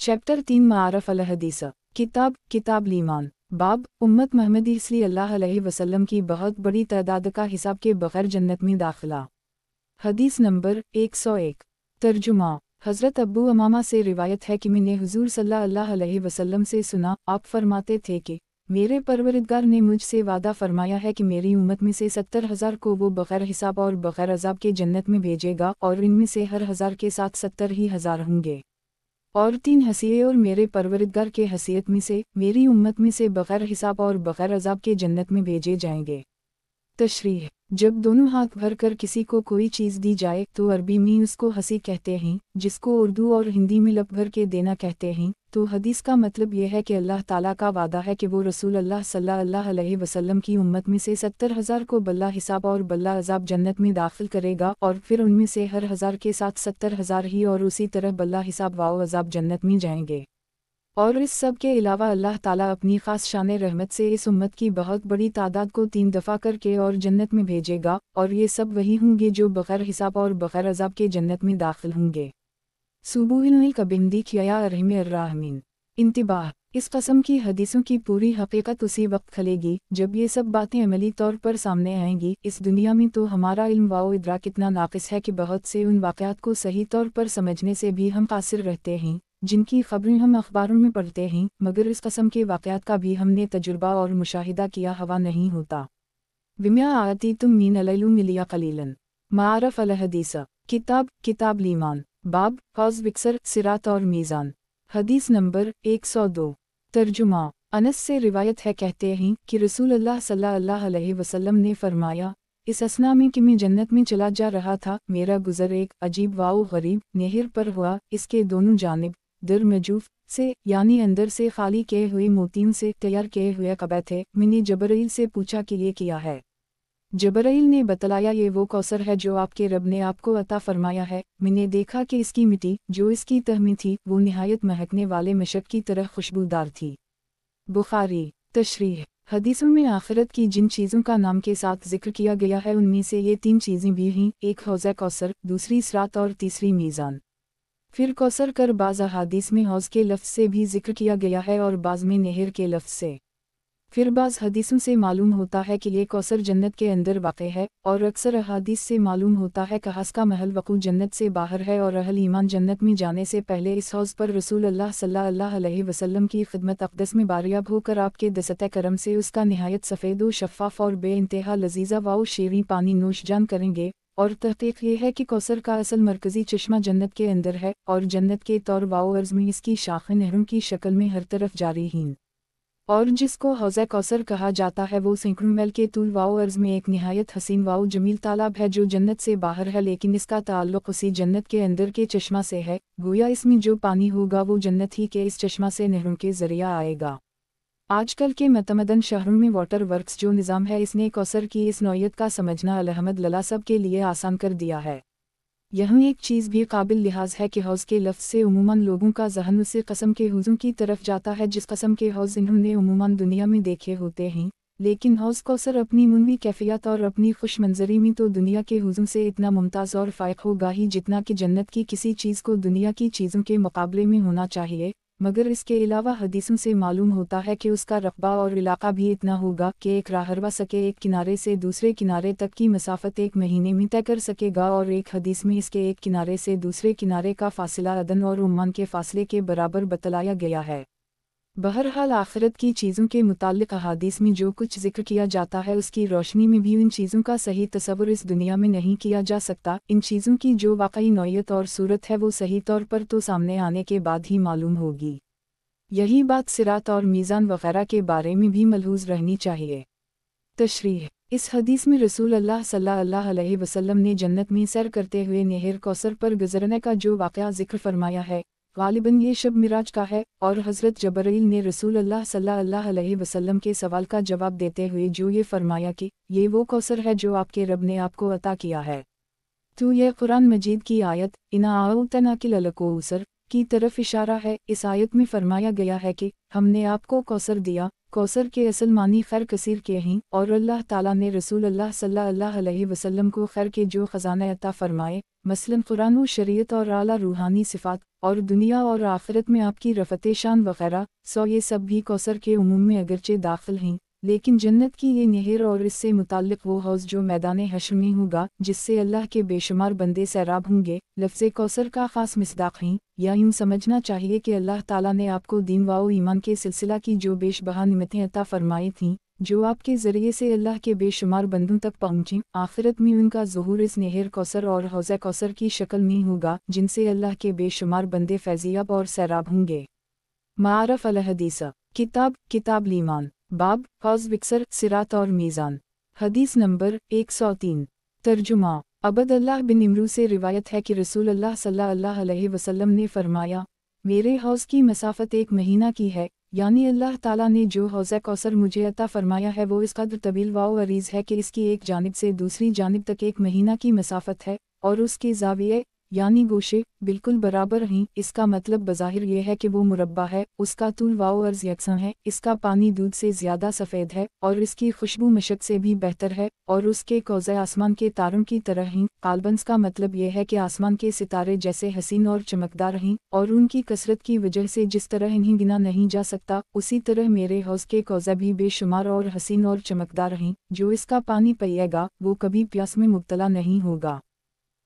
Chapter 3 मारफ अल हदीस। किताब ईमान। बाब उम्मत महमदी सल्लल्लाहु अलैहि वसल्लम की बहुत बड़ी तादाद का हिसाब के बगैर जन्नत में दाखिला। हदीस नंबर 101। तर्जुमा। हज़रत अब्बू अमामा से रिवायत है कि मैंने हुज़ूर सल्लल्लाहु अलैहि वसल्लम से सुना, आप फरमाते थे कि मेरे परवरिदगार ने मुझसे वादा फरमाया है कि मेरी उम्मत में से 70,000 को वो बगैर हिसाब और बगैर अज़ाब के जन्नत में भेजेगा, और इनमें से हर 1000 के साथ 70,000 होंगे। और 3 हसीए और मेरे परवरिदगार के हसीयत में से मेरी उम्मत में से बगैर हिसाब और बगैर अज़ाब के जन्नत में भेजे जाएंगे। तशरीह। जब दोनों हाथ भर कर किसी को कोई चीज़ दी जाए तो अरबी में उसको हसी कहते हैं, जिसको उर्दू और हिंदी में लब भर के देना कहते हैं। तो हदीस का मतलब यह है कि अल्लाह ताला का वादा है कि वो रसूल अल्लाह सल्लल्लाहु अलैहि वसल्लम की उम्मत में से 70,000 को बल्ला हिसाब और बल्ला अज़ाब जन्नत में दाखिल करेगा, और फिर उनमें से हर 1000 के साथ 70,000 ही और उसी तरह बल्ला हिसाब वाओ अज़ाब जन्नत में जाएंगे। और इस सब के अलावा अल्लाह ताला अपनी ख़ास शान रहमत से इस उम्मत की बहुत बड़ी तादाद को 3 दफ़ा करके और जन्नत में भेजेगा, और ये सब वही होंगे जो बग़ैर हिसाब और बग़ैर अज़ाब के जन्नत में दाखिल होंगे। सुबूहिल कबिंदी खिया अरहम अर्राहमीन। इंतिबाह। इस कस्म की हदीसों की पूरी हकीकत उसी वक्त खलेगी जब ये सब बातें अमली तौर पर सामने आएंगी। इस दुनिया में तो हमारा इल्म व इदराक इतना नाक़िस है कि बहुत से उन वाक़यात को सही तौर पर समझने से भी हम कासिर रहते हैं, जिनकी ख़बरें हम अखबारों में पढ़ते हैं, मगर इस कस्म के वाक़यात का भी हमने तजुर्बा और मुशाहिदा किया हवा नहीं होता। विम्या आती तुम मीन अलैलु मिलिया कलीलन। मारफ अल हदीस। किताब ईमान। बाब हौज़ विक्सर सिरात और मीज़ान। हदीस नंबर 102। तर्जुमा। अनस से रिवायत है, कहते हैं कि रसूल अल्लाह सल्लल्लाहु अलैहि वसल्लम ने फरमाया, इस असना में कि मैं जन्नत में चला जा रहा था, मेरा गुज़र एक अजीब वाओ गरीब नहर पर हुआ। इसके दोनों जानिब दर मजूफ से यानी अंदर से खाली किए हुए मोतियों से तैयार किए हुए कबे थे। मैंने जबराइल से पूछा कि ये क्या है। जबराइल ने बतलाया, ये वो कौसर है जो आपके रब ने आपको अता फरमाया है। मैंने देखा कि इसकी मिट्टी जो इसकी तह में थी वो निहायत महकने वाले मशक की तरह खुशबूदार थी। बुखारी। तशरीह। हदीसों में आखिरत की जिन चीज़ों का नाम के साथ जिक्र किया गया है उनमें से ये 3 चीज़ें भी हैं, एक हौज़ कौसर, दूसरी सिरात और तीसरी मीज़ान। फिर कौसर कर बाज़ अहादीस में हौज़ के लफ्ज़ से भी जिक्र किया गया है और बाज़ में नहर के लफ्ज़ से। फिर बाज़ हदीसों से मालूम होता है कि ये कौसर जन्नत के अंदर वाक़े है, और अक्सर अहादीस से मालूम होता है कि हस का महल वक़ू जन्नत से बाहर है, और अहल ईमान जन्नत में जाने से पहले इस हौज़ पर रसूल अल्लाह सल्लल्लाहु अलैहि वसल्लम की खिदमत अक़दस में बारियाब होकर आपके दस्तए करम से उसका निहायत सफ़ेद व शफ़ाफ़ और बेइंतहा लज़ीज़ा व शीरीं पानी नोशजान करेंगे। और तहक़ीक़ ये है कि कौसर का असल मरकज़ी चश्मा जन्नत के अंदर है, और जन्नत के तौर वाओ अर्ज़ में इसकी शाखें नहरों की शक्ल में हर तरफ जारी हैं। और जिसको हौज़ कौसर कहा जाता है वो सैकड़ों मील के तूल वाओ अर्ज़ में एक निहायत हसीन वाओ जमील तालाब है जो जन्नत से बाहर है, लेकिन इसका ताल्लुक़ उसी जन्नत के अंदर के चश्मा से है। गोया इसमें जो पानी होगा वो जन्नत ही के इस चश्मा से नहरों के ज़रिया आएगा। आजकल के मतमदन शहरों में वाटर वर्क्स जो निज़ाम है, इसने कौसर की इस नौयत का समझना अल्हम्दुलिल्लाह सब के लिए आसान कर दिया है। यहाँ एक चीज़ भी काबिल लिहाज है कि हौज़ के लफ्ज़ से उमूमन लोगों का ज़हन उसी कस्म के हौज़ों की तरफ जाता है जिस कस्म के हौज़ इन्होंने उमूमन दुनिया में देखे होते हैं, लेकिन हौज़ कौसर अपनी मुनवी कैफियत और अपनी खुश मंजरी में तो दुनिया के हौज़ों से इतना मुमताज़ और फ़ाइक होगा ही जितना कि जन्नत की किसी चीज़ को दुनिया की चीज़ों के मुकाबले में होना चाहिए। मगर इसके अलावा हदीसों से मालूम होता है कि उसका रकबा और इलाका भी इतना होगा कि एक राहरवा सके एक किनारे से दूसरे किनारे तक की मसाफत 1 महीने में तय कर सकेगा, और एक हदीस में इसके एक किनारे से दूसरे किनारे का फासला अदन और उम्मान के फासले के बराबर बतलाया गया है। बहरहाल आखिरत की चीज़ों के मुताल्लिक़ अहादीस में जो कुछ जिक्र किया जाता है उसकी रोशनी में भी इन चीज़ों का सही तसव्वुर इस दुनिया में नहीं किया जा सकता। इन चीज़ों की जो वाकई नौयत और सूरत है वो सही तौर पर तो सामने आने के बाद ही मालूम होगी। यही बात सिरात और मीज़ान वग़ैरह के बारे में भी मलहूज़ रहनी चाहिए। तशरीह। इस हदीस में रसूल अल्लाह सल्लल्लाहु अलैहि वसल्लम ने जन्नत में सैर करते हुए नहर कौसर पर गुज़रने का जो वाक़या ज़िक्र फरमाया है, ग़ालिबन ये शब मिराज का है, और हज़रत जबरील ने रसूल अल्लाह सल्लल्लाहु अलैहि वसल्लम के सवाल का जवाब देते हुए जो ये फरमाया कि ये वो कौसर है जो आपके रब ने आपको अता किया है। तो यह कुरान मजीद की आयत इना आउतना किल कौसर की तरफ इशारा है। इस आयत में फरमाया गया है कि हमने आपको कौसर दिया। कौसर के असल मानी खैर कसीर के हैं और अल्लाह ताला ने रसूल अल्लाह सल्लल्लाहु अलैहि वसल्लम को खैर के जो ख़जाना अता फरमाए, मसलन कुरान व शरीयत और आला रूहानी सिफ़ात और दुनिया और आखिरत में आपकी रफ़त शान वग़ैरह, सो ये सब भी कौसर के उमूम में अगरचे दाखिल हैं, लेकिन जन्नत की ये नहर और इससे मुताल्लिक़ वो हौज़ जो मैदान हश्र में होगा, जिससे अल्लाह के बेशुमार बंदे सैराब होंगे, लफ्ज़ कौसर का ख़ास मिसदाक़ हैं। या यूँ समझना चाहिए कि अल्लाह ताला ने आपको दीन व ईमान के सिलसिला की जो बेशबहा निमतें अता फरमाई थीं, जो आपके ज़रिए से अल्लाह के बेशुमार बंदों तक पहुँचें, आखिरत में उनका ज़ुहूर इस नहर कौसर और हौज़ कौसर की शक्ल में होगा, जिनसे अल्लाह के बेशुमार बंदे फैज़याब और सैराब होंगे। मारफ़ अल हदीस किताब ईमान बाब हौज़ विक्सर सिरात और मीज़ान। हदीस नंबर 103। तर्जुमा अबद अल्लाह बिन इमरू से रिवायत है कि रसूल अल्लाह सल्लल्लाहु अलैहि वसल्लम ने फरमाया, मेरे हौज़ की मसाफ़त 1 महीना की है, यानी अल्लाह ताला ने जो हौज़ कौसर मुझे अता फरमाया है वो इस कदर तवील व अरीज़ है कि इसकी एक जानिब से दूसरी जानिब तक 1 महीना की मसाफ़त है और उसके ज़ाविये यानी गोशे बिल्कुल बराबर हैं। इसका मतलब बज़ाहिर ये है कि वो मुरब्बा है, उसका तूल व अर्ज़ यकसा है, इसका पानी दूध से ज़्यादा सफ़ेद है और इसकी खुशबू मशक से भी बेहतर है और उसके कौज़े आसमान के तारों की तरह हैं। काल्बन्स का मतलब ये है कि आसमान के सितारे जैसे हसीन और चमकदार हैं और उनकी कसरत की वजह से जिस तरह इन्हें गिना नहीं जा सकता, उसी तरह मेरे हौज़ के कौज़े भी बेशुमार और हसीन और चमकदार हैं। जो इसका पानी पिएगा वो कभी प्यास में मुब्तला नहीं होगा।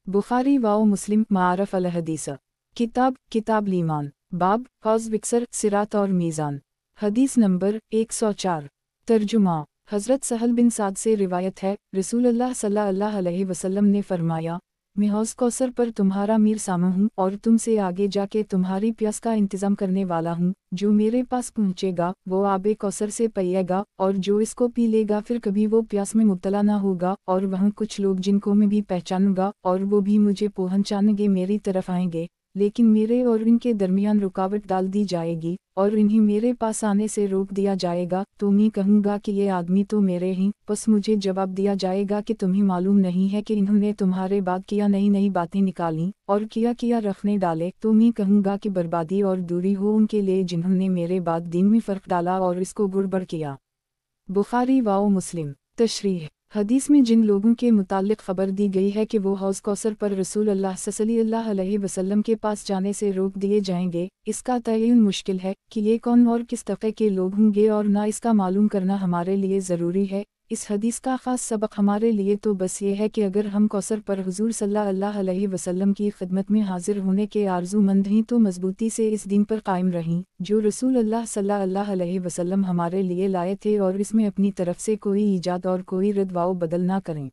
बुखारी व मुस्लिम। मारफ़ अल हदीस किताब ईमान बाब हौज़ विक्सर सिरात और मीज़ान। हदीस नंबर 104। तर्जुमा हज़रत सहल बिन साद से रिवायत है, रसूल अल्लाह सल्लल्लाहु अलैहि वसल्लम ने फरमाया, मैं हौज़ कौसर पर तुम्हारा मीर सामा हूँ और तुमसे आगे जाके तुम्हारी प्यास का इंतज़ाम करने वाला हूँ। जो मेरे पास पहुँचेगा वो आबे कौसर से पिएगा और जो इसको पी लेगा फिर कभी वो प्यास में मुब्तला ना होगा। और वहाँ कुछ लोग जिनको मैं भी पहचानूंगा और वो भी मुझे पहचानेंगे, मेरी तरफ आएंगे, लेकिन मेरे और इनके दरमियान रुकावट डाल दी जाएगी और इन्हें मेरे पास आने से रोक दिया जाएगा। तो मैं कहूँगा कि ये आदमी तो मेरे हैं, बस मुझे जवाब दिया जाएगा कि तुम्हें मालूम नहीं है कि इन्होंने तुम्हारे बाद किया नई नई बातें निकाली और किया रखने डाले। तो मैं कहूँगा कि बर्बादी और दूरी हो उनके लिए जिन्होंने मेरे बाद दीन में फ़र्क डाला और इसको गुड़बड़ किया। बुखारी व मुस्लिम। तशरीह हदीस में जिन लोगों के मुताल्लिक़ ख़बर दी गई है कि वो हौज़ कौसर पर रसूल अल्लाह सल्लल्लाहु अलैहि वसल्लम के पास जाने से रोक दिए जाएंगे, इसका तयन मुश्किल है कि ये कौन और किस तबक़े के लोग होंगे और ना इसका मालूम करना हमारे लिए ज़रूरी है। इस हदीस का ख़ास सबक हमारे लिए तो बस ये है कि अगर हम कौसर पर हुज़ूर सल्लल्लाहु अलैहि वसल्लम की खिदमत में हाजिर होने के आरज़ूमंद हैं तो मजबूती से इस दीन पर कायम रहें जो रसूल अल्लाह सल्लल्लाहु अलैहि वसल्लम हमारे लिए लाए थे और इसमें अपनी तरफ से कोई ईजाद और कोई रद्द व बदल ना करें।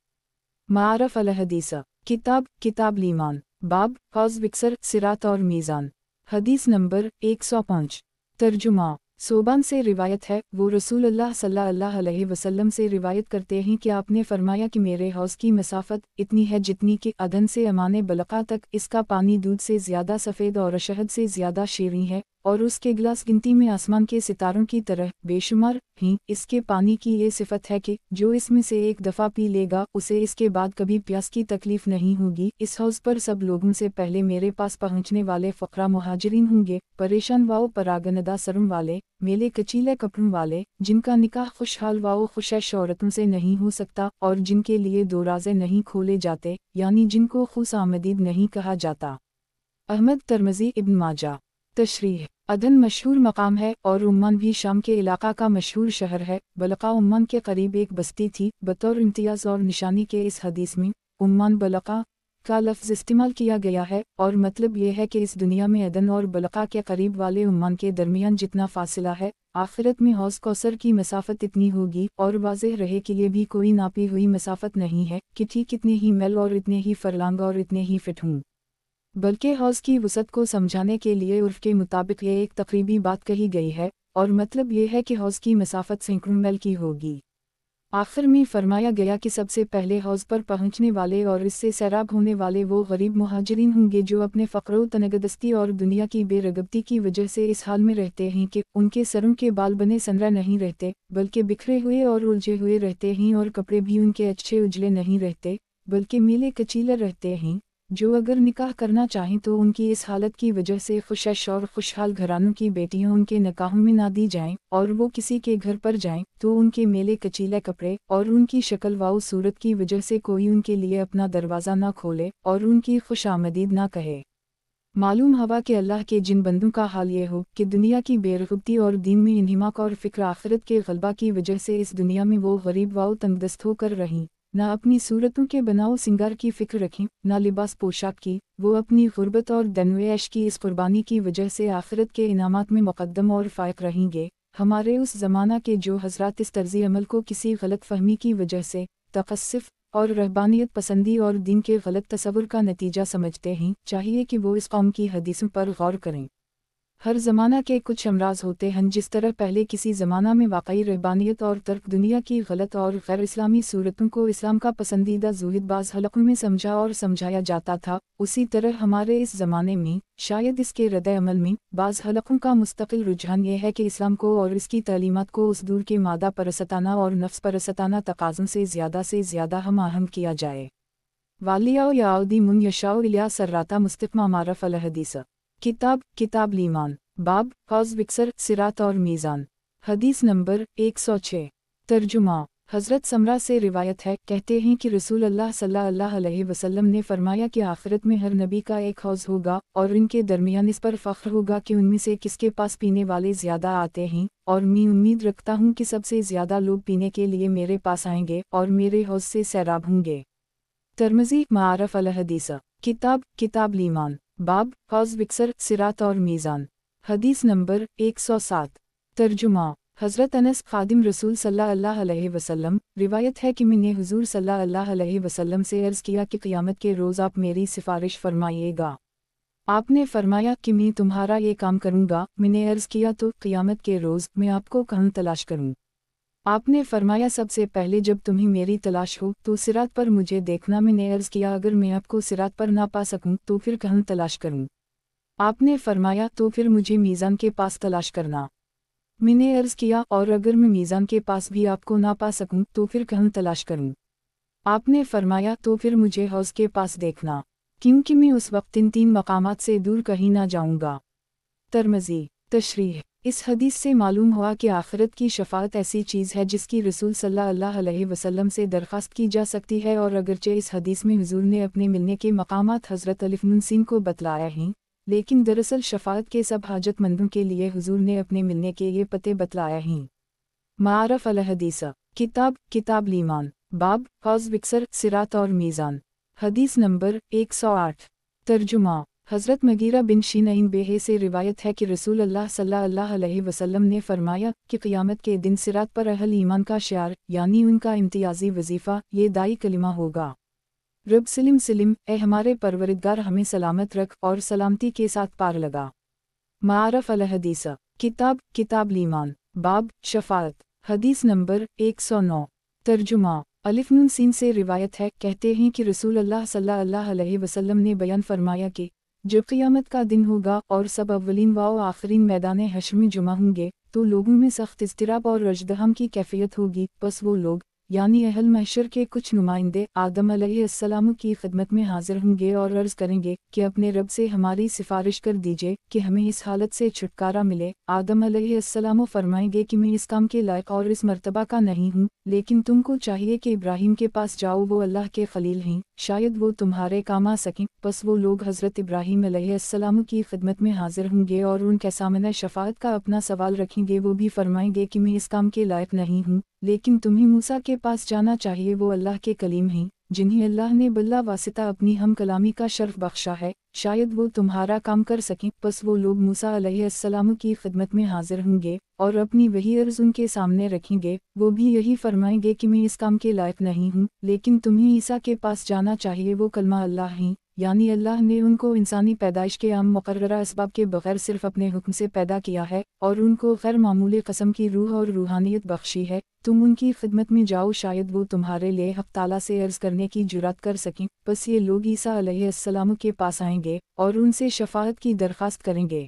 मारफ़ अल हदीस किताब ईमान बाब हौज़ विक्सर सिरात और मीज़ान। हदीस नंबर 105। तर्जुमा सोबान से रिवायत है, वो रसूल अल्लाह सल्लल्लाहु अलैहि वसल्लम से रिवायत करते हैं कि आपने फरमाया कि मेरे हौज़ की मसाफ़त इतनी है जितनी कि अदन से अमाने बलक़ा तक इसका पानी दूध से ज़्यादा सफ़ेद और शहद से ज़्यादा शीरीं है और उसके गिलास गिनती में आसमान के सितारों की तरह बेशुमार हैं। इसके पानी की ये सिफत है कि जो इसमें से एक दफ़ा पी लेगा उसे इसके बाद कभी प्यास की तकलीफ़ नहीं होगी। इस हौज़ पर सब लोगों से पहले मेरे पास पहुँचने वाले फ़क़रा मुहाजिरीन होंगे, परेशान व परागनदा सरों वाले, मेले कचीले कपड़ों वाले, जिनका निकाह खुशहाल व खुशैश औरतों से नहीं हो सकता और जिनके लिए दरवाज़े नहीं खोले जाते, यानी जिनको खुश आमदीद नहीं कहा जाता। अहमद तिरमिज़ी इब्न माजा। तशरीह अदन मशहूर मकाम है और उम्मान भी शाम के इलाका का मशहूर शहर है। बलक़ा उम्मान के करीब एक बस्ती थी। बतौर इम्तियाज़ और निशानी के इस हदीस में उम्मान बलक़ा का लफ्ज़ इस्तेमाल किया गया है और मतलब ये है कि इस दुनिया में अदन और बलक़ा के करीब वाले उम्मान के दरमियान जितना फासिला है, आखिरत में हौज़ कौसर की मसाफ़त इतनी होगी। और वाज़ेह रहे कि ये भी कोई नापी हुई मसाफ़त नहीं है कि ठीक इतने ही मैल और इतने ही फरलांग और इतने ही फिट हों, बल्कि हौज़ की वसअत को समझाने के लिए उर्फ़ के मुताबिक ये एक तक़रीबी बात कही गई है और मतलब ये है कि हौज़ की मसाफ़त सैकड़ों मैल की होगी। आखिर में फरमाया गया कि सबसे पहले हौज़ पर पहुँचने वाले और इससे सैराब होने वाले वो गरीब मुहाजिरीन होंगे जो अपने फ़क़्र तनगदस्ती और दुनिया की बेरगबती की वजह से इस हाल में रहते हैं कि उनके सरों के बाल बने सनरा नहीं रहते बल्कि बिखरे हुए और उलझे हुए रहते हैं और कपड़े भी उनके अच्छे उजले नहीं रहते बल्कि मीले कचीले रहते हैं। जो अगर निकाह करना चाहें तो उनकी इस हालत की वजह से खुशैश और खुशहाल घरानों की बेटियां उनके निकाहों में ना दी जाएं, और वो किसी के घर पर जाएं तो उनके मेले कचीले कपड़े और उनकी शक्ल वाऊ सूरत की वजह से कोई उनके लिए अपना दरवाज़ा ना खोले और उनकी खुशामदीद ना कहे। मालूम हवा कि अल्लाह के जिन बंदों का हाल ये हो कि दुनिया की बेरगबती और दीन में इन्हिमाक और फ़िक्र आखिरत के गलबा की वजह से इस दुनिया में वो गरीब वाओ तंगदस्त होकर रहीं, ना अपनी सूरतों के बनाओ सिंगार की फ़िक्र रखें, ना लिबास पोशाक की, वो अपनी गुर्बत और दनवेश की इस कुर्बानी की वजह से आखिरत के इनामात में मुक़द्दम और फ़ाइक रहेंगे। हमारे उस ज़माना के जो हज़रात इस तर्ज़ी अमल को किसी गलत फ़हमी की वजह से तक़स्सुफ़ और रहबानियत पसंदी और दीन के गलत तसव्वुर का नतीजा समझते हैं, चाहिए कि वो इस कौम की हदीसों पर गौर करें। हर ज़माना के कुछ अमराज होते हैं, जिस तरह पहले किसी ज़माना में वाकई रहबानियत और तर्क दुनिया की गलत और गैर इस्लामी सूरतों को इस्लाम का पसंदीदा ज़ुहिद बाज़ हलक़ों में समझा और समझाया जाता था, उसी तरह हमारे इस ज़माने में शायद इसके रद्द अमल में बाज़ हलक़ों का मुस्तकिल रुझान ये है कि इस्लाम को और इसकी तालीमात को उस दूर के मादा परसताना और नफ्स परसताना तकाज़ों से ज़्यादा हम आहंग किया जाए। वालिया याउदी मुन यशाउ इलिया सर्राता मुस्तक़मा मारफ़ अल हदीस। किताब लीमान, बाब हौज़ विक्सर सिरात और मीज़ान। हदीस नंबर 106। तर्जुमा। हज़रत समरा से रिवायत है, कहते हैं कि रसूल अल्लाह सल्लल्लाहु अलैहि वसल्लम ने फरमाया कि आखिरत में हर नबी का एक हौज़ होगा और इनके दरमियान इस पर फ़ख्र होगा कि उनमें से किसके पास पीने वाले ज़्यादा आते हैं, और मैं उम्मीद रखता हूँ कि सबसे ज़्यादा लोग पीने के लिए मेरे पास आएंगे और मेरे हौज़ से सैराब होंगे। तिर्मिज़ी मारफ़ अल हदीस। किताब लीमान, बाब हौज़ विक्सर सिरात और मीज़ान। हदीस नंबर 107। तर्जुमा। हज़रत अनस खादिम रसूल सल्लल्लाहु अलैहि वसल्लम, रिवायत है कि मैंने हुज़ूर सल्लल्लाहु अलैहि वसल्लम से अर्ज़ किया कि क़यामत के रोज़ आप मेरी सिफारिश फरमाइएगा। आपने फरमाया कि मैं तुम्हारा ये काम करूँगा। मैंने अर्ज़ किया तो क़यामत के रोज़ मैं आपको कहाँ तलाश करूँ? आपने फरमाया सबसे पहले जब तुम्हें मेरी तलाश हो तो सिरात पर मुझे देखना। मैंने अर्ज़ किया अगर मैं आपको सिरात पर ना पा सकूं तो फिर कहाँ तलाश करूं? आपने फरमाया तो फिर मुझे मीज़ान के पास तलाश करना। मैंने अर्ज़ किया और अगर मैं मीज़ान के पास भी आपको ना पा सकूं तो फिर कहाँ तलाश करूं? आपने फरमाया तो फिर मुझे हौज़ के पास देखना, क्योंकि मैं उस वक्त इन 3 मकामात से दूर कहीं ना जाऊँगा। तिर्मिज़ी। तशरीह। इस हदीस से मालूम हुआ कि आखिरत की शफ़ाअत ऐसी चीज़ है जिसकी रसूल सल्लल्लाहु अलैहि वसल्लम से दरख्वास्त की जा सकती है, और अगरचे इस हदीस में हुज़ूर ने अपने मिलने के मकामात हज़रत अलिफ़ को बतलाया हैं, लेकिन दरअसल शफ़ाअत के सब हाजतमंदों के लिए हुज़ूर ने अपने मिलने के ये पते बतलाया हैं। मारफ़ अल हदीस। किताब लीमान, बाब हौज़ विक्सर सिरात और मीज़ान। हदीस नंबर 108। तर्जुमा। हज़रत मगीरा बिन शिनईन बेहे से रिवायत है कि रसूल अल्लाह सल्लल्लाहु अलैहि वसल्लम ने फरमाया कि क़यामत के दिन सिरात पर अहल ईमान का शियार यानी उनका इम्तियाज़ी वजीफ़ा ये दाई कलिमा होगा, रब सलिम सलिम, ए हमारे परवरिदगार हमें सलामत रख और सलामती के साथ पार लगा। मारफ़ अल हदीस। किताब लीमान, बाब शफ़ाअत। हदीस नंबर 109। तर्जुमा। अलिफ़ नून सीन से रिवायत है, कहते हैं कि रसूल अल्लाह सल्लल्लाहु अलैहि वसल्लम ने बयान फरमाया कि जब क़यामत का दिन होगा और सब अव्वलीन व आखिरीन मैदान हश्र में जुमा होंगे तो लोगों में सख्त इज़्तिराब और रजदहम की कैफियत होगी। बस वो लोग यानी अहल महशर के कुछ नुमाइंदे आदम अलैहिस्सलाम की खिदमत में हाजिर होंगे और अर्ज़ करेंगे कि अपने रब से हमारी सिफारिश कर दीजिए कि हमें इस हालत से छुटकारा मिले। आदम अलैहिस्सलाम फरमाएंगे कि मैं इस काम के लायक और इस मर्तबा का नहीं हूँ, लेकिन तुमको चाहिए कि इब्राहीम के पास जाओ, वो अल्लाह के खलील हैं, शायद वो तुम्हारे काम आ सकें। बस वो लोग हज़रत इब्राहीम अलैहिस्सलाम की खिदमत में हाजिर होंगे और उनके सामने शफ़ाअत का अपना सवाल रखेंगे। वो भी फरमाएंगे कि मैं इस काम के लायक नहीं हूँ, लेकिन तुम्हें मूसा के पास जाना चाहिए, वो अल्लाह के कलीम हैं, जिन्हें अल्लाह ने बिल्ला वासिता अपनी हम कलामी का शर्फ बख्शा है, शायद वो तुम्हारा काम कर सकें। बस वो लोग मूसा अलैहिस्सलाम की खिदमत में हाजिर होंगे और अपनी वही अर्ज़ उनके सामने रखेंगे। वो भी यही फरमाएंगे कि मैं इस काम के लायक नहीं हूँ, लेकिन तुम्हें ईसा के पास जाना चाहिए, वो कलमा अल्लाह हैं, यानी अल्लाह ने उनको इंसानी पैदाइश के आम मुकर्ररा असबाब के बग़ैर सिर्फ अपने हुक्म से पैदा किया है और उनको गैर मामूली कस्म की रूह और रूहानियत बख्शी है। तुम उनकी खिदमत में जाओ, शायद वो तुम्हारे लिए हक़ ताला से अर्ज़ करने की जुरात कर सकें। बस ये लोग ईसा अलैहिस्सलाम के पास आएंगे और उनसे शफ़ाअत की दरख्वास्त करेंगे।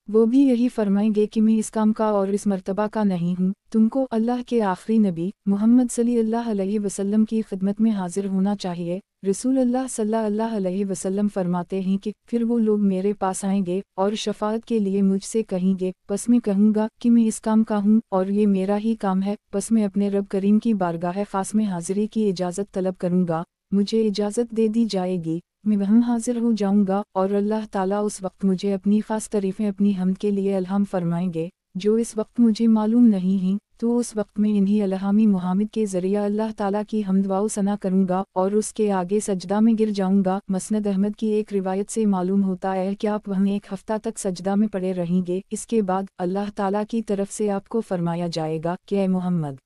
वो भी यही फरमाएंगे कि मैं इस काम का और इस मर्तबा का नहीं हूँ, तुमको अल्लाह के आखिरी नबी मुहम्मद सल्लल्लाहु अलैहि वसल्लम की खिदमत में हाजिर होना चाहिए। रसूल अल्लाह सल्लल्लाहु अलैहि वसल्लम फरमाते हैं कि फिर वो लोग मेरे पास आएंगे और शफाअत के लिए मुझसे कहेंगे, बस मैं कहूँगा कि मैं इस काम का हूँ और ये मेरा ही काम है, बस मैं अपने रब करीम की बारगाह ख़ास में हाजिरी की इजाज़त तलब करूँगा, मुझे इजाज़त दे दी जाएगी, मैं वहाँ हाजिर हो जाऊँगा और अल्लाह ताला उस वक्त मुझे अपनी ख़ास तारीफ़ें अपनी हम्द के लिए अलहम फरमाएंगे, जो इस वक्त मुझे मालूम नहीं हैं, तो उस वक्त में इन्हीं अलहामी मुहामिद के ज़रिया अल्लाह ताला की हम्द व सना करूँगा और उसके आगे सजदा में गिर जाऊँगा। मसनद अहमद की एक रिवायत से मालूम होता है कि आप वहाँ एक हफ़्ता तक सजदा में पड़े रहेंगे। इसके बाद अल्लाह ताला की तरफ से आपको फरमाया जाएगा कि ऐ मोहम्मद,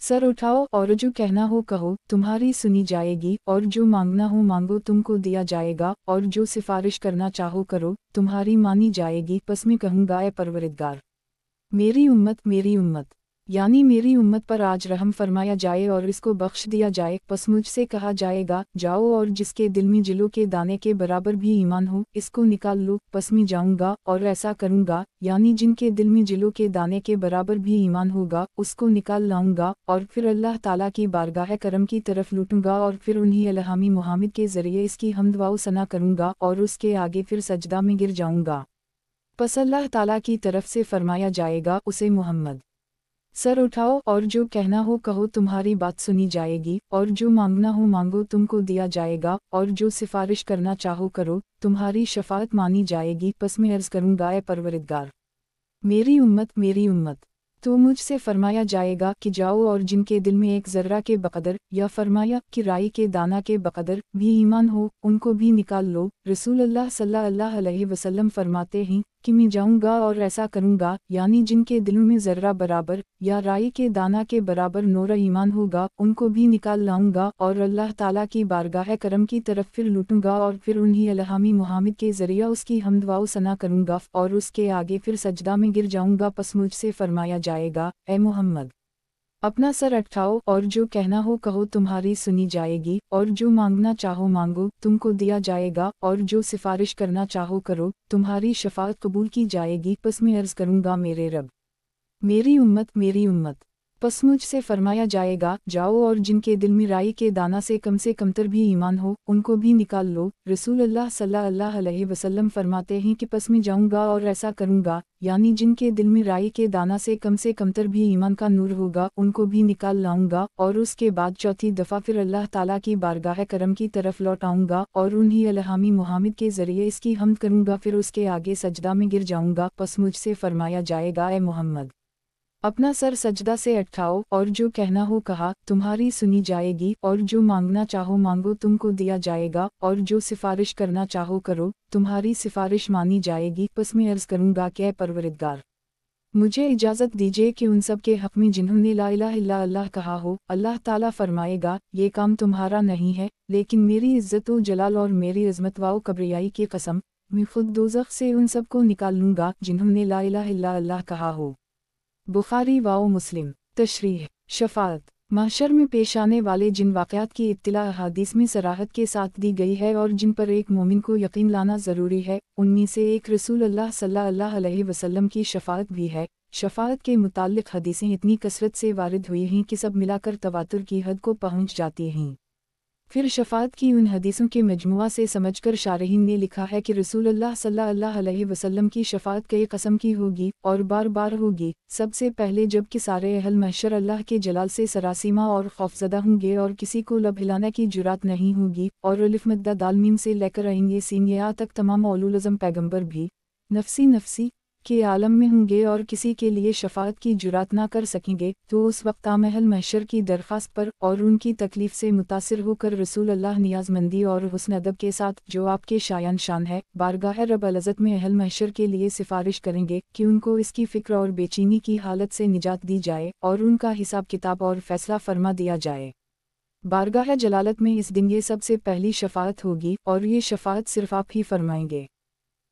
सर उठाओ और जो कहना हो कहो, तुम्हारी सुनी जाएगी, और जो मांगना हो मांगो तुमको दिया जाएगा, और जो सिफारिश करना चाहो करो, तुम्हारी मानी जाएगी। पस मैं कहूँगा, ऐ परवरिदगार, मेरी उम्मत यानी मेरी उम्मत पर आज रहम फरमाया जाए और इसको बख्श दिया जाए। पस मुझसे कहा जाएगा, जाओ और जिसके दिल में जिलो के दाने के बराबर भी ईमान हो, इसको निकाल लो। पस मैं जाऊँगा और ऐसा करूँगा, यानी जिनके दिल में जिलो के दाने के बराबर भी ईमान होगा, उसको निकाल लाऊंगा और फिर अल्लाह ताला की बारगाह करम की तरफ लूटूंगा और फिर उन्हीं अलहामी मुहामिद के ज़रिए इसकी हम्द व सना करूँगा और उसके आगे फिर सजदा में गिर जाऊँगा। पस अल्लाह ताला की तरफ से फरमाया जाएगा, उसे मोहम्मद, सर उठाओ और जो कहना हो कहो, तुम्हारी बात सुनी जाएगी, और जो मांगना हो मांगो तुमको दिया जाएगा, और जो सिफारिश करना चाहो करो, तुम्हारी शफाअत मानी जाएगी। पस मैं अर्ज़ करूँगा, ऐ परवरिदगार, मेरी उम्मत, तो मुझसे फरमाया जाएगा कि जाओ और जिनके दिल में एक ज़र्रा के बक़दर, या फरमाया कि राई के दाना के बक़दर भी ईमान हो, उनको भी निकाल लो। रसूल अल्लाह सल्लल्लाहु अलैहि वसल्लम फरमाते हैं कि मैं जाऊँगा और ऐसा करूँगा, यानी जिनके दिलों में ज़र्रा बराबर या राई के दाना के बराबर नूर ईमान होगा, उनको भी निकाल लाऊंगा और अल्लाह ताला की बारगाह करम की तरफ फिर लूटूंगा और फिर उन्हीं अलहामी मुहामिद के ज़रिया उसकी हम्द व सना करूँगा और उसके आगे फिर सजदा में गिर जाऊँगा। पस मुझसे फरमाया जाएगा, ऐ मोहम्मद, अपना सर उठाओ और जो कहना हो कहो, तुम्हारी सुनी जाएगी, और जो मांगना चाहो मांगो तुमको दिया जाएगा, और जो सिफारिश करना चाहो करो, तुम्हारी शफाअत कबूल की जाएगी। पस मैं अर्ज़ करूँगा, मेरे रब, मेरी उम्मत, पस मुझसे फरमाया जाएगा, जाओ और जिनके दिल में राई के दाना से कमतर भी ईमान हो, उनको भी निकाल लो। रसूल अल्लाह सल्लल्लाहु अलैहि वसल्लम फरमाते हैं कि पस मैं जाऊँगा और ऐसा करूँगा, यानी जिनके दिल में राई के दाना से कमतर भी ईमान का नूर होगा, उनको भी निकाल लाऊंगा और उसके बाद चौथी दफ़ा फिर अल्लाह ताला की बारगाह करम की तरफ लौट आऊँगा और उन्हीं अलहामी मुहामिद के ज़रिए इसकी हम्द करूँगा, फिर उसके आगे सजदा में गिर जाऊँगा। पस मुझसे फरमाया जाएगा, ऐ मोहम्मद, अपना सर सजदा से उठाओ और जो कहना हो कहा, तुम्हारी सुनी जाएगी, और जो मांगना चाहो मांगो तुमको दिया जाएगा, और जो सिफारिश करना चाहो करो, तुम्हारी सिफारिश मानी जाएगी। पस मैं अर्ज़ करूँगा कि ऐ परवरिदगार, मुझे इजाज़त दीजिए कि उन सब के हक़ में जिन्होंने ला इलाहा इल्ला अल्लाह कहा हो। अल्लाह ताला फरमाएगा, ये काम तुम्हारा नहीं है, लेकिन मेरी इज़्ज़त व जलाल और मेरी अज़मत व कब्रियाई की कसम, मैं खुद दोज़ख से उन सब को निकाल लूँगा जिन्होंने ला इलाहा इल्ला अल्लाह कहा हो। बुखारी व मुस्लिम। तशरीह, शफाअत, महशर में पेश आने वाले जिन वाक़यात की इत्तिला अहादीस में सराहत के साथ दी गई है और जिन पर एक मोमिन को यकीन लाना ज़रूरी है, उनमें से एक रसूल अल्लाह सल्लल्लाहु अलैहि वसल्लम की शफाअत भी है। शफाअत के मुताल्लिक़ हदीसें इतनी कसरत से वारिद हुई हैं कि सब मिलाकर तवातुर की हद को पहुँच जाती हैं। फिर शफाअत की उन हदीसों के मजमुआ से समझकर शारहीन ने लिखा है कि रसूल अल्लाह सल्लल्लाहु अलैहि वसल्लम की शफाअत कई कस्म की होगी और बार बार होगी। सबसे पहले जबकि सारे अहल महशर अल्लाह के जलाल से सरासीमा और खौफज़दा होंगे और किसी को लब हिलाने की जुरात नहीं होगी, और अलिफ मद्दा दाल मीम से लेकर आएंगे सीन या तक तमाम औलुल अज़म पैगम्बर भी नफ्सी के आलम में होंगे और किसी के लिए शफाअत की जुरात ना कर सकेंगे, तो उस वक्त आमहल महशर की दरख्वास्त पर और उनकी तकलीफ़ से मुतासिर होकर रसूल अल्लाह नियाज़मंदी और हुस्न अदब के साथ, जो आपके शायान शान है, बारगाह रब अल-इज़्ज़त में अहल महशर के लिए सिफारिश करेंगे कि उनको इसकी फ़िक्र और बेचैनी की हालत से निजात दी जाए और उनका हिसाब किताब और फ़ैसला फरमा दिया जाए। बारगाह जलालत में इस दिन ये सबसे पहली शफाअत होगी और ये शफाअत सिर्फ़ आप ही फरमाएंगे।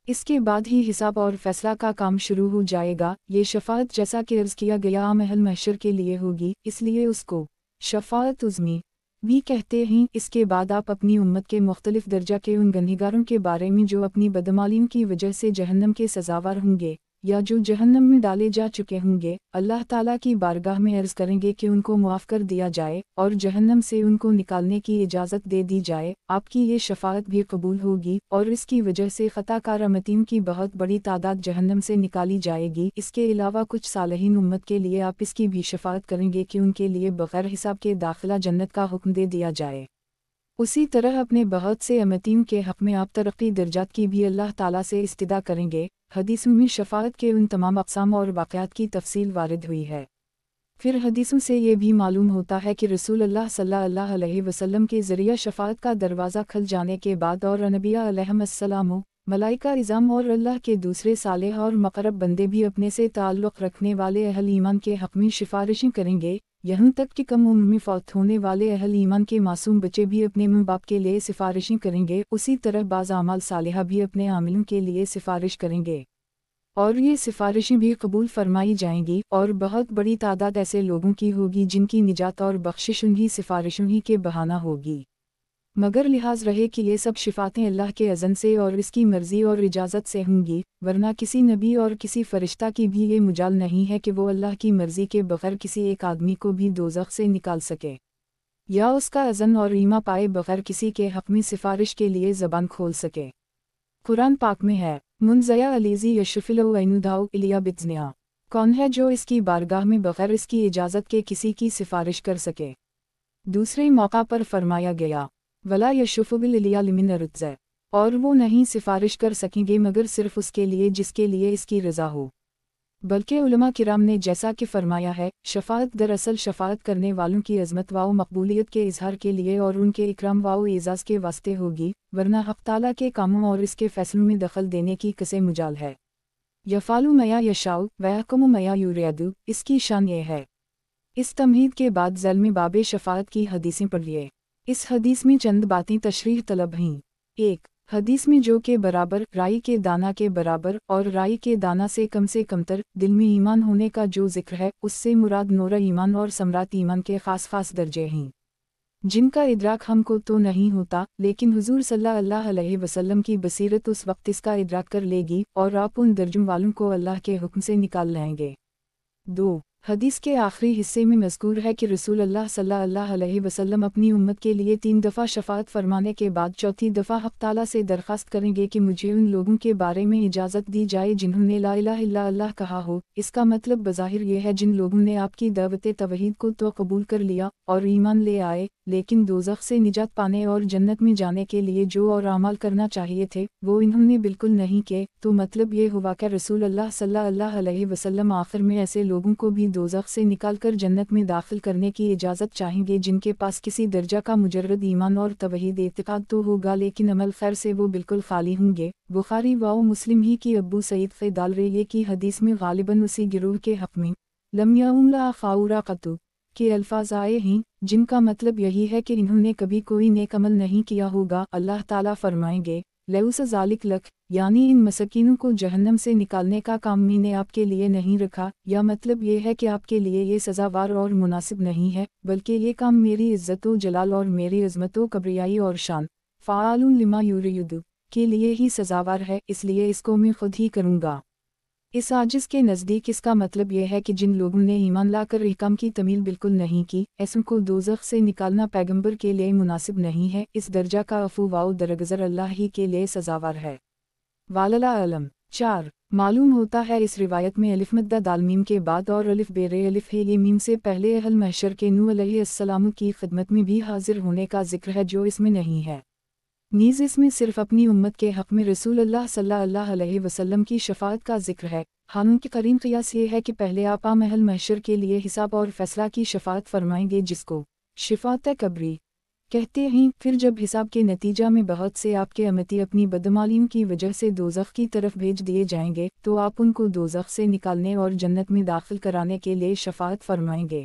इसके बाद ही हिसाब और फैसला का काम शुरू हो जाएगा। ये शफाअत जैसा कि अर्ज़ किया गया आम अहल महशर के लिए होगी, इसलिए उसको शफाअत उज़्मी بھی کہتے ہیں اس کے بعد آپ اپنی امت کے مختلف درجہ کے ان گنہگاروں کے بارے میں جو اپنی بدعمالیوں کی وجہ سے جہنم کے سزاوار ہوں گے یا جو جہنم میں ڈالے جا چکے ہوں گے، اللہ تعالیٰ کی بارگاہ میں عرض کریں گے کہ ان کو معاف کر دیا جائے اور جہنم سے ان کو نکالنے کی اجازت دے دی جائے، آپ کی یہ شفاعت بھی قبول ہوگی اور اس کی وجہ سے خطا کار امتیوں کی بہت بڑی تعداد جہنم سے نکالی جائے گی۔ اس کے علاوہ کچھ صالحین امت کے لیے آپ اس کی بھی شفاعت کریں گے کہ ان کے لیے بغیر حساب کے داخلہ جنت کا حکم دے دیا جائے۔ اسی طرح اپنے بہت سے امتیوں کے حق میں آپ ترقی درجات کی بھی اللہ تعالیٰ سے استدعا کریں گے۔ حدیثوں میں شفاعت کے ان تمام اقسام اور واقعات کی تفصیل وارد ہوئی ہے۔ پھر حدیثوں سے یہ بھی معلوم ہوتا ہے کہ رسول اللہ صلی اللہ علیہ وسلم کے ذریعہ شفاعت کا دروازہ کھل جانے کے بعد اور انبیاء علیہم السلام، ملائکہ اعظام اور اللہ کے دوسرے صالح اور مقرب بندے بھی اپنے سے تعلق رکھنے والے اہل ایمان کے حق میں سفارشیں کریں گے، یہاں تک کہ کم عمر میں فوت ہونے والے اہل ایمان کے معصوم بچے بھی اپنے ماں باپ کے لیے سفارشیں کریں گے۔ اسی طرح بعض اعمال صالحہ بھی اپنے عاملوں کے لیے سفارش کریں گے اور یہ سفارشیں بھی قبول فرمائی جائیں گی، اور بہت بڑی تعداد ایسے لوگوں کی ہوگی جن کی نجات اور بخشش انہی سفارشوں ہی کے بہانہ ہوگی۔ مگر لحاظ رہے کہ یہ سب شفاعتیں اللہ کے اذن سے اور اس کی مرضی اور اجازت سے ہوں گی، ورنہ کسی نبی اور کسی فرشتہ کی بھی یہ مجال نہیں ہے کہ وہ اللہ کی مرضی کے بغیر کسی ایک آدمی کو بھی دوزخ سے نکال سکے یا اس کا اذن اور ایما پائے بغیر کسی کے حق میں سفارش کے لیے زبان کھول سکے۔ قرآن پاک میں ہے، منزیا علیزی یشفلو اینوداؤ الیا بتزنیا، کون ہے جو اس کی بارگاہ میں بغیر اس کی اجازت کے کسی کی سفارش کر سکے؟ دوسرے موقع پر فرمایا گیا، ولا یشفع باللیا لمن ارتضی، اور وہ نہیں سفارش کر سکیں گے مگر صرف اس کے لیے جس کے لیے اس کی رضا ہو۔ بلکہ علماء کرام نے جیسا کہ فرمایا ہے، شفاعت دراصل شفاعت کرنے والوں کی عظمت و مقبولیت کے اظہار کے لیے اور ان کے اکرام و اعزاز کے واسطے ہوگی، ورنہ حق تعالیٰ کے کاموں اور اس کے فیصلوں میں دخل دینے کی کسے مجال ہے؟ یفعل ما یشاء ویحکم ما یرید، اس کی شان یہ ہے۔ اس تمہید کے بعد ذیل میں باب شفاعت کی حدیثیں پڑھیے۔ اس حدیث میں چند باتیں تشریح طلب ہیں۔ 1. حدیث میں جو کے برابر، رائی کے دانہ کے برابر اور رائی کے دانہ سے کمتر دل میں ایمان ہونے کا جو ذکر ہے، اس سے مراد نور ایمان اور ثمرات ایمان کے خاص درجے ہیں، جن کا ادراک ہم کو تو نہیں ہوتا، لیکن حضور صلی اللہ علیہ وسلم کی بصیرت اس وقت اس کا ادراک کر لے گی اور آپ ان درجوں والوں کو اللہ کے حکم سے نکال لیں گے۔ 2. حدیث کے آخری حصے میں مذکور ہے کہ رسول اللہ صلی اللہ علیہ وسلم اپنی امت کے لیے 3 دفعہ شفاعت فرمانے کے بعد چوتھی دفعہ حق تعالیٰ سے درخواست کریں گے کہ مجھے ان لوگوں کے بارے میں اجازت دی جائے جنہوں نے لا الہ الا اللہ کہا ہو۔ اس کا مطلب بظاہر یہ ہے جن لوگوں نے آپ کی دعوت توحید کو تو قبول کر لیا اور ایمان لے آئے، لیکن دوزخ سے نجات پانے اور جنت میں جانے کے لیے جو اور اعمال کرنا چاہیے تھے وہ انہوں نے بالکل نہیں کیے، تو مطلب یہ ہوا کہ رسول اللہ صلی اللہ علیہ وسلم آخر میں ایسے لوگوں کو بھی دوزخ سے نکال کر جنت میں داخل کرنے کی اجازت چاہیں گے جن کے پاس کسی درجہ کا مجرد ایمان اور توحید اعتقاد تو ہوگا لیکن عمل خیر سے وہ بالکل خالی ہوں گے۔ بخاری و مسلم ہی کی ابو سعید خدالری کی حدیث میں غالباً اسی گروہ کے حق میں لم یعم لا خاورا قطو کے الفاظ آئے ہیں، جن کا مطلب یہی ہے کہ انہوں نے کبھی کوئی نیک عمل نہیں کیا ہوگا۔ اللہ تعالیٰ فرمائیں گے، لیوس ذالک لک، یعنی ان مسکینوں کو جہنم سے نکالنے کا کام میں نے آپ کے لیے نہیں رکھا، یا مطلب یہ ہے کہ آپ کے لیے یہ سزاوار اور مناسب نہیں ہے، بلکہ یہ کام میری عزت و جلال اور میری عظمت و کبریائی اور شان فعال لما یرید کے لیے ہی سزاوار ہے، اس لیے اس کو میں خود ہی کروں گا۔ اس عاجز کے نزدیک اس کا مطلب یہ ہے کہ جن لوگوں نے ایمان لا کر احکام کی تعمیل بالکل نہیں کی، ایسوں کو دوزخ سے نکالنا پیغمبر کے لیے مناسب نہیں ہے، اس درجہ کا عفو و درگزر اللہ ہی کے لیے سزاوار ہے۔ واللہ اعلم۔ 4. معلوم ہوتا ہے اس روایت میں الف مدہ دال میم کے بعد اور الف بیر الف ہے یہ میم سے پہلے اہل محشر کے نوح علیہ السلام کی خدمت میں بھی حاضر ہونے کا ذکر ہے جو اس میں نہیں ہے۔ نیز اس میں صرف اپنی امت کے حق میں رسول اللہ صلی اللہ علیہ وسلم کی شفاعت کا ذکر ہے، حالانکہ قرین قیاس یہ ہے کہ پہلے آپ عام اہل محشر کے لیے حساب اور فیصلہ کی شفاعت فرمائیں گے جس کو شفاعت قبری کہتے ہیں، پھر جب حساب کے نتیجہ میں بہت سے آپ کے امتی اپنی بدعمالیوں کی وجہ سے دوزخ کی طرف بھیج دیے جائیں گے تو آپ ان کو دوزخ سے نکالنے اور جنت میں داخل کرانے کے لیے شفاعت فرمائیں گے۔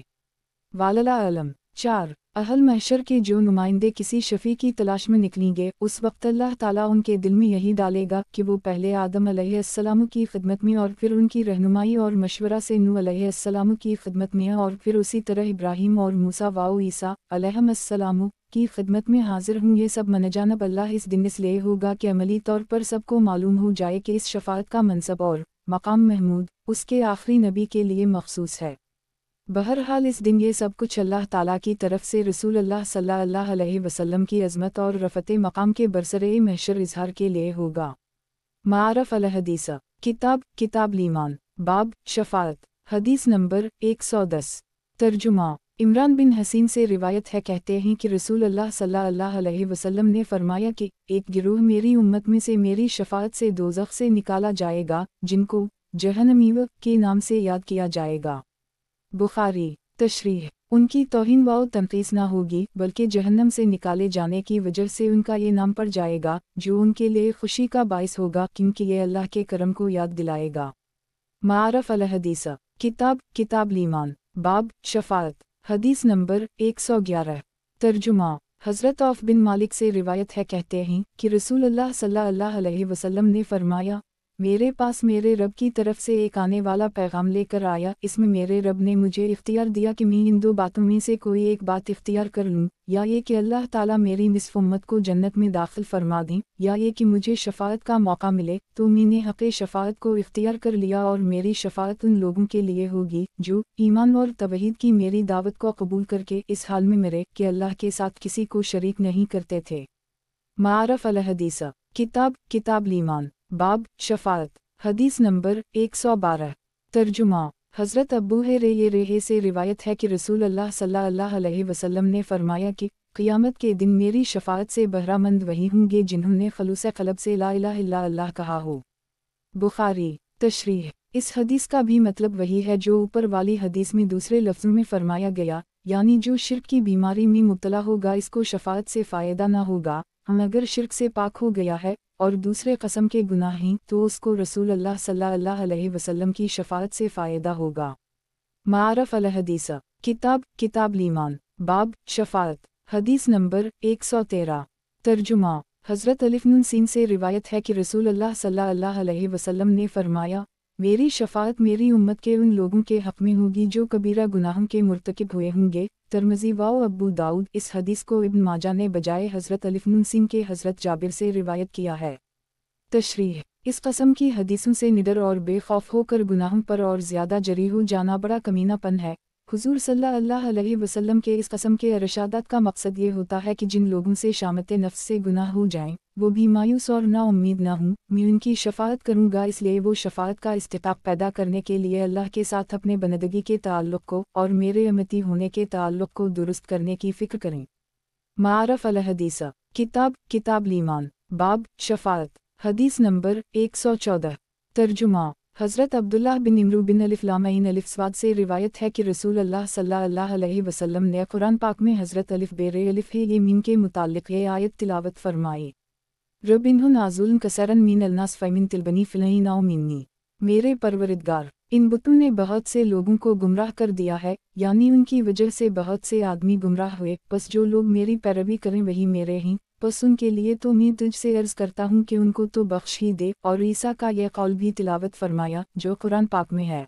واللہ اعلم۔ 4. अहल महशर के जो नुमाइंदे किसी शफ़ी की तलाश में निकलेंगे, उस वक्त अल्लाह ताला उनके दिल में यही डालेगा कि वो पहले आदम अलैहिस्सलाम की खिदमत में और फिर उनकी रहनुमाई और मशवरा से नूह अलैहिस्सलाम की खिदमत में और फिर उसी तरह इब्राहीम और मूसा व ईसा अलैहिस्सलाम की खिदमत में हाजिर हूँ। ये सब मनजानब अल्लाह इस दिन इसलिए होगा कि अमली तौर पर सबको मालूम हो जाए कि इस शफाअत का मनसब और मकाम महमूद उसके आखिरी नबी के लिए मखसूस है। बहरहाल इस दिन ये सब कुछ अल्लाह ताला की तरफ से रसूल अल्लाह सल्लल्लाहु अलैहि वसल्लम की अज़मत और रफ़त मकाम के बरसरे महशर इजहार के लिए होगा। मारफ अल हदीस किताब लीमान बाब शफाअत। हदीस नंबर 110। तर्जुमा। इमरान बिन हसीन से रिवायत है, कहते हैं कि रसूल अल्लाह सल्लल्लाहु अलैहि वसल्लम ने फरमाया कि एक गिरोह मेरी उम्मत में से मेरी शफाअत से दोज़ख से निकाला जाएगा, जिनको जहन्नमी के नाम से याद किया जाएगा। बुखारी। तशरीह। उनकी तौहीन व तनकीस ना होगी, बल्कि जहन्नम से निकाले जाने की वजह से उनका ये नाम पड़ जाएगा, जो उनके लिए खुशी का बाइस होगा, क्योंकि ये अल्लाह के करम को याद दिलाएगा। मारफ अल हदीस किताब लीमान बाब शफाअत। हदीस नंबर 111। तर्जुमा। हज़रत औफ बिन मालिक से रिवायत है, कहते हैं कि रसूल अल्लाह सल्लल्लाहु अलैहि वसल्लम ने फरमाया, मेरे पास मेरे रब की तरफ से एक आने वाला पैगाम लेकर आया। इसमें मेरे रब ने मुझे इख्तियार दिया कि मैं इन दो बातों में से कोई एक बात इख्तियार कर लूँ, या ये कि अल्लाह ताला मेरी निस्फ उम्मत को जन्नत में दाखिल फरमा दें, या ये कि मुझे शफाअत का मौका मिले। तो मैंने हक़े शफाअत को इख्तियार कर लिया, और मेरी शफाअत उन लोगों के लिए होगी जो ईमान और तवहीद की मेरी दावत को कबूल करके इस हाल में मरे कि अल्लाह के साथ किसी को शरीक नहीं करते थे। मारफ अल हदीस किताब लीमान बाब शफाअत। हदीस नंबर 112। तर्जुमा। हज़रत अबू हुरैरा से रिवायत है कि रसूल अल्लाह सल्लल्लाहु अलैहि वसल्लम ने फरमाया कि क़यामत के दिन मेरी शफाअत से बहरामंद वही होंगे जिन्होंने खलूस क़ल्ब से ला इलाहा इल्लल्लाह कहा हो। बुखारी। तशरीह। इस हदीस का भी मतलब वही है जो ऊपर वाली हदीस में दूसरे लफ्ज़ों में फरमाया गया, यानी जो शिर्क की बीमारी में मुब्तला होगा इसको शफाअत से फ़ायदा ना होगा। हम अगर शिर्क से पाक हो गया है और दूसरे कस्म के गुनाह हैं तो उसको रसूल अल्लाह सल्लल्लाहु अलैहि वसल्लम की शफाअत से फ़ायदा होगा। मारफ अल हदीस किताब लीमान बाब शफाअत। हदीस नंबर 113। तर्जुमा। हज़रत अलिफ नून सीन से रिवायत है कि रसूल अल्लाह सल्लल्लाहु अलैहि वसल्लम ने फरमाया, मेरी शफाअत मेरी उम्मत के उन लोगों के हक़ में होगी जो कबीरा गुनाहों के मुर्तकिब हुए होंगे। तिरमिज़ी व अबू दाऊद। इस हदीस को इब्न माजा ने बजाय हज़रत अलिफ नून सीन के हज़रत जाबिर से रिवायत किया है। तशरीह। इस कस्म की हदीसों से निडर और बेखौफ होकर गुनाहों पर और ज़्यादा जरी हो जाना बड़ा कमीनापन है। हुज़ूर सल्लल्लाहु अलैहि वसल्लम के इस कस्म के इरशादात का मकसद ये होता है कि जिन लोगों से शामत नफ्स से गुनाह हो जाएं, वो भी मायूस और ना उम्मीद ना हों। मैं उनकी शफाअत करूँगा, इसलिए वो शफाअत का इस्तिताक़ पैदा करने के लिए अल्लाह के साथ अपने बंदगी के ताल्लुक़ को और मेरे उम्मती होने के ताल्लुक़ को दुरुस्त करने की फ़िक्र करें। मारफ अल हदीस किताब लीमान बाब शफाअत। हदीस नंबर 114। तर्जुमा। हज़रत अब्दुल्लाह बिन इमरू बिन अलिफ लामईन अलिफ स्वाद से रिवायत है कि रसूल अल्लाह सल्लल्लाहु अलैहि वसल्लम ने कुरान पाक में हज़रत अलिफ बेरे अलिफ है ये मीन के मुताल्लिक़ ये आयत तिलावत फरमाई, रबिन्हु नाज़ुलन कसरन मीन अलनास फ़ैमिन तिलबनी फ़िलईन औ मिन्नी। मेरे परवरिदगार, इन बुतों ने बहुत से लोगों को गुमराह कर दिया है, यानी उनकी वजह से बहुत से आदमी गुमराह हुए। बस जो लोग मेरी पैरवी करें वही मेरे हैं। बस उनके लिए तो मैं तुझसे अर्ज़ करता हूँ कि उनको तो बख्श ही दे। और ईसा का यह कौल भी तिलावत फरमाया जो कुरान पाक में है,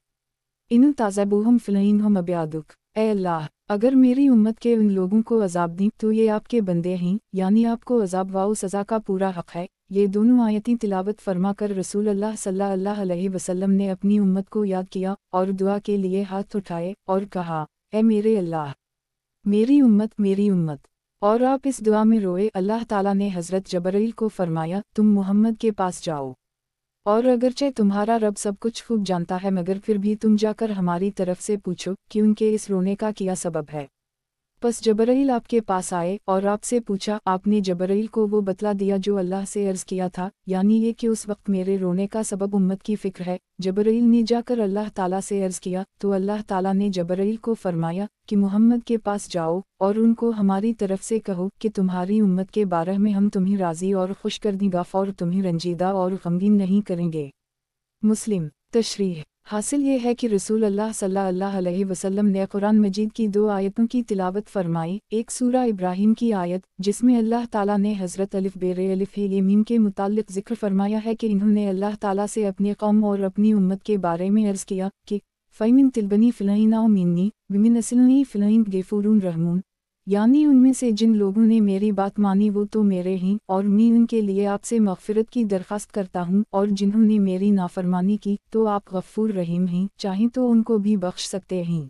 इनु ताज़बूहुम फ़िलईनहुम अब्यादुक। ऐ अल्लाह, अगर मेरी उम्मत के उन लोगों को अज़ाब दी तो ये आपके बंदे हैं, यानी आपको अज़ाब व सज़ा का पूरा हक़ है। ये दोनों आयतें तिलावत फरमा कर रसूल अल्लाह सल्लल्लाहु अलैहि वसल्लम ने अपनी उम्मत को याद किया और दुआ के लिए हाथ उठाए और कहा, ऐ मेरे अल्लाह, मेरी उम्मत। और आप इस दुआ में रोए। अल्लाह ताला ने हज़रत जबरील को फरमाया, तुम मुहम्मद के पास जाओ, और अगरचे तुम्हारा रब सब कुछ खूब जानता है, मगर फिर भी तुम जाकर हमारी तरफ से पूछो कि उनके इस रोने का क्या सबब है। बस जबरील आपके पास आए और आपसे पूछा। आपने जबरील को वो बतला दिया जो अल्लाह से अर्ज़ किया था, यानी ये कि उस वक्त मेरे रोने का सबब उम्मत की फ़िक्र है। जबरील ने जाकर अल्लाह ताला से अर्ज़ किया तो अल्लाह ताला ने जबरील को फरमाया कि मुहम्मद के पास जाओ और उनको हमारी तरफ से कहो कि तुम्हारी उम्मत के बारे में हम तुम्हें राज़ी और खुश कर देंगे और तुम्हें रंजीदा और गमगीन नहीं करेंगे। मुस्लिम। तशरीह। حاصل یہ ہے کہ رسول اللہ صلی اللہ علیہ وسلم نے قرآن مجید کی 2 آیتوں کی تلاوت فرمائی، ایک سورہ ابراہیم کی آیت جس میں اللہ تعالیٰ نے حضرت الف بیر الف ہے میم کے متعلق ذکر فرمایا ہے کہ انہوں نے اللہ تعالیٰ سے اپنی قوم اور اپنی امت کے بارے میں عرض کیا کہ فَإِمِن تِلْبَنِي فِلَئِنَ أَوْ مِنِّي وَمِنْ أَصْلِنِي فِلَئِن غَفُورٌ رَحِيمٌ، یعنی ان میں سے جن لوگوں نے میری بات مانی وہ تو میرے ہیں، اور میں ان کے لیے آپ سے مغفرت کی درخواست کرتا ہوں، اور جنہوں نے میری نافرمانی کی تو آپ غفور رحیم ہیں، چاہیں تو ان کو بھی بخش سکتے ہیں۔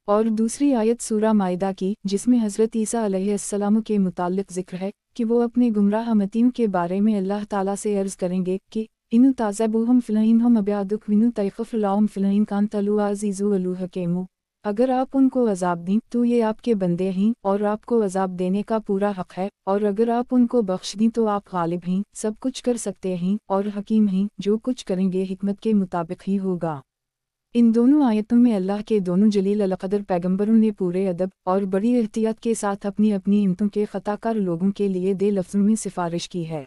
اور دوسری آیت سورہ مائدہ کی جس میں حضرت عیسیٰ علیہ السلام کے متعلق ذکر ہے کہ وہ اپنے گمراہ امتیوں کے بارے میں اللہ تعالیٰ سے عرض کریں گے کہ انُ تعذبوہم فلئنہم ابیادک ونُ تیخف لہم فلئن کانت لو عزیزو الو حکیمو، اگر آپ ان کو عذاب دیں تو یہ آپ کے بندے ہیں اور آپ کو عذاب دینے کا پورا حق ہے، اور اگر آپ ان کو بخش دیں تو آپ غالب ہیں، سب کچھ کر سکتے ہیں اور حکیم ہیں، جو کچھ کریں گے حکمت کے مطابق ہی ہوگا۔ ان دونوں آیتوں میں اللہ کے دونوں جلیل القدر پیغمبروں نے پورے ادب اور بڑی احتیاط کے ساتھ اپنی اپنی امتوں کے خطا کار لوگوں کے لیے دے لفظوں میں سفارش کی ہے۔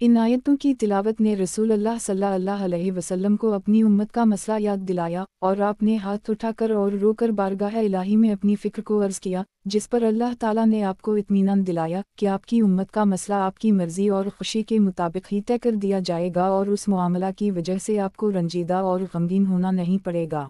ان آیتوں کی تلاوت نے رسول اللہ صلی اللہ علیہ وسلم کو اپنی امت کا مسئلہ یاد دلایا، اور آپ نے ہاتھ اٹھا کر اور رو کر بارگاہ الہی میں اپنی فکر کو عرض کیا، جس پر اللہ تعالیٰ نے آپ کو اطمینان دلایا کہ آپ کی امت کا مسئلہ آپ کی مرضی اور خوشی کے مطابق ہی طے کر دیا جائے گا، اور اس معاملہ کی وجہ سے آپ کو رنجیدہ اور غمگین ہونا نہیں پڑے گا۔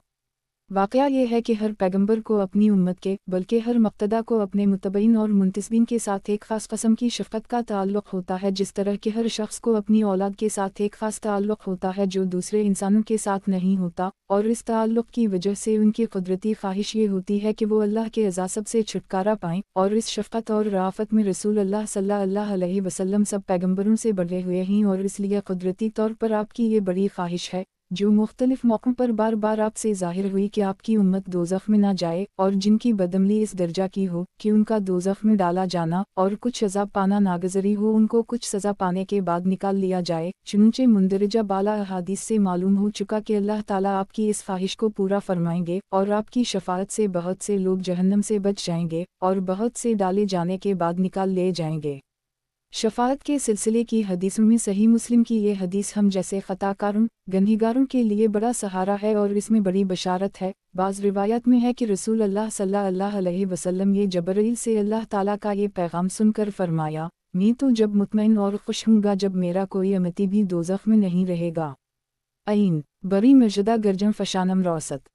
واقعہ یہ ہے کہ ہر پیغمبر کو اپنی امت کے بلکہ ہر مقتدی کو اپنے متبعین اور منتسبین کے ساتھ ایک خاص قسم کی شفقت کا تعلق ہوتا ہے، جس طرح کہ ہر شخص کو اپنی اولاد کے ساتھ ایک خاص تعلق ہوتا ہے جو دوسرے انسانوں کے ساتھ نہیں ہوتا، اور اس تعلق کی وجہ سے ان کی قدرتی خواہش یہ ہوتی ہے کہ وہ اللہ کے عذاب سے چھٹکارا پائیں، اور اس شفقت اور رافت میں رسول اللہ صلی اللہ علیہ وسلم سب پیغمبروں سے بڑھے ہوئے ہیں، اور اس لیے قدرتی طور پر آپ کی یہ بڑی خواہش ہے جو مختلف موقعوں پر بار بار آپ سے ظاہر ہوئی کہ آپ کی امت دوزخ میں نہ جائے، اور جن کی بدعملی اس درجہ کی ہو کہ ان کا دوزخ میں ڈالا جانا اور کچھ عذاب پانا ناگزری ہو، ان کو کچھ سزا پانے کے بعد نکال لیا جائے۔ چنانچہ مندرجہ بالا احادیث سے معلوم ہو چکا کہ اللہ تعالیٰ آپ کی اس خواہش کو پورا فرمائیں گے، اور آپ کی شفاعت سے بہت سے لوگ جہنم سے بچ جائیں گے، اور بہت سے ڈالے جانے کے بعد نکال لے جائیں گے۔ شفاعت کے سلسلے کی حدیثوں میں صحیح مسلم کی یہ حدیث ہم جیسے خطا کاروں گنہگاروں کے لیے بڑا سہارا ہے، اور اس میں بڑی بشارت ہے۔ بعض روایات میں ہے کہ رسول اللہ صلی اللہ علیہ وسلم یہ جبرائیل سے اللہ تعالیٰ کا یہ پیغام سن کر فرمایا، میں تو جب مطمئن اور خوش ہوں گا جب میرا کوئی امتی بھی دوزخ میں نہیں رہے گا۔ عین بری مرجدہ گرجم فشانم روست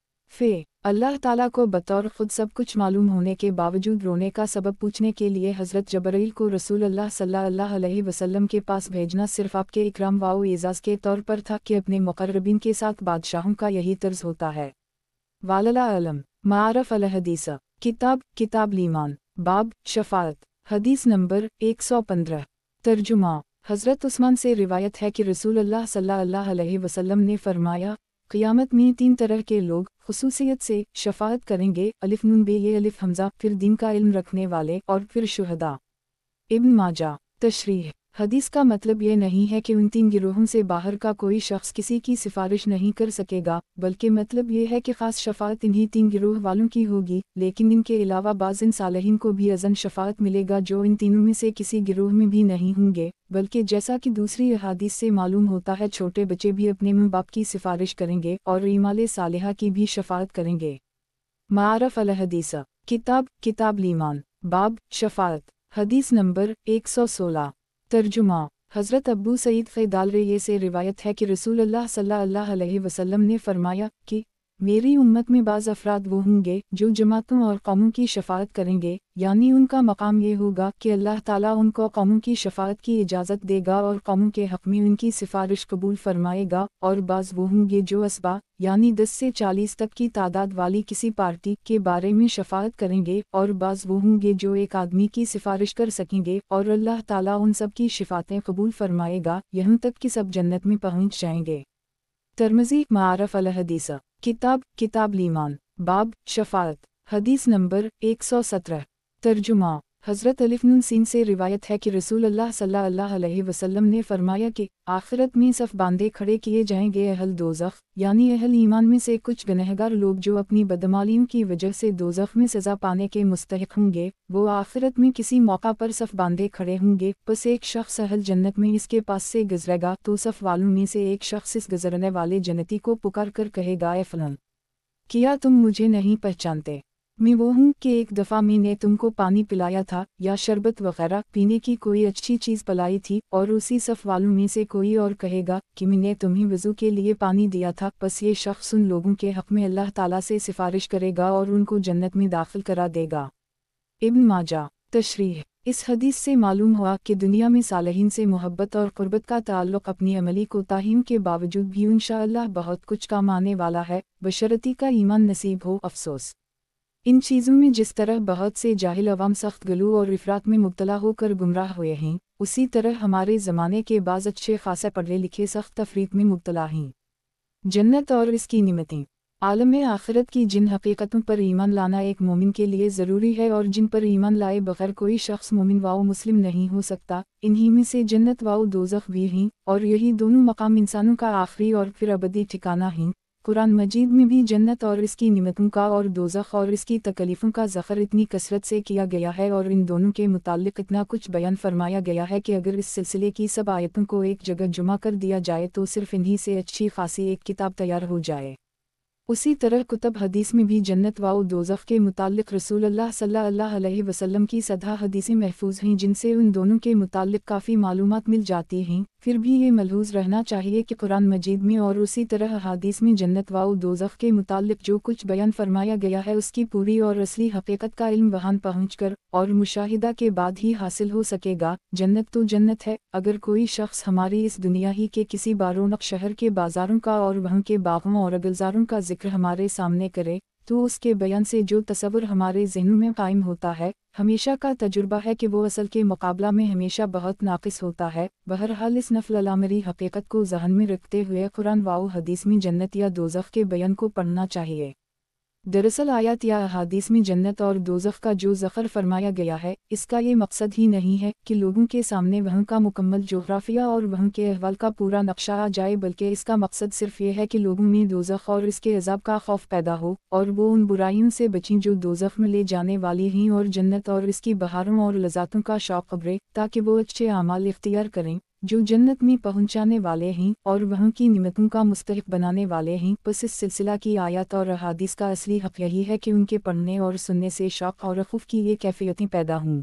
اللہ تعالیٰ کو بطور خود سب کچھ معلوم ہونے کے باوجود رونے کا سبب پوچھنے کے لیے حضرت جبرائیل کو رسول اللہ صلی اللہ علیہ وسلم کے پاس بھیجنا صرف آپ کے اکرام و اعزاز کے طور پر تھا کہ اپنے مقربین کے ساتھ بادشاہوں کا یہی طرز ہوتا ہے۔ واللہ اعلم۔ معارف الحدیث کتاب الایمان، باب شفاعت، حدیث نمبر 115۔ ترجمہ۔ حضرت عثمان سے روایت ہے کہ رسول اللہ صلی اللہ علیہ وسلم نے فرمایا، قیامت میں 3 طرح کے لوگ خصوصیت سے شفاعت کریں گے، الف نون بے یہ الف حمزہ، پھر دین کا علم رکھنے والے اور پھر شہداء۔ ابن ماجہ۔ تشریح۔ حدیث کا مطلب یہ نہیں ہے کہ ان 3 گروہوں سے باہر کا کوئی شخص کسی کی سفارش نہیں کر سکے گا، بلکہ مطلب یہ ہے کہ خاص شفاعت انہی 3 گروہ والوں کی ہوگی، لیکن ان کے علاوہ بعض ان صالحین کو بھی اذن شفاعت ملے گا جو ان تینوں میں سے کسی گروہ میں بھی نہیں ہوں گے، بلکہ جیسا کہ دوسری احادیث سے معلوم ہوتا ہے چھوٹے بچے بھی اپنے ماں باپ کی سفارش کریں گے اور اعمال صالحہ کی بھی شفاعت کریں گے۔ معارف الحدیث کتاب الایمان، باب شفاعت، حدیث نمبر 116۔ ترجمہ۔ حضرت ابو سعید خدری سے روایت ہے کہ رسول اللہ صلی اللہ علیہ وسلم نے فرمایا کہ میری امت میں بعض افراد وہ ہوں گے جو جماعتوں اور قوموں کی شفاعت کریں گے، یعنی ان کا مقام یہ ہوگا کہ اللہ تعالیٰ ان کو قوموں کی شفاعت کی اجازت دے گا اور قوموں کے حق میں ان کی سفارش قبول فرمائے گا، اور بعض وہ ہوں گے جو اسبا یعنی 10 سے 40 تک کی تعداد والی کسی پارٹی کے بارے میں شفاعت کریں گے، اور بعض وہ ہوں گے جو ایک آدمی کی سفارش کر سکیں گے، اور اللہ تعالیٰ ان سب کی شفاعتیں قبول فرمائے گا یہاں تک کہ سب جنت میں پہنچ جائیں گے۔ ترمذی۔ معارف الحدیث کتاب الایمان، باب شفاعت، حدیث نمبر 117۔ ترجمہ۔ हज़रत अलिफ नून सीन से रिवायत है कि रसूल अल्लाह सल्लल्लाहु अलैहि वसल्लम ने फरमाया कि आखिरत में सफ़ बांधे खड़े किए जाएंगे अहल दोज़ख, यानी अहल ईमान में से कुछ गुनहगार लोग जो अपनी बदमालियों की वजह से दोज़ख में सज़ा पाने के मुस्तहिक़ होंगे। वो आखिरत में किसी मौका पर सफ़ बांधे खड़े होंगे, बस एक शख्स अहल जन्नत में इसके पास से गुजरेगा तो सफ़ वालों में से एक शख्स इस गुजरने वाले जन्नती को पुकार कर कहेगा, ए फलां, क्या तुम मुझे नहीं पहचानते? मैं वो हूँ कि एक दफ़ा मैंने तुमको पानी पिलाया था या शरबत वगैरह पीने की कोई अच्छी चीज़ पिलाई थी। और उसी सफ़ वालों में से कोई और कहेगा कि मैंने तुम्हें वज़ू के लिए पानी दिया था। बस ये शख्स उन लोगों के हक़ में अल्लाह ताला से सिफारिश करेगा और उनको जन्नत में दाखिल करा देगा। इब्न माजा। तशरीह। इस हदीस से मालूम हुआ कि दुनिया में सालहीन से मोहब्बत और क़ुर्बत का ताल्लुक़ अपनी अमली कोताहियों के बावजूद भी इंशाअल्लाह बहुत कुछ काम आने वाला है, बशर्ते का ईमान नसीब हो। अफसोस, इन चीज़ों में जिस तरह बहुत से जाहिल अवाम सख्त गलू और इफ़रात में मुब्तला होकर गुमराह हुए हैं, उसी तरह हमारे ज़माने के बाज़ अच्छे खासे पढ़े लिखे सख्त तफरीक में मुब्तला हैं। जन्नत और इसकी निमतें। आलम आखिरत की जिन हकीकतों पर ईमान लाना एक मोमिन के लिए ज़रूरी है और जिन पर ईमान लाए बग़ैर कोई शख्स मोमिन वाओ मुस्लिम नहीं हो सकता, इन्हीं में से जन्नत वाओ दोज़ख भी हैं, और यही दोनों मकाम इंसानों का आखिरी और फिर अबदी ठिकाना हैं। कुरान मजीद में भी जन्नत और इसकी निमतों का और दोज़ख और इसकी तकलीफ़ों का ज़िक्र इतनी कसरत से किया गया है और इन दोनों के मुताल्लिक़ इतना कुछ बयान फरमाया गया है कि अगर इस सिलसिले की सब आयतों को एक जगह जुमा कर दिया जाए तो सिर्फ़ इन्हीं से अच्छी खासी एक किताब तैयार हो जाए। उसी तरह कुतुब हदीस में भी जन्नत व दोज़ख के मुताल्लिक़ रसूल अल्लाह सल्लल्लाहु अलैहि वसल्लम की सदा हदीसें महफूज हैं जिनसे उन दोनों के मुताल्लिक़ काफ़ी मालूमात मिल जाती हैं। फिर भी ये मलहूज़ रहना चाहिए कि कुरान मजीद में और उसी तरह हदीस में जन्नत व दोज़ख के मुताल्लिक़ जो कुछ बयान फरमाया गया है उसकी पूरी और असली हकीकत का इल्म वहाँ पहुँचकर और मुशाहिदा के बाद ही हासिल हो सकेगा। जन्नत तो जन्नत है। अगर कोई शख्स हमारी इस दुनिया ही के किसी बारोनक शहर के बाज़ारों का और वहाँ के बागों और गुलज़ारों का जिक्र हमारे सामने करे तो उसके बयान से जो तसव्वुर हमारे ज़हनों में कायम होता है, हमेशा का तजुर्बा है कि वो असल के मुकाबला में हमेशा बहुत नाक़िस होता है। बहरहाल इस नफ़ल-अल-आमरी हकीकत को ज़हन में रखते हुए कुरान व हदीस में जन्नत या दोज़ख के बयान को पढ़ना चाहिए। दरअसल आयत या अहादीस में जन्नत और दोज़ख का जो ज़िक्र फरमाया गया है, इसका ये मकसद ही नहीं है कि लोगों के सामने वहाँ का मुकम्मल जोग्राफिया और वहाँ के अहवाल का पूरा नक्शा आ जाए, बल्कि इसका मकसद सिर्फ़ ये है कि लोगों में दोज़ख और इसके अज़ाब का खौफ पैदा हो और वो उन बुराइयों से बचें जो दोज़ख में ले जाने वाली हैं और जन्नत और इसकी बहारों और लज़्ज़ातों का शौक़ करें, ताकि वो अच्छे अमाल इख्तियार करें जो जन्नत में पहुँचाने वाले हैं और वहाँ की निमतों का मुस्तहिक़ बनाने वाले हैं। बस इस सिलसिला की आयत और अहादीस का असली हक़ यही है कि उनके पढ़ने और सुनने से शौक़ और खौफ की ये कैफ़ियतें पैदा हों।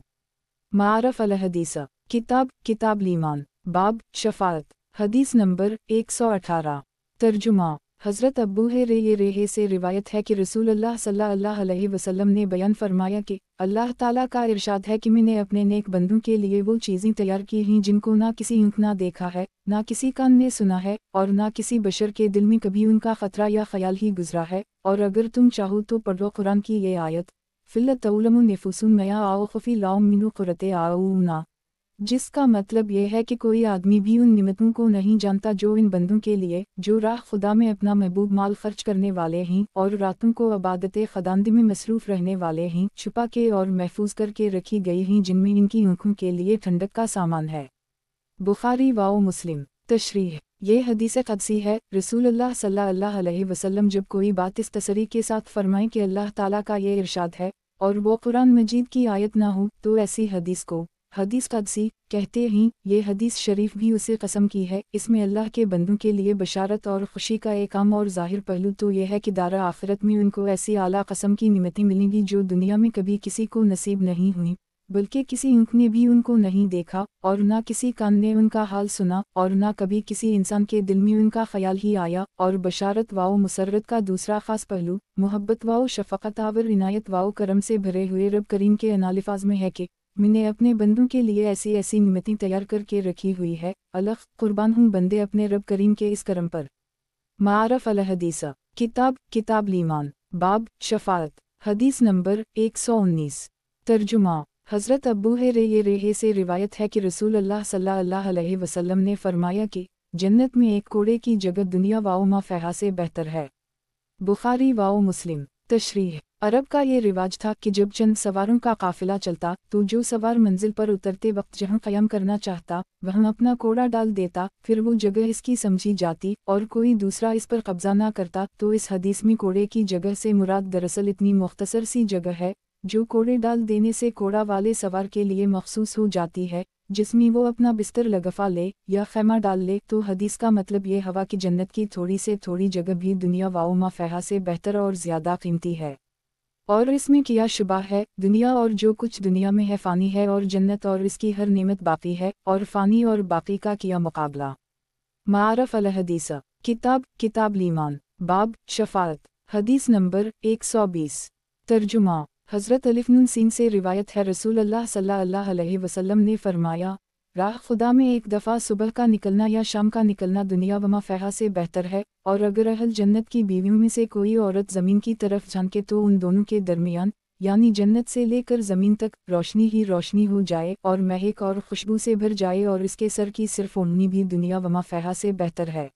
मारफ़ अल-हदीस। किताब ईमान। बाब शफ़ाअत। हदीस नंबर 118। तर्जुमा। हज़रत अबू हुरैरा से रिवायत है कि रसूल अल्लाह सल्लल्लाहु अलैहि वसल्लम ने बयान फरमाया कि अल्लाह ताला का इरशाद है कि मैंने अपने नेक बंदों के लिए वो चीज़ें तैयार की हैं जिनको ना किसी आँख ना देखा है, ना किसी कान ने सुना है और ना किसी बशर के दिल में कभी उनका ख़तरा या ख्याल ही गुजरा है। और अगर तुम चाहो तो पढ़ो कुरान की ये आयत, फ़िल तउलमु नफ़ुसुम मया आओ ख़फ़ी लाउम मिनु क़ुरते आऊना, जिसका मतलब यह है कि कोई आदमी भी उन निमतों को नहीं जानता जो इन बंदों के लिए, जो राह खुदा में अपना महबूब माल खर्च करने वाले हैं और रातों को इबादत खुदांदी में मसरूफ़ रहने वाले हैं, छुपा के और महफूज करके रखी गई हैं जिनमें इनकी आँखों के लिए ठंडक का सामान है। बुखारी व मुस्लिम। तशरीह। ये हदीस क़दसी है। रसूलुल्लाह सल्लल्लाहु अलैहि वसल्लम जब कोई बात इस तसरी के साथ फरमाएं कि अल्लाह ताला का ये इरशाद है और वो कुरान मजीद की आयत ना हो तो ऐसी हदीस को हदीस क़दसी कहते हैं। ये हदीस शरीफ भी उसे कसम की है। इसमें अल्लाह के बंदों के लिए बशारत और खुशी का एक आम और ज़ाहिर पहलू तो यह है कि दारा आखिरत में उनको ऐसी आला कस्म की निमतें मिलेंगी जो दुनिया में कभी किसी को नसीब नहीं हुई, बल्कि किसी आँख ने भी उनको नहीं देखा और ना किसी कान ने उनका हाल सुना और ना कभी किसी इंसान के दिल में उनका ख्याल ही आया। और बशारत व मुसर्रत का दूसरा ख़ास पहलू मोहब्बत व शफ़क़त और इनायत व करम से भरे हुए रब करीम के अनालिफाज में है कि मैंने अपने बंदों के लिए ऐसी ऐसी निमतें तैयार करके रखी हुई है। अलग कुर्बान हूँ बंदे अपने रब करीम के इस करम पर। मारफ़ अल-हदीस। किताब ईमान। बाब शफ़ाअत। हदीस नंबर 119। तर्जुमा। हज़रत अबू हुरैरा से रिवायत है कि रसूल अल्लाह सल्लल्लाहु अलैहि वसल्लम ने फरमाया कि जन्नत में एक कोड़े की जगह दुनिया व मा फ़िहा से बेहतर है। बुखारी व मुस्लिम। तशरीह। अरब का ये रिवाज था कि जब चंद सवारों का काफिला चलता तो जो सवार मंजिल पर उतरते वक्त जहां क़याम करना चाहता वहां अपना कोड़ा डाल देता, फिर वो जगह इसकी समझी जाती और कोई दूसरा इस पर कब्जा ना करता। तो इस हदीस में कोड़े की जगह से मुराद दरअसल इतनी मुख्तसर सी जगह है जो कोड़े डाल देने से कोड़ा वाले सवार के लिए मखसूस हो जाती है, जिसमें वो अपना बिस्तर लगफा ले या खैमा डाल ले। तो हदीस का मतलब ये हवा कि जन्नत की थोड़ी से थोड़ी जगह भी दुनिया वाओ माफेहा से बेहतर और ज़्यादा कीमती है, और इसमें किया शुबा है दुनिया और जो कुछ दुनिया में है फ़ानी है, और जन्नत और इसकी हर नेमत बाकी है, और फ़ानी और बाकी का किया मुकाबला। मारफ अल हदीस किताब लीमान बाब शफाअत। हदीस नंबर 120। तर्जुमा। हज़रत अलिफ नून सीन से रिवायत है, रसूल अल्लाह सल्लल्लाहु अलैहि वसल्लम ने फरमाया, राह खुदा में एक दफ़ा सुबह का निकलना या शाम का निकलना दुनिया व माफ़ेहा से बेहतर है, और अगर अहल जन्नत की बीवियों में से कोई औरत ज़मीन की तरफ झांके तो उन दोनों के दरमियान यानी जन्नत से लेकर ज़मीन तक रोशनी ही रोशनी हो जाए और महक और खुशबू से भर जाए, और इसके सर की सिर्फ ओढ़नी भी दुनिया व माफ़ेहा से बेहतर है।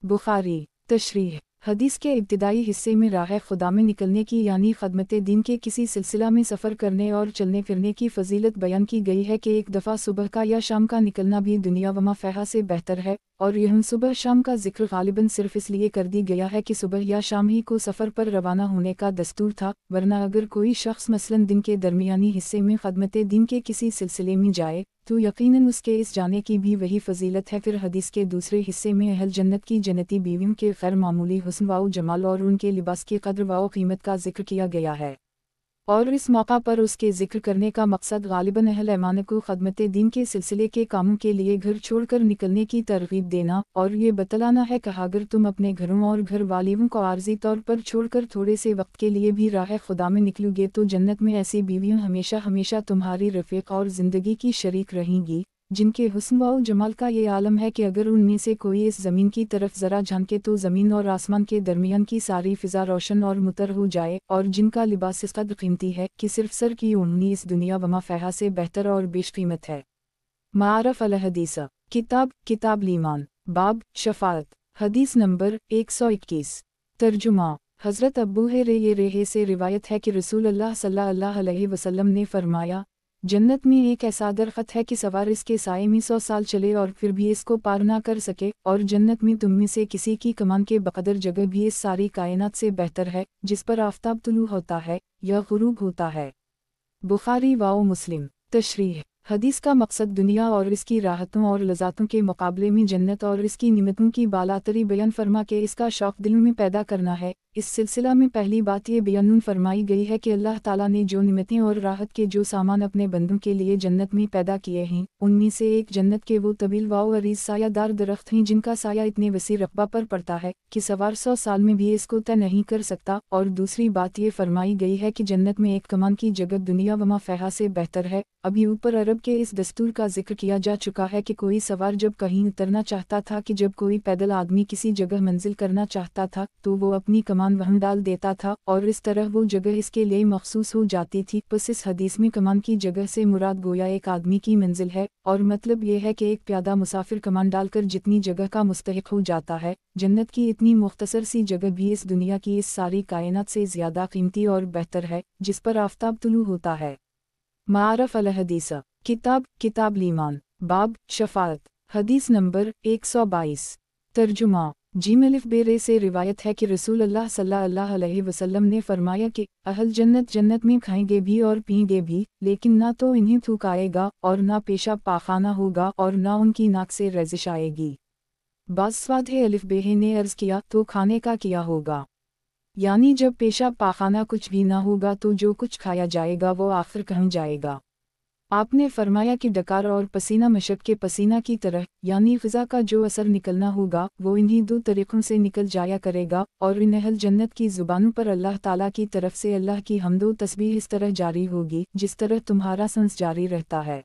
बुखारी। तशरीह। हदीस के इब्तिदाई हिस्से में राह खुदा में निकलने की यानी खदमत दीन के किसी सिलसिला में सफ़र करने और चलने फिरने की फजीलत बयान की गई है कि एक दफ़ा सुबह का या शाम का निकलना भी दुनिया व माफ़ेहा से बेहतर है, और यह सुबह शाम का जिक्र गालिबन सिर्फ इसलिए कर दी गया है कि सुबह या शाम ही को सफ़र पर रवाना होने का दस्तूर था, वरना अगर कोई शख्स मसलन दिन के दरमियानी हिस्से में खदमत दीन के किसी सिलसिले में जाए तो यकीनन उसके इस जाने की भी वही फजीलत है। फिर हदीस के दूसरे हिस्से में अहल जन्नत की जन्नती बीवियों के खैर मामूली हुस्न वाओ जमाल और उनके लिबास की कद्र वाओ कीमत का जिक्र किया गया है, और इस मौका पर उसके जिक्र करने का मकसद गालिबन अहल ईमान को खदमत दीन के सिलसिले के कामों के लिए घर छोड़कर निकलने की तरगीब देना और ये बतलाना है कि अगर तुम अपने घरों और घर वालियों को आर्जी तौर पर छोड़कर थोड़े से वक्त के लिए भी राह खुदा में निकलोगे तो जन्नत में ऐसी बीवियाँ हमेशा हमेशा तुम्हारी रफ़ीक और ज़िंदगी की शरीक रहेंगी, जिनके हुस्न व जमाल का ये आलम है कि अगर उनमें से कोई इस ज़मीन की तरफ ज़रा झांके तो ज़मीन और आसमान के दरमियान की सारी फ़िज़ा रोशन और मुतर हो जाए, और जिनका लिबास इस कदर कीमती है कि सिर्फ सर की ओढ़नी इस दुनिया व माफ़ेहा से बेहतर और बेशकीमत है। मारफ अल हदीस किताब लीमान बाब शफाअत। हदीस नंबर 121। तर्जुमा। हज़रत अबू हुरैरा से रिवायत है कि रसूल अल्लाह सल्लल्लाहु अलैहि वसल्लम ने फरमाया, जन्नत में एक ऐसा दरख्त है कि सवार इसके साए में 100 साल चले और फिर भी इसको पार ना कर सके, और जन्नत में तुम में से किसी की कमान के बकदर जगह भी इस सारी कायनात से बेहतर है जिस पर आफताब तुलू होता है या गुरूब होता है। बुखारी व मुस्लिम। तशरीह। हदीस का मकसद दुनिया और इसकी राहतों और लज़ातों के मुकाबले में जन्नत और इसकी निमतों की बालातरी बयान फरमा के इसका शौक़ दिलों में पैदा करना है। इस सिलसिला में पहली बात ये बयान फरमाई गई है कि अल्लाह ताला ने जो निमतें और राहत के जो सामान अपने बंदों के लिए जन्नत में पैदा किए हैं, उनमें से एक जन्नत के वो तवील वाओ अरीज सायादार दरख्त हैं जिनका साया इतने वसी रकबा पर पड़ता है कि सवार 100 साल में भी इसको तय नहीं कर सकता। और दूसरी बात ये फरमाई गई है कि जन्नत में एक कमान की जगह दुनिया व माफ़ेहा से बेहतर है। अभी ऊपर अरब के इस दस्तूर का जिक्र किया जा चुका है कि कोई सवार जब कहीं उतरना चाहता था कि जब कोई पैदल आदमी किसी जगह मंजिल करना चाहता था तो वो अपनी कमान वहाँ डाल देता था, और इस तरह वो जगह इसके लिए मखसूस हो जाती थी। बस इस हदीस में कमान की जगह से मुराद गोया एक आदमी की मंजिल है, और मतलब ये है कि एक प्यादा मुसाफिर कमान डालकर जितनी जगह का मुस्तहिक हो जाता है, जन्नत की इतनी मुख्तसर सी जगह भी इस दुनिया की इस सारी कायनात से ज़्यादा कीमती और बेहतर है जिस पर आफताब तुलू होता है। मारफ अल हदीस किताब लीमान बाब शफाअत। हदीस नंबर 122। तर्जुमा। जीम अलिफ बेरे से रिवायत है कि रसूल अल्लाह सल्लल्लाहु अलैहि वसल्लम ने फरमाया कि अहल जन्नत में खाएंगे भी और पीएंगे भी, लेकिन ना तो इन्हें थूक आएगा और ना पेशाब पाखाना होगा और ना उनकी नाक से रजिश आएगी। बास्वाद अलिफ बेहे ने अर्ज़ किया, तो खाने का किया होगा? यानी जब पेशाब पाखाना कुछ भी ना होगा तो जो कुछ खाया जाएगा वो आखिर कहाँ जाएगा? आपने फरमाया कि डकार और पसीना मशक के पसीना की तरह, यानी फ़िज़ा का जो असर निकलना होगा वो इन्हीं दो तरीक़ों से निकल जाया करेगा, और इन अहल जन्नत की ज़ुबानों पर अल्लाह ताला की तरफ से अल्लाह की हम्दो तस्बीह इस तरह जारी होगी जिस तरह तुम्हारा सांस जारी रहता है।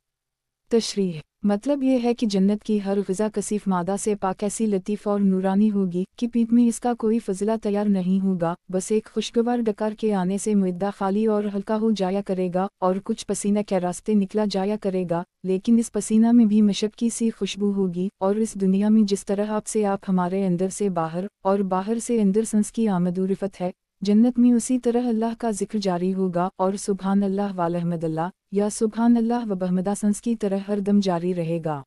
तशरीह। मतलब ये है कि जन्नत की हर ग़िज़ा कसीफ़ मादा से पाक ऐसी लतीफ़ और नूरानी होगी कि पीठ में इसका कोई फ़ज़ला तैयार नहीं होगा, बस एक खुशगवार डकार के आने से मुद्दा खाली और हल्का हो जाया करेगा और कुछ पसीना के रास्ते निकला जाया करेगा, लेकिन इस पसीना में भी मशक की सी खुशबू होगी। और इस दुनिया में जिस तरह आप से आप हमारे अंदर से बाहर और बाहर से अंदर सांस की आमदोरफ़त है, जन्नत में उसी तरह अल्लाह का जिक्र जारी होगा और सुबहान अल्लाह वल्हम्दुलिल्लाह या सुबहान अल्लाह व बहमदासंस की तरह हर दम जारी रहेगा।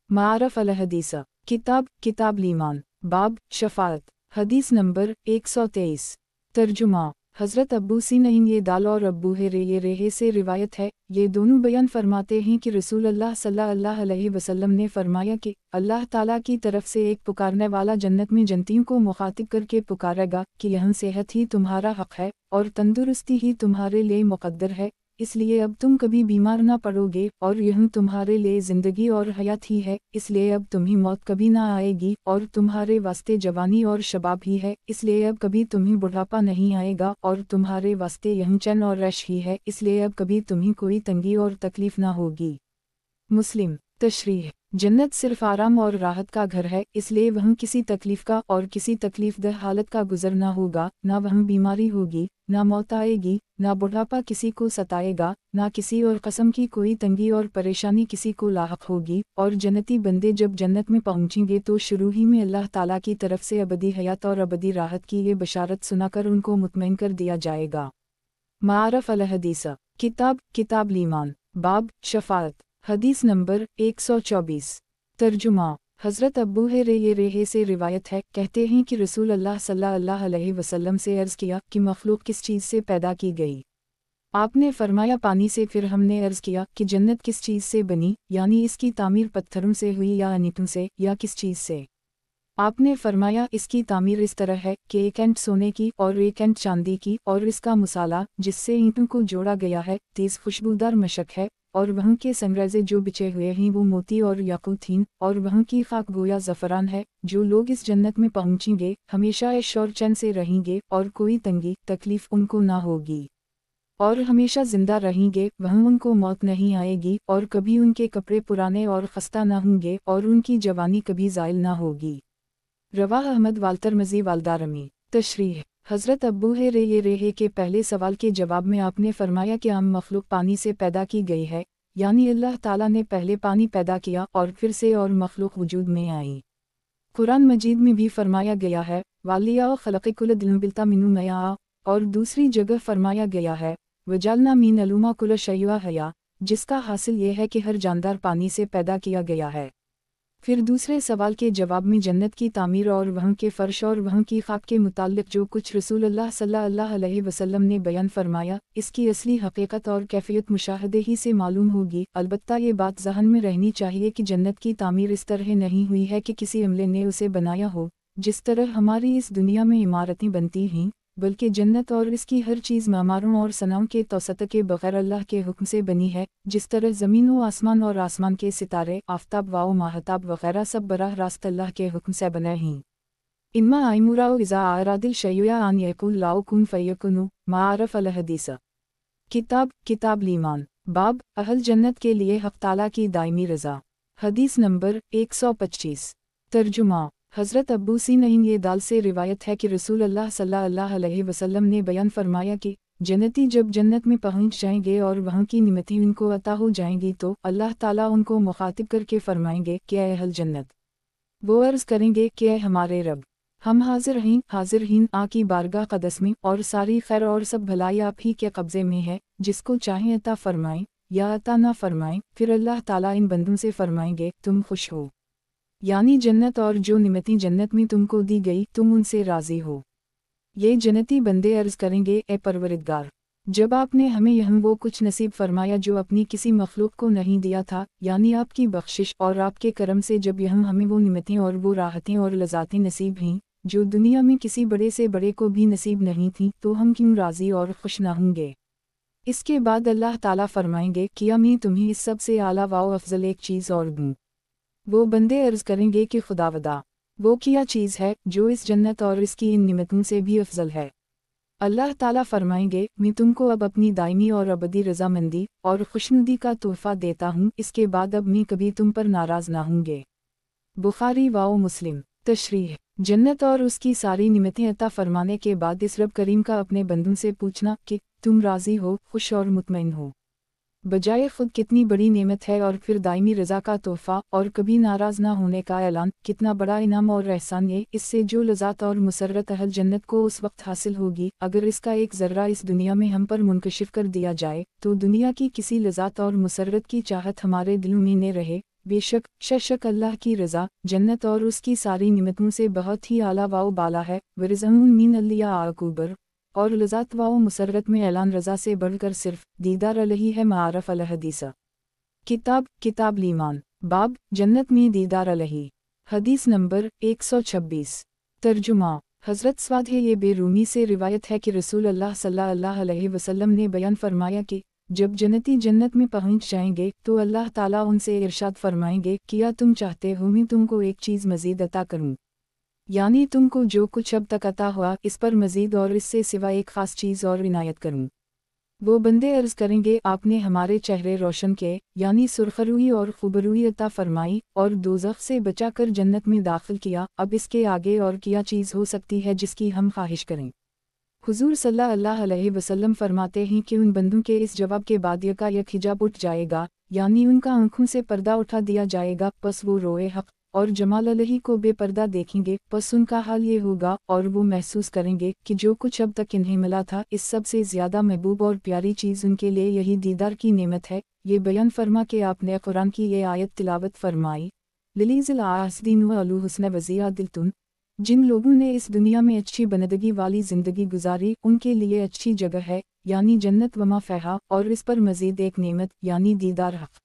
मारफ अल हदीस किताब ईमान बाब शफाअत। हदीस नंबर 123। तर्जुमा हज़रत अब्बू सिनईन ये दाल और अब्बू रेहे से रिवायत है, ये दोनों बयान फरमाते हैं कि रसूल अल्लाह सल्लल्लाहु अलैहि वसल्लम ने फरमाया कि अल्लाह ताला की तरफ से एक पुकारने वाला जन्नत में जन्नतियों को मुखातिब करके पुकारेगा कि यह सेहत ही तुम्हारा हक है और तंदुरुस्ती ही तुम्हारे लिए मुक़द्दर है, इसलिए अब तुम कभी बीमार ना पड़ोगे और यह तुम्हारे लिए ज़िंदगी और हयात ही है, इसलिए अब तुम्हें मौत कभी ना आएगी और तुम्हारे वास्ते जवानी और शबाब ही है, इसलिए अब कभी तुम्हें बुढ़ापा नहीं आएगा और तुम्हारे वास्ते यह चैन और रश ही है, इसलिए अब कभी तुम्हें कोई तंगी और तकलीफ ना होगी। मुस्लिम तशरीह जन्नत सिर्फ आराम और राहत का घर है, इसलिए वहाँ किसी तकलीफ का और किसी तकलीफ दह हालत का गुजर ना होगा, ना वहाँ बीमारी होगी, ना मौत आएगी, ना बुढ़ापा किसी को सताएगा, ना किसी और कस्म की कोई तंगी और परेशानी किसी को लाहक होगी। और जन्नती बंदे जब जन्नत में पहुँचेंगे तो शुरू ही में अल्लाह ताला की तरफ से अबदी हयात और अबदी राहत की ये बशारत सुनाकर उनको मुतमईन कर दिया जाएगा। मारफ अल हदीस किताब ईमान बाब शफाअत। हदीस नंबर 124। तर्जुमा हज़रत अब्बू रेहे से रिवायत है, कहते हैं कि रसूल अल्लाह सल्लल्लाहु अलैहि वसल्लम से अर्ज़ किया कि मखलूक किस चीज़ से पैदा की गई। आपने फरमाया पानी से। फिर हमने अर्ज़ किया कि जन्नत किस चीज़ से बनी, यानी इसकी तामीर पत्थरों से हुई या ईंटों से या किस चीज़ से। आपने फरमाया इसकी तामीर इस तरह है कि एक एंट सोने की और एक एंट चांदी की, और इसका मसाला जिससे ईंटों को जोड़ा गया है तेज़ खुशबूदार मशक है, और वहाँ के संगरेज़े जो बिछे हुए हैं वो मोती और याकूत हैं, और वहाँ की खाक गोया ज़फ़रान है। जो लोग इस जन्नत में पहुँचेंगे हमेशा ऐश और चैन से रहेंगे और कोई तंगी तकलीफ़ उनको ना होगी और हमेशा ज़िंदा रहेंगे, वहाँ उनको मौत नहीं आएगी और कभी उनके कपड़े पुराने और खस्ता ना होंगे और उनकी जवानी कभी ज़ाइल ना होगी। रवाह अहमद वाल्तर मज़ी वालदारमी। तशरीह हज़रत अब्बू रेहे के पहले सवाल के जवाब में आपने फरमाया कि आम मखलूक पानी से पैदा की गई है, यानी अल्लाह ताला ने पहले पानी पैदा किया और फिर से और मखलूक वजूद में आई। कुरान मजीद में भी फरमाया गया है वालिया खलक़ कुल दिल बिलता मिनु मया, और दूसरी जगह फरमाया गया है वजालना मीन अलूमा कुल शय्या हया, जिसका हासिल ये है कि हर जानदार पानी से पैदा किया गया है। फिर दूसरे सवाल के जवाब में जन्नत की तामीर और वहाँ के फ़र्श और वहाँ की खाक के मुताल्लिक़ जो कुछ रसूल अल्लाह सल्लल्लाहु अलैहि वसल्लम ने बयान फरमाया, इसकी असली हकीकत और कैफियत मुशाहदे ही से मालूम होगी। अलबत्ता ये बात ज़हन में रहनी चाहिए कि जन्नत की तामीर इस तरह नहीं हुई है कि किसी अमले ने उसे बनाया हो, जिस तरह हमारी इस दुनिया में इमारतें बनती हैं, बल्कि जन्नत और इसकी हर चीज़ मामारों और सनाओं के तौसत के बग़ैर अल्लाह के हुक्म से बनी है। जिस तरह ज़मीन व आसमान और आसमान के सितारे आफ्ताब वाओ महताब वग़ैरह सब बराह रास्त अल्लाह के हुक्म से बने हैं। इन्मा आइमुराओ इज़ा आरादिल शय्या आन यकुल लाओ कुन फ़यकुनु। मारफ अल हदीस किताब ईमान बाब अहल जन्नत के लिए हक़ ताला की दायमी रज़ा। हदीस नंबर 125। तर्जुमा हज़रत अब्बू सिनईन ये दाल से रिवायत है कि रसूल अल्लाह सल्लल्लाहु अलैहि वसल्लम ने बयान फरमाया कि जन्नती जब जन्नत में पहुँच जाएंगे और वहाँ की निमतें उनको अता हो जाएंगी तो अल्लाह ताला उनको मुखातिब करके फरमाएंगे कि ऐ अहल जन्नत। वो अर्ज़ करेंगे कि ऐ हमारे रब, हम हाजिर हैं आ की बारगाह क़दस में, और सारी खैर और सब भलाई आप ही के कब्ज़े में है, जिसको चाहें अता फरमाएं या अता ना फरमाएं। फिर अल्लाह ताला इन बंदों से फरमाएंगे तुम खुश हो, यानी जन्नत और जो निमतें जन्नत में तुमको दी गई तुम उनसे राज़ी हो। ये जन्नती बंदे अर्ज़ करेंगे ए परवरिदगार, जब आपने हमें यह वो कुछ नसीब फरमाया जो अपनी किसी मखलूक को नहीं दिया था, यानी आपकी बख्शिश और आपके करम से जब यह हमें वो निमतें और वो राहतें और लज़ातें नसीब हैं जो दुनिया में किसी बड़े से बड़े को भी नसीब नहीं थी, तो हम क्यों राज़ी और खुश ना होंगे। इसके बाद अल्लाह ताला फरमाएंगे कि मैं तुम्हें इस सब से आला वाओ अफजल एक चीज़ और दूँ। वो बंदे अर्ज़ करेंगे कि खुदावदा वो क्या चीज़ है जो इस जन्नत और इसकी इन निमतों से भी अफजल है। अल्लाह ताला फरमाएंगे मैं तुमको अब अपनी दायमी और अबदी रज़ामंदी और खुशनुदी का तोहफ़ा देता हूँ, इसके बाद अब मैं कभी तुम पर नाराज़ ना होंगे। बुखारी वाओ मुस्लिम। तशरीह जन्नत और उसकी सारी निमतें अता फरमाने के बाद इस रब करीम का अपने बंदों से पूछना कि तुम राज़ी हो, खुश और मुतमईन हो। बजाय खुद कितनी बड़ी नेमत है और फिर दायमी रज़ा का तोहफ़ा और कभी नाराज़ ना होने का ऐलान, कितना बड़ा इनाम और एहसान ये, इससे जो लज़्ज़त और मुसर्रत अहल जन्नत को उस वक्त हासिल होगी अगर इसका एक ज़र्रा इस दुनिया में हम पर मुनकशिफ कर दिया जाए तो दुनिया की किसी लज़्ज़त और मुसर्रत की चाहत हमारे दिलों में न रहे। बेशक शक अल्लाह की रज़ा, जन्नत और उसकी सारी निमतों से बहुत ही आला व बाला है। वरिज़अन मिन अलिया अकबर, और लज़्ज़त व मुसर्रत में ऐलान रज़ा से बढ़कर सिर्फ दीदार अलही है। मारफ अल हदीसा किताब लीमान, बाब जन्नत में दीदार अलही। हदीस नंबर 126। तर्जुमा हज़रत स्वाद ये बेरूमी से रिवायत है कि रसूल अल्लाह सल्लल्लाहु अलैहि वसल्लम ने बयान फरमाया कि जब जन्नती जन्नत में पहुंच जाएंगे तो अल्लाह ताला उनसे इरशाद फरमाएंगे, क्या तुम चाहते हो मैं तुमको एक चीज़ मज़ीद अता करूं, यानी तुमको जो कुछ अब तक अता हुआ इस पर मज़ीद और इससे सिवा एक ख़ास चीज़ और इनायत करूं। वो बंदे अर्ज़ करेंगे, आपने हमारे चेहरे रोशन किए, यानी सुरखरुई और खुबरुई अता फरमाई और दोज़ख से बचाकर जन्नत में दाखिल किया, अब इसके आगे और क्या चीज़ हो सकती है जिसकी हम ख्वाहिश करें। हुज़ूर सल्लल्लाहु अलैहि वसल्लम फरमाते हैं कि उन बंदों के इस जवाब के बाद यकायक हिजाब उठ जाएगा, यानी उनका आँखों से पर्दा उठा दिया जाएगा, पस वो रोए हक़ और जमाल अलही को बेपर्दा देखेंगे। पस उनका हाल ये होगा और वो महसूस करेंगे कि जो कुछ अब तक इन्हें मिला था इस सब से ज़्यादा महबूब और प्यारी चीज़ उनके लिए यही दीदार की नेमत है। ये बयान फरमा के आपने कुरान की ये आयत तिलावत फरमाई, लिलीज़िल आस्दीन व अलू हुस्न वज़िया दिलतुन, जिन लोगों ने इस दुनिया में अच्छी बनदगी वाली ज़िंदगी गुजारी उनके लिए अच्छी जगह है, यानी जन्नत वमा फ़हा, और इस पर मज़ीद एक नेमत यानी दीदार हक़।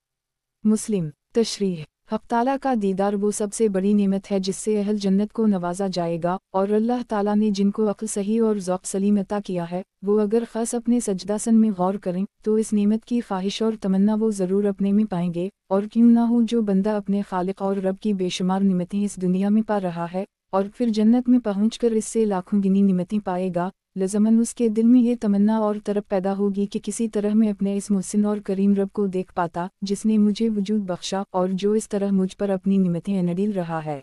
मुस्लिम तशरीह हक़ ताला का दीदार वो सबसे बड़ी नेमत है जिससे अहल जन्नत को नवाजा जाएगा, और अल्लाह ताला ने जिनको अक्ल सही और ज़ौक़ सलीम अता किया है वो अगर ख़ास अपने सजदासन में गौर करें तो इस नेमत की ख्वाहिश और तमन्ना वो ज़रूर अपने में पाएंगे। और क्यों ना हो, जो बंदा अपने खालिक और रब की बेशुमार निमतें इस दुनिया में पा रहा है और फिर जन्नत में पहुंचकर इससे लाखों गिनी निमतें पाएगा, लज़मन उसके दिल में ये तमन्ना और तरफ पैदा होगी कि किसी तरह मैं अपने इस मुहसिन और करीम रब को देख पाता जिसने मुझे वजूद बख्शा और जो इस तरह मुझ पर अपनी निमतें अनडील रहा है।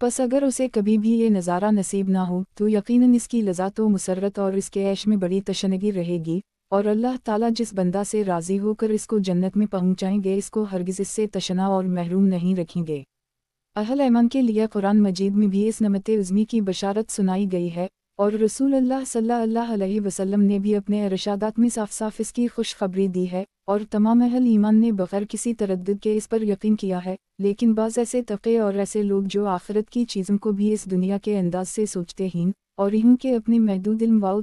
बस अगर उसे कभी भी ये नज़ारा नसीब ना हो तो यकीनन इसकी लज़्ज़त व मुसर्रत और इसके ऐश में बड़ी तशनगी रहेगी, और अल्लाह ताला जिस बंदा से राज़ी होकर इसको जन्नत में पहुँचाएंगे इसको हरगिज़ इससे तशना और महरूम नहीं रखेंगे। अहल ईमान के लिए कुरान मजीद में भी इस नमत उज़्मी की बशारत सुनाई गई है, और रसूल अल्लाह सल्लल्लाहु अलैहि वसल्लम ने भी अपने इरशादात में साफ साफ इसकी खुशखबरी दी है, और तमाम अहल ईमान ने बग़ैर किसी तरद्दुद के इस पर यकीन किया है। लेकिन बाज़ ऐसे तबक़े और ऐसे लोग जो आखिरत की चीज़ों को भी इस दुनिया के अंदाज से सोचते हैं और यूँ के अपने महदूद इल्म व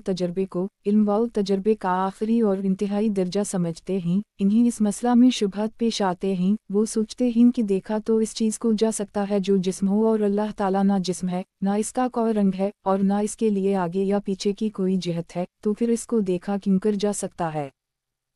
तजर्बे का आखिरी और इंतहाई दर्जा समझते हैं, इन्हीं इस मसला में शुबहत पेश आते हैं। वो सोचते हैं कि देखा तो इस चीज़ को जा सकता है जो जिस्म हो, और अल्लाह ताला ना जिस्म है, ना इसका कोई रंग है और ना इसके लिए आगे या पीछे की कोई जिहत है, तो फिर इसको देखा क्यों कर जा सकता है।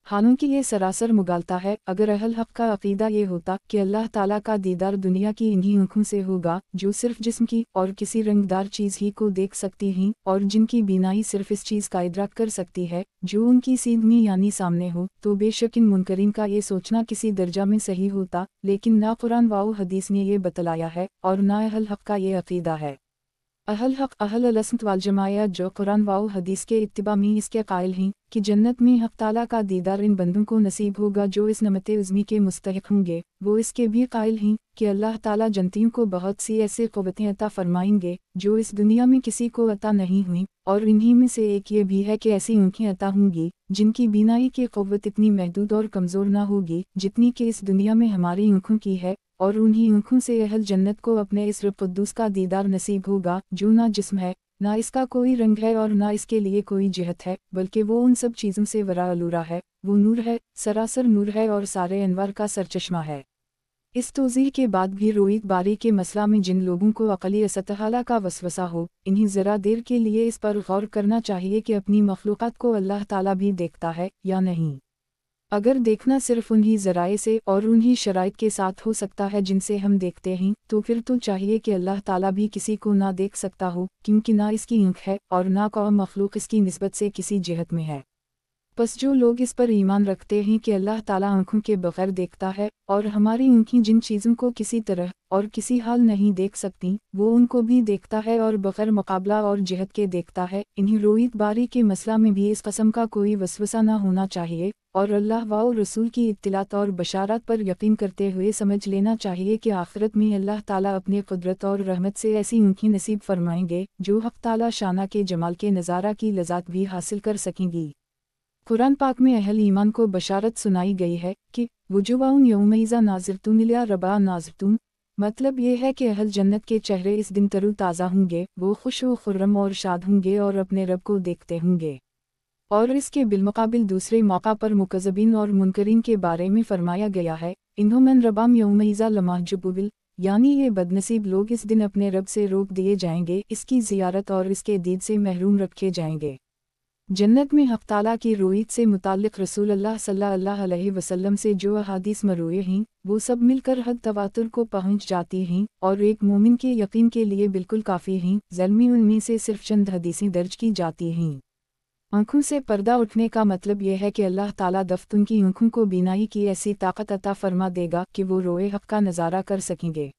हालांकि ये सरासर मुगालता है। अगर अहल हक़ का अक़ीदा ये होता कि अल्लाह ताला का दीदार दुनिया की इन्हीं आँखों से होगा जो सिर्फ जिस्म की और किसी रंगदार चीज़ ही को देख सकती हैं और जिनकी बीनाई सिर्फ इस चीज़ का इदराक कर सकती है जो उनकी सीध में यानी सामने हो, तो बेशक इन मुनकरीन का ये सोचना किसी दर्जा में सही होता। लेकिन ना कुरान व हदीस ने ये बतलाया है और ना अहल हक़ का ये अक़ीदा है। अहल हक़ अहल सुन्नत वल जमाया जो कुरान व हदीस के इत्तिबा में इसके कायल हैं कि जन्नत में हक़ ताला का दीदार इन बंदों को नसीब होगा जो इस नमत उज़्मी के मुस्तहिक़ होंगे। वो इसके भी कायल हैं कि अल्लाह ताला जन्नतियों को बहुत सी ऐसे क़ुव्वतें अता फरमाएंगे जो इस दुनिया में किसी को अता नहीं हुई, और इन्हीं में से एक ये भी है कि ऐसी आँखें अता होंगी जिनकी बीनाई की क़ुव्वत इतनी महदूद और कमज़ोर ना होगी जितनी कि इस दुनिया में हमारी आँखों की है, और उन्हीं आँखों से अहल जन्नत को अपने इस रब कुद्दूस का दीदार नसीब होगा जो ना जिस्म है, ना इसका कोई रंग है और ना इसके लिए कोई जिहत है, बल्कि वो उन सब चीज़ों से वरा अलूरा है। वो नूर है, सरासर नूर है और सारे अनवार का सरचश्मा है। इस तौज़ीह के बाद भी रोईत बारी के मसला में जिन लोगों को अक़ली असतहाला का वसवसा हो, इन्हीं ज़रा देर के लिए इस पर गौर करना चाहिए कि अपनी मखलूक़ात को अल्लाह ताला भी देखता है या नहीं। अगर देखना सिर्फ उन्हीं ज़राए से और उन्हीं शराइत के साथ हो सकता है जिनसे हम देखते हैं, तो फिर तो चाहिए कि अल्लाह ताला भी किसी को ना देख सकता हो, क्योंकि ना इसकी आँख है और ना कोई मखलूक इसकी निस्बत से किसी जिहत में है। पस जो लोग इस पर ईमान रखते हैं कि अल्लाह ताला आँखों के बगैर देखता है और हमारी आँखें जिन चीज़ों को किसी तरह और किसी हाल नहीं देख सकती वो उनको भी देखता है और बगैर मुकाबला और जिहद के देखता है, इन्हीं रोईत बारी के मसला में भी इस कस्म का कोई वसवसा न होना चाहिए और अल्लाह व रसूल की इत्तिलात और बशारत पर यकीन करते हुए समझ लेना चाहिए कि आखिरत में अल्लाह ताला अपनी कुदरत और रहमत से ऐसी आँखें नसीब फरमाएंगे जो हक़ ताला शाना के जमाल के नज़ारा की लज़्ज़त भी हासिल कर सकेंगी। कुरान पाक में अहल ईमान को बशारत सुनाई गई है कि वुजुवाउन यौमइज़ा नाज़िरतुन इला रब्बा नाज़िरतुन, मतलब ये है कि अहल जन्नत के चेहरे इस दिन तरो ताज़ा होंगे, वो खुश व खुर्रम और शाद होंगे और अपने रब को देखते होंगे। और इसके बिलमुकाबिल दूसरे मौका पर मुकज़्ज़बीन और मुनकरीन के बारे में फरमाया गया है, इन्हुम मन रब्बाम यौमइज़ा लमहजुबुबिल, यानी ये बदनसीब लोग इस दिन अपने रब से रोक दिए जाएंगे, इसकी ज़ियारत और इसके दीद से महरूम रखे जाएंगे। जन्नत में हक़ ताला की रोईत से मुताल्लिक़ रसूल अल्लाह सल्लल्लाहु अलैहि वसल्लम से जो अहादीस मरूए हैं वो सब मिलकर हद तवातुर को पहुँच जाती हैं और एक मोमिन के यकीन के लिए बिल्कुल काफ़ी हैं। ज़ल्मी उनमें से सिर्फ चंद हदीसें दर्ज की जाती हैं। आँखों से पर्दा उठने का मतलब यह है कि अल्लाह ताला दफ्त उनकी आँखों को बीनाई की ऐसी ताकत अता फरमा देगा कि वो रोए हक़ का नज़ारा कर सकेंगे।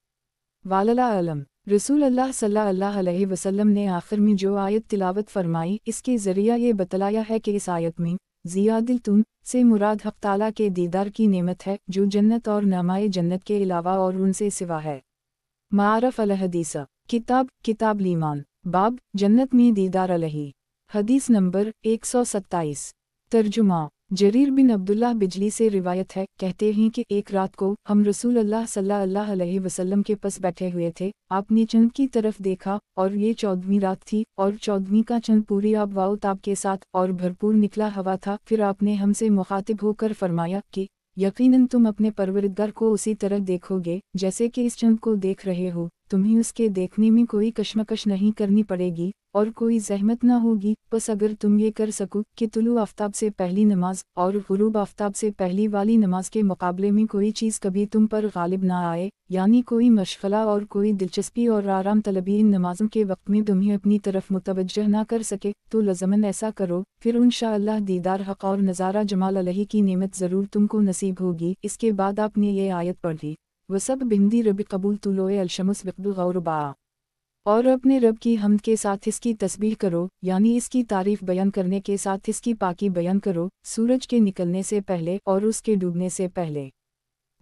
वालला अलम रसूल अल्लाह सल्लल्लाहु अलैहि वसल्लम ने आखिर में जो आयत तिलावत फरमाई इसके ज़रिया ये बतलाया है कि इस आयत में ज़ियादतुन से मुराद हक़ ताला के दीदार की नेमत है जो जन्नत और नमाए जन्नत के अलावा और उनसे सिवा है। मारफ अल हदीसा किताब ईमान बाब जन्नत में दीदार अलही। हदीस नंबर 127। तर्जुमा जरीर बिन अब्दुल्लाह बिजली से रिवायत है, कहते हैं कि एक रात को हम रसूल अल्लाह सल्लल्लाहु अलैहि वसल्लम के पास बैठे हुए थे। आपने चंद की तरफ देखा और ये 14वीं रात थी और 14वीं का चंद पूरी आब वाओ ताब के साथ और भरपूर निकला हवा था। फिर आपने हमसे मुखातिब होकर फरमाया कि यकीनन तुम अपने परवरदिगार को उसी तरह देखोगे जैसे कि इस चंद को देख रहे हो। तुम्हें उसके देखने में कोई कश्मकश नहीं करनी पड़ेगी और कोई जहमत ना होगी। बस अगर तुम ये कर सको कि तुलू आफ्ताब से पहली नमाज और गुरूब आफ्ताब से पहली वाली नमाज के मुकाबले में कोई चीज़ कभी तुम पर गालिब ना आए, यानी कोई मशगला और कोई दिलचस्पी और आराम तलबी इन नमाजों के वक्त में तुम्हें अपनी तरफ मुतवज्जह ना कर सके तो लज़मन ऐसा करो, फिर इंशाअल्लाह दीदार हक़ और नज़ारा जमाल अलही की नेमत ज़रूर तुमको नसीब होगी। इसके बाद आपने ये आयत पढ़ी, वसब बिंदी रबी कबूल तुलोए अलशमुस बिक़दुल गौरबा, और अपने रब की हम्द के साथ इसकी तस्बीह करो, यानी इसकी तारीफ बयान करने के साथ इसकी पाकी बयान करो, सूरज के निकलने से पहले और उसके डूबने से पहले।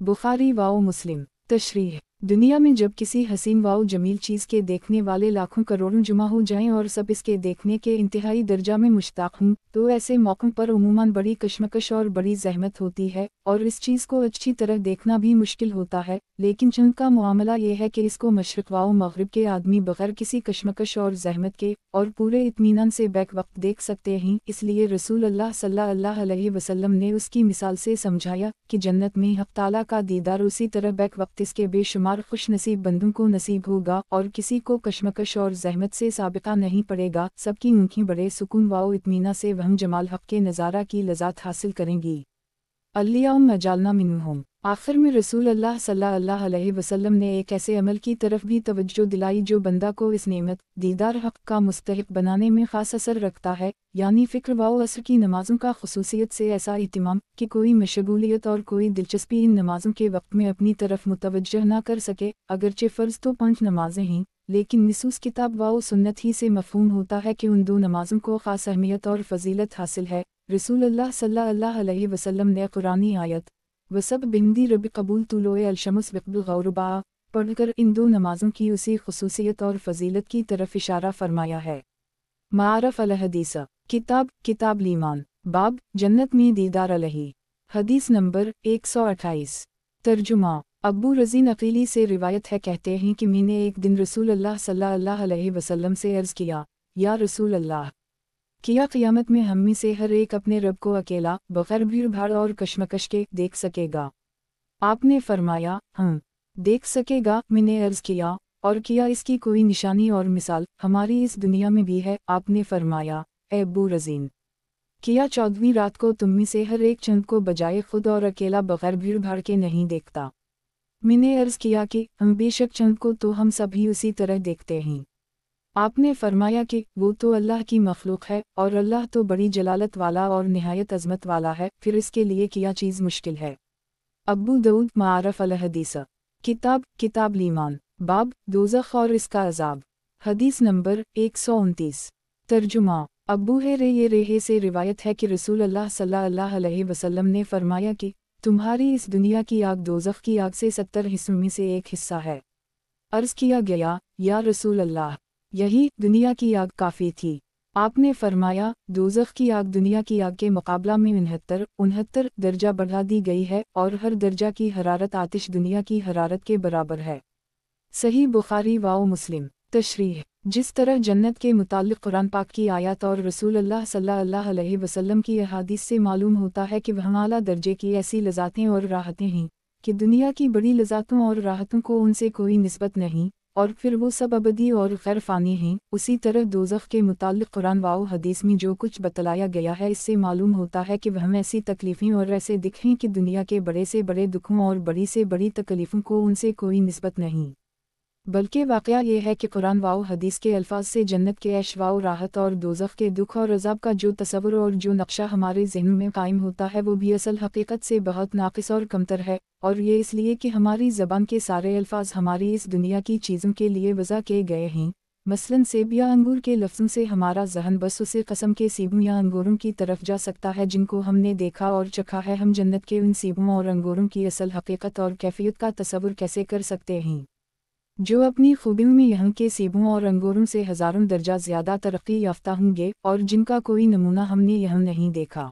बुखारी वाओ मुस्लिम। तशरीह दुनिया में जब किसी हसीन वाओ जमील चीज़ के देखने वाले लाखों करोड़ों जुमा हो जाएं और सब इसके देखने के इंतहाई दर्जा में मुश्ताक हों तो ऐसे मौक़ों पर उमूमन बड़ी कश्मकश और बड़ी जहमत होती है और इस चीज़ को अच्छी तरह देखना भी मुश्किल होता है। लेकिन चंद का मामला ये है कि इसको मशरिक़ वाओ मग़रिब के आदमी बग़ैर किसी कश्मकश और जहमत के और पूरे इत्मीनान से बैक वक्त देख सकते हैं। इसलिए रसूल अल्लाह सल्लल्लाहु अलैहि वसल्लम ने उसकी मिसाल से समझाया कि जन्नत में हक़ ताला का दीदार उसी तरह बैक वक्त इसके बेशुमार खुश नसीब बंदों को नसीब होगा और किसी को कश्मकश और जहमत से साबिक़ा नहीं पड़ेगा। सबकी आँखें बड़े सुकून वाओ इत्मीना से वहम जमाल हक़ के नज़ारा की लज़्ज़त हासिल करेंगी। अल्लियाहुम्मा जअलना मिन्हुम। आखिर में रसूल अल्लाह सल्लल्लाहु अलैहि वसल्लम ने एक ऐसे अमल की तरफ भी तवज्जो दिलाई जो बंदा को इस नेमत दीदार हक़ का मुस्तहिक़ बनाने में ख़ास असर रखता है, यानी फ़िक्र वाओ असर की नमाज़ों का ख़ुसूसियत से ऐसा इत्तिमाम कि कोई मशगूलियत और कोई दिलचस्पी इन नमाज़ों के वक्त में अपनी तरफ मुतवज्जह ना कर सके। अगरचे फ़र्ज़ तो 5 नमाज़ें हैं, लेकिन निसूस किताब वाओ सुन्नत ही से मफ़हूम होता है कि उन 2 नमाज़ों को ख़ास अहमियत और फ़जीलत हासिल है। रसूल अल्लाह सल्लल्लाहु अलैहि वसल्लम ने कुरानी आयत वसब बिंदी रबी कबूल तुलोए अलशमुस बिक़दुल गौरबा पढ़कर इन 2 नमाज़ों की उसी ख़ुसूसियत और फ़जीलत की तरफ इशारा फरमाया है। मारफ अल हदीसा किताब ईमान बाब जन्नत में दीदार अलही। हदीस नंबर 128। तर्जुमा अबू रज़ीन अक़ीली से रिवायत है, कहते हैं कि मैंने एक दिन रसूल अल्लाह सल्लल्लाहु अलैहि वसल्लम से अर्ज़ किया, या रसूल अल्लाह, क्या क़यामत में हम में से हर एक अपने रब को अकेला बग़ैर भीड़ भाड़ और कश्मकश के देख सकेगा? आपने फरमाया, हाँ, देख सकेगा। मैंने अर्ज़ किया, और क्या इसकी कोई निशानी और मिसाल हमारी इस दुनिया में भी है? आपने फरमाया, ए अबू रज़ीन, क्या 14वीं रात को तुम में से हर एक चंद को बजाय खुद और अकेला बग़ैर भीड़ भाड़ के नहीं देखता? मैंने अर्ज़ किया कि हम बेशक चंद को तो हम सभी उसी तरह देखते हैं। آپ نے فرمایا کہ وہ تو اللہ کی مخلوق ہے اور اللہ تو بڑی جلالت والا اور نہایت عظمت والا ہے، پھر اس کے لیے کیا چیز مشکل ہے۔ ابو داؤد معارف الحدیث، کتاب الایمان، باب دوزخ اور اس کا عذاب، حدیث نمبر 129۔ ترجمہ: ابو ہریرہ سے روایت ہے کہ رسول اللہ صلی اللہ علیہ وسلم نے فرمایا کہ تمہاری اس دنیا کی آگ دوزخ کی آگ سے 70 حصوں میں سے ایک حصہ ہے۔ عرض کیا گیا، یا رسول اللہ، یہی دنیا کی آگ کافی تھی؟ آپ نے فرمایا، دوزخ کی آگ دنیا کی آگ کے مقابلہ میں 69 درجہ بڑھا دی گئی ہے اور ہر درجہ کی حرارت آتش دنیا کی حرارت کے برابر ہے۔ صحیح بخاری و مسلم۔ تشریح: جس طرح جنت کے متعلق قرآن پاک کی آیات اور رسول اللہ صلی اللہ علیہ وسلم کی احادیث سے معلوم ہوتا ہے کہ وہاں اعلیٰ درجے کی ایسی لذاتیں اور راحتیں ہیں کہ دنیا کی بڑی لذاتوں اور راحتوں کو ان سے کوئی نسبت نہیں، اور پھر وہ سب ابدی اور غیر فانی ہیں، اسی طرح دوزخ کے متعلق قرآن و حدیث میں جو کچھ بتلایا گیا ہے اس سے معلوم ہوتا ہے کہ وہاں ایسی تکلیفیں اور ایسے دکھ ہیں کہ دنیا کے بڑے سے بڑے دکھوں اور بڑی سے بڑی تکلیفوں کو ان سے کوئی نسبت نہیں۔ بلکہ واقعہ یہ ہے کہ قرآن و حدیث کے الفاظ سے جنت کے عیش و راحت اور دوزخ کے دکھ اور عذاب کا جو تصور اور جو نقشہ ہمارے ذہن میں قائم ہوتا ہے وہ بھی اصل حقیقت سے بہت ناقص اور کمتر ہے، اور یہ اس لیے کہ ہماری زبان کے سارے الفاظ ہماری اس دنیا کی چیزوں کے لیے وضع کیے گئے ہیں۔ مثلاً سیب یا انگور کے لفظوں سے ہمارا ذہن بس اسے قسم کے سیبوں یا انگوروں کی طرف جا سکتا ہے جن کو ہم نے دیکھا اور چکھا ہے۔ ہم جنت کے ان سیبوں اور انگوروں کی اصل حقیقت اور کیفیت کا تصور کیسے کر سکتے ہیں، جو اپنی خوبیوں میں یہاں کے سیبوں اور انگوروں سے ہزاروں درجہ زیادہ ترقی یافتہ ہوں گے اور جن کا کوئی نمونہ ہم نے یہاں نہیں دیکھا؟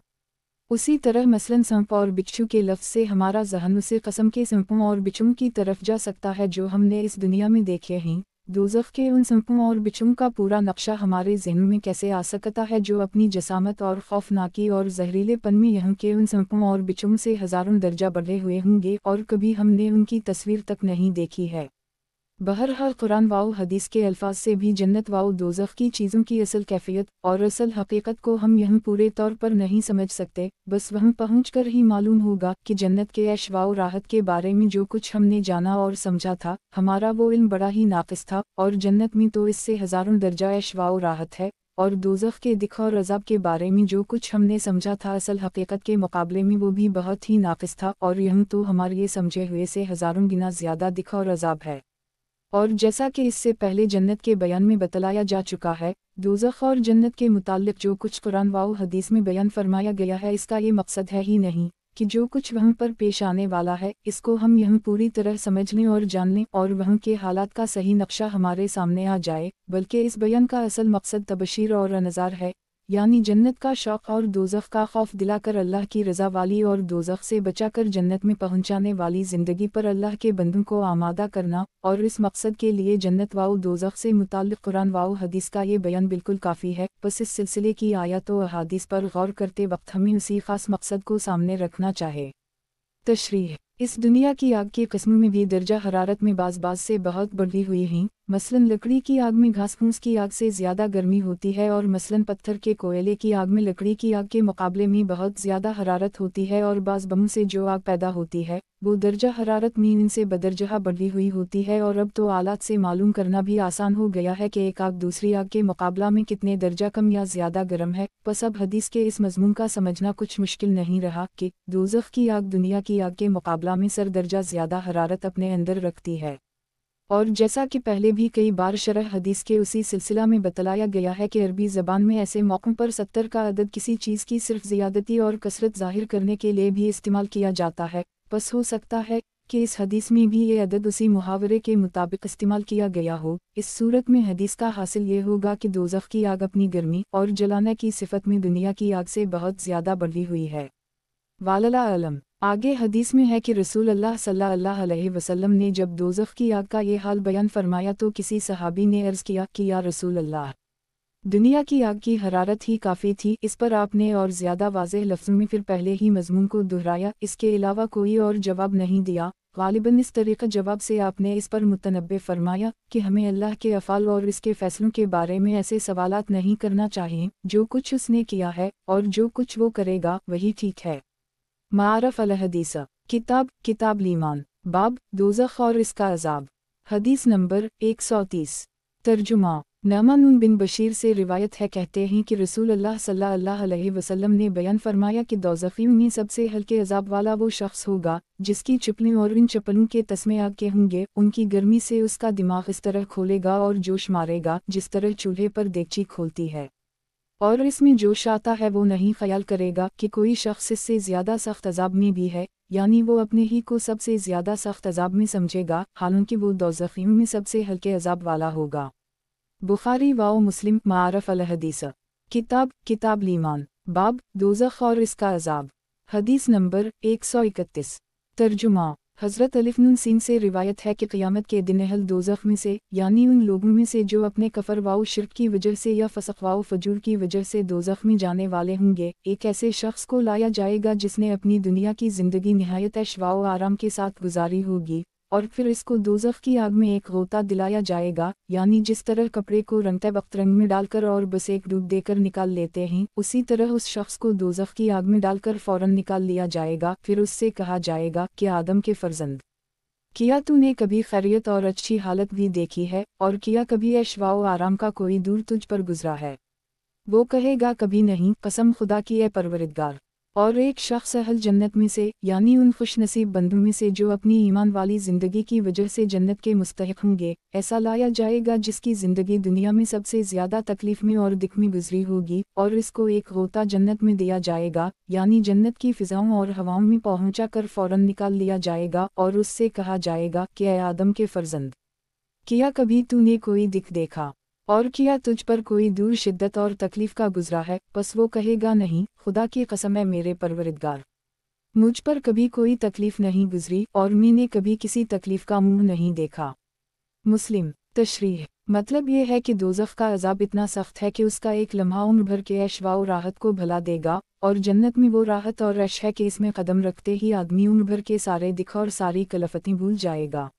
اسی طرح مثلاً سانپ اور بچھو کے لفظ سے ہمارا ذہن اسے قسم کے سانپوں اور بچھوؤں کی طرف جا سکتا ہے جو ہم نے اس دنیا میں دیکھے ہیں۔ دوزخ کے ان سانپوں اور بچھوؤں کا پورا نقشہ ہمارے ذہن میں کیسے آ سکتا ہے جو اپنی جسامت اور خوفناکی اور زہریلے پن میں یہاں کے ان سانپوں اور بچھوؤں سے ہزاروں درجہ بڑھے ہوئے ہوں گے اور کبھی ہم نے ان کی تصویر تک نہیں دیکھی ہے۔ بہرحال قرآن و حدیث کے الفاظ سے بھی جنت و دوزخ کی چیزوں کی اصل کیفیت اور اصل حقیقت کو ہم یہاں پورے طور پر نہیں سمجھ سکتے، بس وہاں پہنچ کر ہی معلوم ہوگا کہ جنت کے عیش و راحت کے بارے میں جو کچھ ہم نے جانا اور سمجھا تھا ہمارا وہ علم بڑا ہی ناقص تھا، اور جنت میں تو اس سے ہزاروں درجہ عیش و راحت ہے، اور دوزخ کے دکھ اور عذاب کے بارے میں جو کچھ ہم نے سمجھا تھا اصل حقیقت کے مقابلے میں وہ بھی بہت ہی ناقص تھا، اور یہاں تو ہمارے یہ سمجھے ہوئے سے ہزاروں گنا زیادہ دکھ اور عذاب ہے۔ اور جیسا کہ اس سے پہلے جنت کے بیان میں بتلایا جا چکا ہے، دوزخ اور جنت کے متعلق جو کچھ قرآن و حدیث میں بیان فرمایا گیا ہے اس کا یہ مقصد ہے ہی نہیں کہ جو کچھ وہاں پر پیش آنے والا ہے اس کو ہم یہاں پوری طرح سمجھ لیں اور جان لیں اور وہاں کے حالات کا صحیح نقشہ ہمارے سامنے آ جائے، بلکہ اس بیان کا اصل مقصد تبشیر اور نذار ہے، یعنی جنت کا شوق اور دوزخ کا خوف دلا کر اللہ کی رضا والی اور دوزخ سے بچا کر جنت میں پہنچانے والی زندگی پر اللہ کے بندوں کو آمادہ کرنا، اور اس مقصد کے لیے جنت و دوزخ سے متعلق قرآن و حدیث کا یہ بیان بالکل کافی ہے۔ بس اس سلسلے کی آیات و احادیث پر غور کرتے وقت ہمیں اسی خاص مقصد کو سامنے رکھنا چاہے۔ تشریح: اس دنیا کی آگ کی قسموں میں بھی درجہ حرارت میں بعض سے بہت بڑھی ہوئی ہیں، مثلاً لکڑی کی آگ میں گھاس پھوس کی آگ سے زیادہ گرمی ہوتی ہے، اور مثلاً پتھر کے کوئلے کی آگ میں لکڑی کی آگ کے مقابلے میں بہت زیادہ حرارت ہوتی ہے، اور بعض بموں سے جو آگ پیدا ہوتی ہے وہ درجہ حرارت میں ان سے بدرجہ بڑھی ہوئی ہوتی ہے، اور اب تو آلات سے معلوم کرنا بھی آسان ہو گیا ہے کہ ایک آگ دوسری آگ کے مقابلہ میں کتنے درجہ کم یا زیادہ گرم ہے۔ بس اب حدیث کے اس مضمون کا سمجھنا کچھ مشکل نہیں رہا کہ دوزخ کی آگ دنیا کی آگ کے مقابلہ میں سر درجہ زیادہ حرارت اپنے اندر رکھتی ہے، اور جیسا کہ پہلے بھی کئی بار شرح حدیث کے اسی سلسلہ میں بتلایا گیا ہے کہ عربی زبان میں ایسے موقعوں پر 70 کا عدد کسی چیز کی صرف زیادتی اور کثرت ظاہر کرنے کے لیے بھی استعمال کیا جاتا ہے، بس ہو سکتا ہے کہ اس حدیث میں بھی یہ عدد اسی محاورے کے مطابق استعمال کیا گیا ہو۔ اس صورت میں حدیث کا حاصل یہ ہوگا کہ دوزخ کی آگ اپنی گرمی اور جلانے کی صفت میں دنیا کی آگ سے بہت زیادہ بڑھی ہوئی ہے۔ واللہ اعلم۔ آگے حدیث میں ہے کہ رسول اللہ صلی اللہ علیہ وسلم نے جب دوزخ کی آگ کا یہ حال بیان فرمایا تو کسی صحابی نے عرض کیا کہ یا رسول اللہ، دنیا کی آگ کی حرارت ہی کافی تھی۔ اس پر آپ نے اور زیادہ واضح لفظوں میں پھر پہلے ہی مضمون کو دہرایا، اس کے علاوہ کوئی اور جواب نہیں دیا۔ غالباً اس طریقہ جواب سے آپ نے اس پر متنبہ فرمایا کہ ہمیں اللہ کے افعال اور اس کے فیصلوں کے بارے میں ایسے سوالات نہیں کرنا چاہیے، جو کچھ اس نے کیا ہے اور جو کچھ وہ کرے گا وہی ٹھیک ہے۔ معارف الحدیث، کتاب الایمان، باب دوزخ اور اس کا عذاب، حدیث نمبر 130۔ ترجمہ: नमान बिन बशीर से रिवायत है, कहते हैं कि रसूल अल्लाह सल्लल्लाहु अलैहि वसल्लम ने बयान फरमाया कि दोज़खियों में सबसे हल्के अजाब वाला वो शख्स होगा जिसकी चप्पलें और इन चप्पलों के तस्मे आग के होंगे। उनकी गर्मी से उसका दिमाग इस तरह खोलेगा और जोश मारेगा जिस तरह चूल्हे पर देगची खोलती है, और इसमें जोश आता है वो नहीं ख्याल करेगा कि कोई शख्स इससे ज़्यादा सख्त अजाब में भी है, यानी वो अपने ही को सबसे ज़्यादा सख्त अजाब में समझेगा, हालांकि वो दोज़खियों में सबसे हल्के अजाब वाला होगा। बुखारी व मुस्लिम। मारफ अल हदीस किताब ईमान, बाब दोज़ख और इसका अजाब। हदीस नंबर 131। तर्जुमा। हज़रत अलिफ नून सीन से रिवायत है कि क़यामत के दिन अहल दोज़ख में से, यानी उन लोगों में से जो अपने कफ़र वाओ शिर्क की वजह से या फ़स्क़ वाओ फ़जूर की वजह से दोज़ख में जाने वाले होंगे, एक ऐसे शख्स को लाया जाएगा जिसने अपनी दुनिया की ज़िंदगी निहायत ऐश व आराम के साथ गुजारी होगी, और फिर इसको दोज़ख की आग में एक गोता दिलाया जाएगा, यानी जिस तरह कपड़े को रंगते वक्त रंग में डालकर और बस एक डूब देकर निकाल लेते हैं, उसी तरह उस शख्स को दोज़ख की आग में डालकर फ़ौरन निकाल लिया जाएगा। फिर उससे कहा जाएगा कि आदम के फ़र्जंद, किया तूने कभी खैरियत और अच्छी हालत भी देखी है, और किया कभी ऐश व आराम का कोई दूर तुझ पर गुजरा है? वो कहेगा कभी नहीं, कसम खुदा की ए परवरिदगार। और एक शख्स अहल जन्नत में से, यानी उन खुशनसीब बंदों में से जो अपनी ईमान वाली ज़िंदगी की वजह से जन्नत के मुस्तहिक़ होंगे, ऐसा लाया जाएगा जिसकी ज़िंदगी दुनिया में सबसे ज़्यादा तकलीफ़ में और दिक में गुजरी होगी, और इसको एक गोता जन्नत में दिया जाएगा, यानी जन्नत की फ़िज़ाओं और हवाओं में पहुँचा कर फ़ौरन निकाल लिया जाएगा, और उससे कहा जाएगा कि ए आदम के फ़र्जंद, किया कभी तूने कोई दिक देखा, और किया तुझ पर कोई दूर शिद्दत और तकलीफ़ का गुजरा है? बस वो कहेगा नहीं, खुदा की कसम है मेरे परवरिदगार, मुझ पर कभी कोई तकलीफ़ नहीं गुजरी, और मैंने कभी किसी तकलीफ़ का मुंह नहीं देखा। मुस्लिम। तशरीह। मतलब ये है कि दोज़ख का अजाब इतना सख्त है कि उसका एक लम्हा उम्र भर के ऐश व राहत को भला देगा, और जन्नत में वो राहत और ऐश है कि इसमें कदम रखते ही आदमी उम्र भर के सारे दिख और सारी कलफतें भूल जाएगा।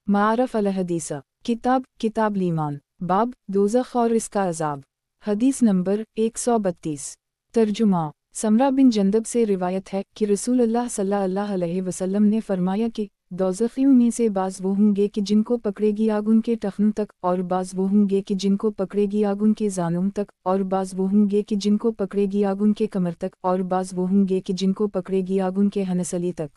मारफ अल हदीस किताब ईमान, बाब दोज़ख और इसका अजाब। हदीस नंबर 132। तर्जुमा। समरा बिन जंदब से रिवायत है कि रसूल अल्लाह सल्लल्लाहु अलैहि वसल्लम ने फरमाया कि दोज़खियों में से बाज़ वो होंगे कि जिनको पकड़ेगी आग उनके टखनों तक, और बाज़ वो होंगे कि जिनको पकड़ेगी आग उनके जानों तक, और बाज़ वो होंगे कि जिनको पकड़ेगी आग उनके कमर तक, और बाज़ वो होंगे कि जिनको पकड़ेगी आग उनके हनसली तक।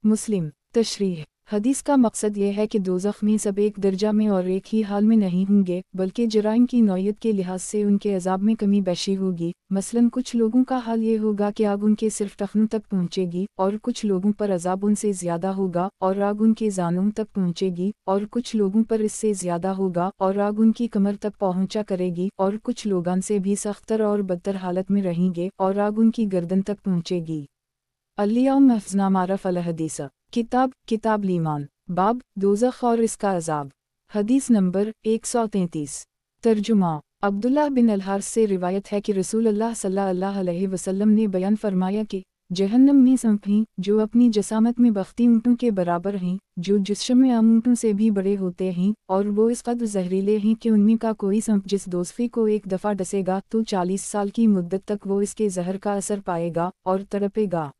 मुस्लिम। तशरीह। हदीस का मकसद ये है कि दोज़ख में सब एक दर्जा में और एक ही हाल में नहीं होंगे, बल्कि जराइम की नौयत के लिहाज से उनके अजाब में कमी बेशी होगी। मसलन कुछ लोगों का हाल ये होगा कि आग उनके सिर्फ टखनों तक पहुँचेगी, और कुछ लोगों पर अजाब उनसे ज़्यादा होगा और आग उनके जानों तक पहुँचेगी, और कुछ लोगों पर इससे ज़्यादा होगा और आग उनकी कमर तक पहुँचा करेगी, और कुछ लोगान से भी सख्तर और बदतर हालत में रहेंगे और आग उनकी गर्दन तक पहुँचेगी। अल-यौम महफ़ज़ना मारफ अल हदीस किताब ईमान, बाब दोज़ख और इसका अजाब। हदीस नंबर 133। तर्जुमा। अब्दुल्लाह बिन अल-हारिस से रिवायत है कि रसूल अल्लाह सल्लल्लाहु अलैहि वसल्लम ने बयान फरमाया कि जहन्नम में संप हैं जो अपनी जसामत में बख्ती ऊँटों के बराबर हैं, जो जिस्म में आम ऊँटों से भी बड़े होते हैं, और वो इस कदर जहरीले हैं कि उनमें का कोई संप जिस दोज़खी को एक दफ़ा डसेगा तो 40 साल की मुद्दत तक वो इसके जहर का असर पाएगा और तड़पेगा।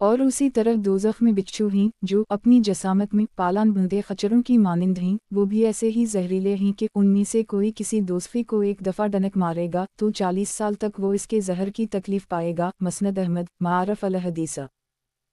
और उसी तरह दोज़ख में बिच्छू हैं जो अपनी जसामत में पालान बुंदे खच्चरों की मानिंद हैं, वो भी ऐसे ही जहरीले हैं कि उनमें से कोई किसी दोज़खी को एक दफ़ा डनक मारेगा तो 40 साल तक वो इसके जहर की तकलीफ़ पाएगा। मसनद अहमद। मारफ अल हदीस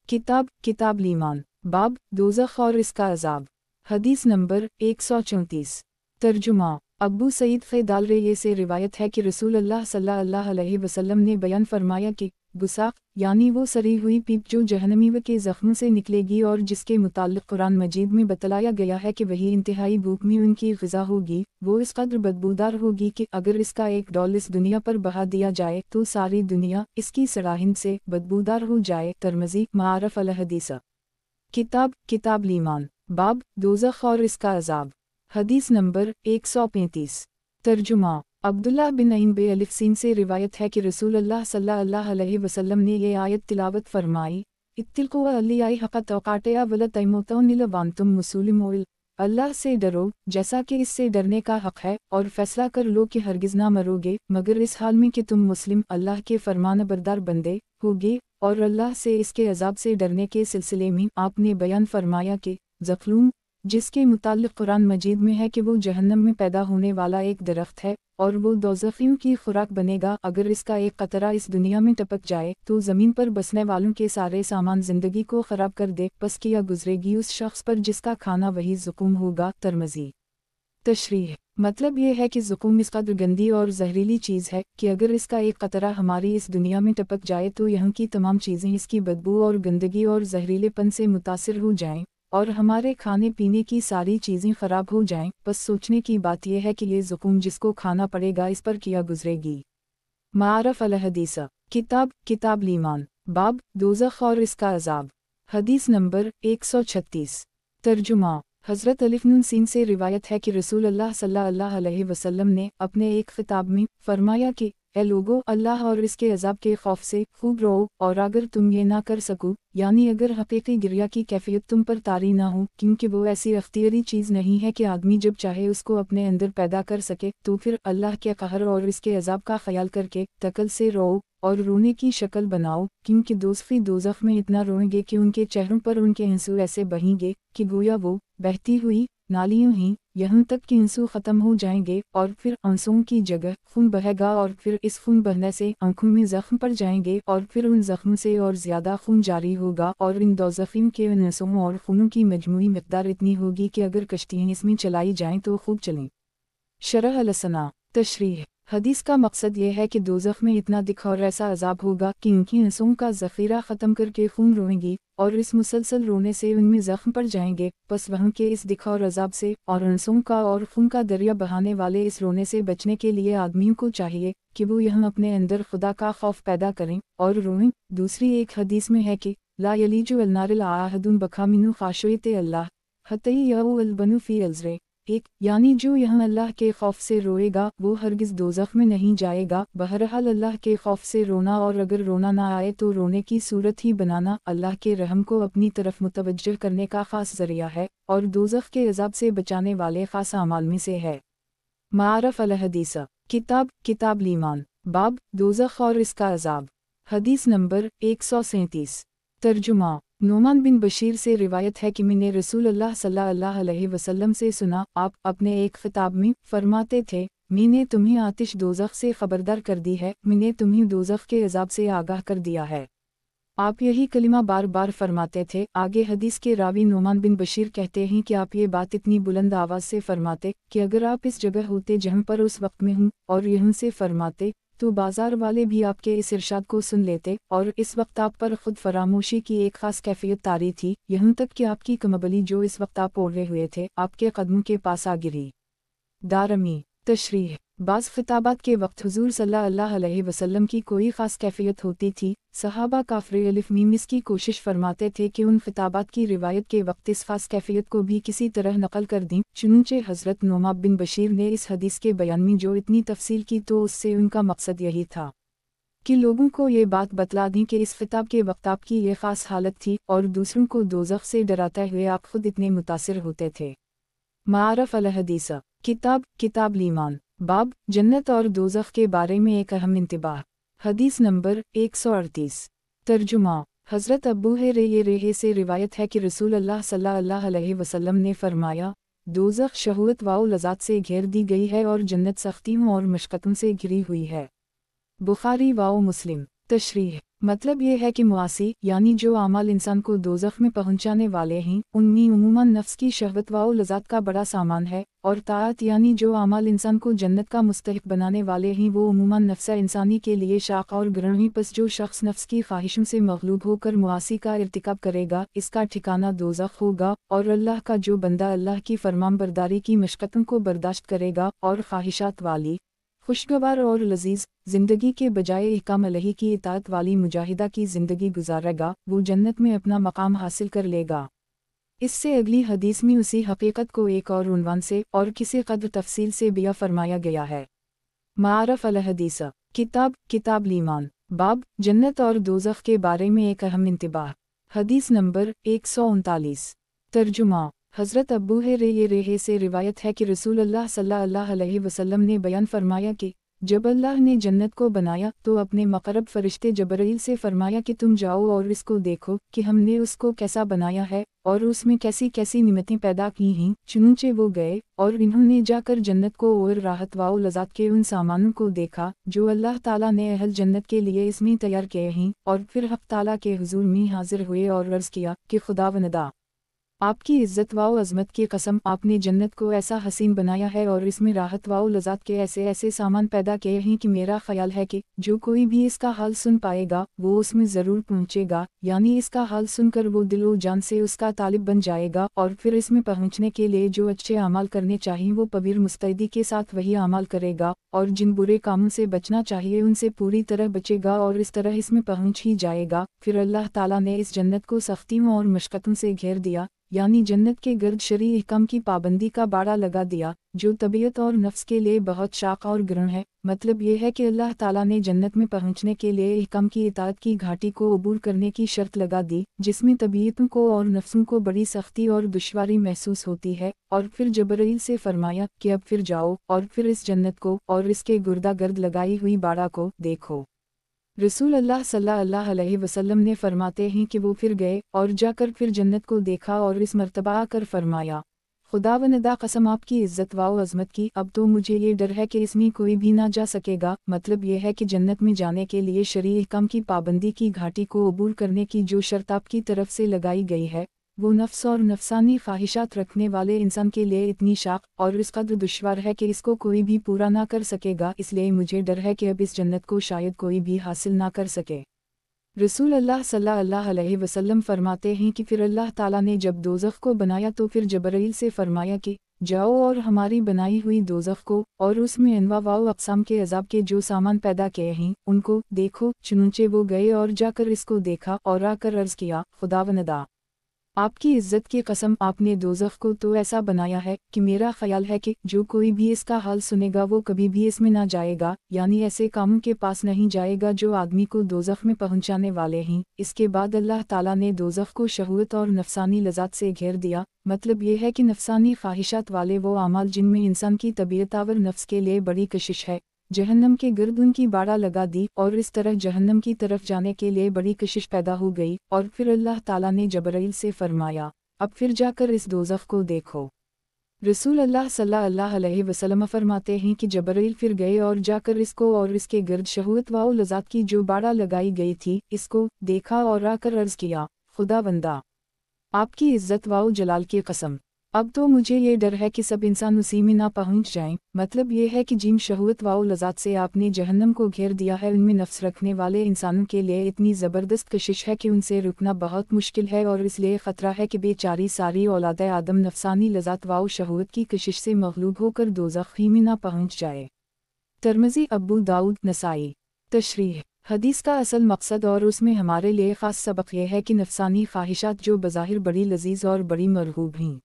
किताब ईमान, बाब दोज़ख और इसका अजाब। हदीस नंबर 134। तर्जुमा। अबू सईद ख़िदालरे से रिवायत है कि रसूल अल्लाह सल्लल्लाहु अलैहि वसल्लम ने बयान फरमाया कि गुसाख, यानी वो सरी हुई पीप जो जहन्नमी के ज़ख्म से निकलेगी और जिसके मुताल्लिक़ कुरान मजीद में बतलाया गया है कि वही इंतहाई भूख में उनकी ग़िज़ा होगी, वो इस कदर बदबूदार होगी कि अगर इसका एक डॉल इस दुनिया पर बहा दिया जाए तो सारी दुनिया इसकी सड़ाहट से बदबूदार हो जाए। तिरमिज़ी। मारफ अल हदीस किताब ईमान, बाब दोज़ख और इसका अजाब। हदीस नंबर 135। तर्जुमा। अब्दुल्लाह बिन अईन बे अलिफ सीन से रिवायत है कि रसूल अल्लाह सल्लल्लाहु अलैहि वसल्लम ने ये आयत तिलावत फरमाई, इत्तिक़ू अल्लियाई हक़ तौक़ातिहा वला तमूतुन्ना इल्ला वअंतुम मुस्लिमून। अल्लाह से डरो जैसा कि इससे डरने का हक़ है, और फैसला कर लो कि हरगिज़ ना मरोगे मगर इस हाल में कि तुम मुस्लिम अल्लाह के फरमानबरदार बंदे होगे। और अल्लाह से इसके अज़ाब से डरने के सिलसिले में आपने बयान फरमाया कि ज़ख़लूम جس کے متعلق قرآن مجید میں ہے کہ وہ جہنم میں پیدا ہونے والا ایک درخت ہے اور وہ دوزخیوں کی خوراک بنے گا۔ اگر اس کا ایک قطرہ اس دنیا میں ٹپک جائے تو زمین پر بسنے والوں کے سارے سامان زندگی کو خراب کر دے، پس کیا گزرے گی اس شخص پر جس کا کھانا وہی زقوم ہوگا۔ ترمذی۔ تشریح: مطلب یہ ہے کہ زقوم اس قدر گندی اور زہریلی چیز ہے کہ اگر اس کا ایک قطرہ ہماری اس دنیا میں ٹپک جائے تو یہاں کی تمام چیزیں اس کی بدبو اور گندگی اور زہریلے پن سے متاثر ہو جائیں اور ہمارے کھانے پینے کی ساری چیزیں خراب ہو جائیں۔ بس سوچنے کی بات یہ ہے کہ یہ زقوم جس کو کھانا پڑے گا اس پر کیا گزرے گی۔ معارف الحدیث، کتاب الایمان، باب دوزخ اور اس کا عذاب۔ حدیث نمبر 136۔ ترجمہ: حضرت الف نون سین سے روایت ہے کہ رسول اللہ صلی اللہ علیہ وسلم نے اپنے ایک خطاب میں فرمایا کہ اے لوگو، اللہ اور اس کے عذاب کے خوف سے خوب رہو، اور اگر تم یہ نہ کر سکو، یعنی اگر حقیقی گریہ کی کیفیت تم پر طاری نہ ہو، کیونکہ وہ ایسی اختیاری چیز نہیں ہے کہ آدمی جب چاہے اس کو اپنے اندر پیدا کر سکے، تو پھر اللہ کے قہر اور اس کے عذاب کا خیال کر کے تکل سے رو اور رونے کی شکل بناؤ، کیونکہ دوزخی دوزخ میں اتنا روئیں گے کہ ان کے چہروں پر ان کے آنسو ایسے بہیں گے کہ گویا وہ بہتی ہوئی نالیوں ہی، یہاں تک کہ آنسو ختم ہو جائیں گے اور پھر آنسوؤں کی جگہ خون بہے گا، اور پھر اس خون بہنے سے آنکھوں میں زخم پڑ جائیں گے اور پھر ان زخموں سے اور زیادہ خون جاری ہوگا، اور ان دوزخیوں کے ان آنسوؤں اور خونوں کی مجموعی مقدار اتنی ہوگی کہ اگر کشتیاں اس میں چلائی جائیں تو خوب چلیں۔ شرح السنہ۔ تشریح: حدیث کا مقصد یہ ہے کہ دوزخ میں اتنا دکھ اور ایسا عذاب ہوگا کہ ان کی آنسوؤں کا ذخیرہ ختم کر کے خون روئیں گی، اور اس مسلسل رونے سے ان میں زخم پڑ جائیں گے۔ پس وہاں کے اس دکھ اور عذاب سے اور آنسوؤں کا اور خون کا دریا بہانے والے اس رونے سے بچنے کے لیے آدمیوں کو چاہیے کہ وہ یہاں اپنے اندر خدا کا خوف پیدا کریں اور روئیں۔ دوسری ایک حدیث میں ہے کہ لا یلیج النار احد بکا من خشیۃ اللہ حتی یأوی البن فی الزر، یعنی جو یہاں اللہ کے خوف سے روئے گا وہ ہرگز دوزخ میں نہیں جائے گا۔ بہرحال اللہ کے خوف سے رونا، اور اگر رونا نہ آئے تو رونے کی صورت ہی بنانا، اللہ کے رحم کو اپنی طرف متوجہ کرنے کا خاص ذریعہ ہے اور دوزخ کے عذاب سے بچانے والے خاص اعمال میں سے ہے۔ معارف الحدیث، کتاب الایمان، باب دوزخ اور اس کا عذاب۔ حدیث نمبر 137۔ ترجمہ: نعمان بن بشیر سے روایت ہے کہ میں نے رسول اللہ صلی اللہ علیہ وسلم سے سنا، آپ اپنے ایک خطاب میں فرماتے تھے، میں نے تمہیں آتش دوزخ سے خبردار کر دی ہے، میں نے تمہیں دوزخ کے عذاب سے آگاہ کر دیا ہے۔ آپ یہی کلمہ بار بار فرماتے تھے۔ آگے حدیث کے راوی نعمان بن بشیر کہتے ہیں کہ آپ یہ بات اتنی بلند آواز سے فرماتے کہ اگر آپ اس جگہ ہوتے جہاں پر اس وقت میں ہوں اور یہاں سے فرماتے تو بازار والے بھی آپ کے اس ارشاد کو سن لیتے، اور اس وقت آپ پر خود فراموشی کی ایک خاص کیفیت طاری تھی، یہاں تک کہ آپ کی کمبلی جو اس وقت آپ اوڑھے ہوئے تھے آپ کے قدموں کے پاس آ گری۔ دارمی۔ تشریح: بعض خطابات کے وقت حضور صلی اللہ علیہ وسلم کی کوئی خاص کیفیت ہوتی تھی، صحابہ کافر الف میم اس کی کوشش فرماتے تھے کہ ان خطابات کی روایت کے وقت اس خاص کیفیت کو بھی کسی طرح نقل کر دیں، چنانچہ حضرت نعمان بن بشیر نے اس حدیث کے بیان میں جو اتنی تفصیل کی تو اس سے ان کا مقصد یہی تھا کہ لوگوں کو یہ بات بتلا دیں کہ اس خطاب کے وقت آپ کی یہ خاص حالت تھی اور دوسروں کو دوزخ سے ڈراتے ہوئے آپ خود اتنے متاثر ہوتے تھے۔ معارف الحدیث، کتاب الایمان، باب جنت اور دوزخ کے بارے میں ایک اہم انتباہ۔ حدیث نمبر 138۔ ترجمہ: حضرت ابو ہریرہ سے روایت ہے کہ رسول اللہ صلی اللہ علیہ وسلم نے فرمایا، دوزخ شہوت و لذات سے گھیر دی گئی ہے اور جنت سختیوں اور مشقتوں سے گھری ہوئی ہے۔ بخاری و مسلم۔ تشریح: مطلب یہ ہے کہ معاصی یعنی جو اعمال انسان کو دوزخ میں پہنچانے والے ہیں ان میں عموماً نفس کی شہوت و لذات کا بڑا سامان ہے، اور طاعت یعنی جو اعمال انسان کو جنت کا مستحق بنانے والے ہیں وہ عموماً نفس انسانی کے لیے شاق اور گران ہیں۔ پس جو شخص نفس کی خواہشوں سے مغلوب ہو کر معاصی کا ارتکاب کرے گا اس کا ٹھکانہ دوزخ ہوگا، اور اللہ کا جو بندہ اللہ کی فرمان برداری کی مشقتوں کو برداشت کرے گا اور خواہشات والی خوشگوار اور لذیذ زندگی کے بجائے احکام الہی کی اطاعت والی مجاہدہ کی زندگی گزارے گا، وہ جنت میں اپنا مقام حاصل کر لے گا۔ اس سے اگلی حدیث میں اسی حقیقت کو ایک اور عنوان سے اور کسی قدر تفصیل سے بیان فرمایا گیا ہے۔ معارف الحدیث، کتاب الایمان، باب جنت اور دوزخ کے بارے میں ایک اہم انتباہ۔ حدیث نمبر 139۔ ترجمہ: حضرت ابو ہریرہ سے روایت ہے کہ رسول اللہ صلی اللہ علیہ وسلم نے بیان فرمایا کہ जब अल्लाह ने जन्नत को बनाया तो अपने मकरब फरिश्ते जबरील से फरमाया कि तुम जाओ और इसको देखो कि हमने उसको कैसा बनाया है और उसमें कैसी कैसी निमतें पैदा की हैं। चुनूंचे वो गए और इन्होंने जाकर जन्नत को और राहत व लज़्ज़त के उन सामानों को देखा जो अल्लाह ताला ने अहल जन्नत के लिए इसमें तैयार किए हैं, और फिर हक़ ताला के हुज़ूर में हाजिर हुए और अर्ज़ किया कि खुदावंदा, आपकी इज़्ज़त व अज़मत की कसम, आपने जन्नत को ऐसा हसीन बनाया है और इसमें राहत व लज़्ज़त के ऐसे ऐसे सामान पैदा किए हैं कि मेरा ख्याल है कि जो कोई भी इसका हाल सुन पाएगा वो उसमें ज़रूर पहुँचेगा, यानी इसका हाल सुनकर वो दिलो जान से उसका तालिब बन जाएगा, और फिर इसमें पहुँचने के लिए जो अच्छे अमाल करने चाहिए वो पवीर मुस्तैदी के साथ वही अमाल करेगा, और जिन बुरे कामों से बचना चाहिए उनसे पूरी तरह बचेगा और इस तरह इसमें पहुँच ही जाएगा। फिर अल्लाह ताला ने इस जन्नत को सख्तियों और मशक्क़तों से घेर दिया, यानी जन्नत के गर्द शरई अहकाम की पाबंदी का बाड़ा लगा दिया जो तबीयत और नफ्स के लिए बहुत शाक और गृह है। मतलब ये है कि अल्लाह ताला ने जन्नत में पहुँचने के लिए अहकाम की इताअत की घाटी को अबूर करने की शर्त लगा दी, जिसमें तबीयतों को और नफ्सों को बड़ी सख्ती और दुश्वारी महसूस होती है, और फिर जबरील से फरमाया कि अब फिर जाओ और फिर इस जन्नत को और इसके गुर्दा गर्द लगाई हुई बाड़ा को देखो। रसूल अल्लाह सल्लल्लाहु अलैहि वसल्लम ने फरमाते हैं कि वो फिर गए और जाकर फिर जन्नत को देखा और इस मर्तबा आकर फरमाया, खुदावंदा कसम आपकी इज़्ज़त व अज़मत की, अब तो मुझे ये डर है कि इसमें कोई भी ना जा सकेगा। मतलब ये है कि जन्नत में जाने के लिए शरई अहकाम की पाबंदी की घाटी को अबूर करने की जो शर्त आपकी तरफ से लगाई गई है वो नफ्स और नफसानी ख्वाहिशात रखने वाले इंसान के लिए इतनी शाक और इस कदर दुश्वार है कि इसको कोई भी पूरा ना कर सकेगा, इसलिए मुझे डर है कि अब इस जन्नत को शायद कोई भी हासिल ना कर सके। रसूल अल्लाह सल्लल्लाहु अलैहि वसल्लम फरमाते हैं कि फिर अल्लाह ताला ने जब दोज़ख को बनाया तो फिर जबरील से फरमाया कि जाओ और हमारी बनाई हुई दोज़ख को और उसमें अनवा व अक़साम के अज़ाब के जो सामान पैदा किए हैं उनको देखो। चुनूंचे वो गए और जाकर इसको देखा और आकर अर्ज़ किया, खुदावंदा, आपकी इज़्ज़त की कसम, आपने दोज़ख को तो ऐसा बनाया है कि मेरा ख्याल है कि जो कोई भी इसका हाल सुनेगा वो कभी भी इसमें ना जाएगा, यानी ऐसे कामों के पास नहीं जाएगा जो आदमी को दोज़ख में पहुंचाने वाले हैं। इसके बाद अल्लाह ताला ने दोज़ख को शहवत और नफसानी लज़्ज़त से घेर दिया। मतलब ये है कि नफसानी ख्वाहिशात वाले वो अमाल जिनमें इंसान की तबीयतावर नफ्स के लिए बड़ी कशिश है, जहन्नम के गिर्द उनकी बाड़ा लगा दी और इस तरह जहन्नम की तरफ जाने के लिए बड़ी कशिश पैदा हो गई। और फिर अल्लाह ताला ने जबरील से फरमाया, अब फिर जाकर इस दोज़ख को देखो। रसूल अल्लाह सल्लल्लाहु अलैहि वसल्लम फरमाते हैं कि जबरील फिर गए और जाकर इसको और इसके गिर्द शहवत व लज़्ज़त की जो बाड़ा लगाई गई थी इसको देखा और आकर अर्ज़ किया, खुदावंदा, आपकी इज़्ज़त व जलाल की कसम, अब तो मुझे ये डर है कि सब इंसान उसी में ना पहुंच जाएं। मतलब ये है कि जिन शहवत व लज़्ज़त से आपने जहन्नम को घेर दिया है उनमें नफ्स रखने वाले इंसानों के लिए इतनी ज़बरदस्त कशिश है कि उनसे रुकना बहुत मुश्किल है, और इसलिए ख़तरा है कि बेचारी सारी औलाद आदम नफसानी लज़्ज़त व शहवत की कशिश से मग़लूब होकर दोज़ख ही में ना पहुँच जाए। तिरमिज़ी, अबू दाऊद, नसाई। तशरीह, हदीस का असल मकसद और उसमें हमारे लिए ख़ास सबक यह है कि नफसानी ख्वाहिशात जो बज़ाहिर बड़ी लजीज़ और बड़ी मरगूब हैं,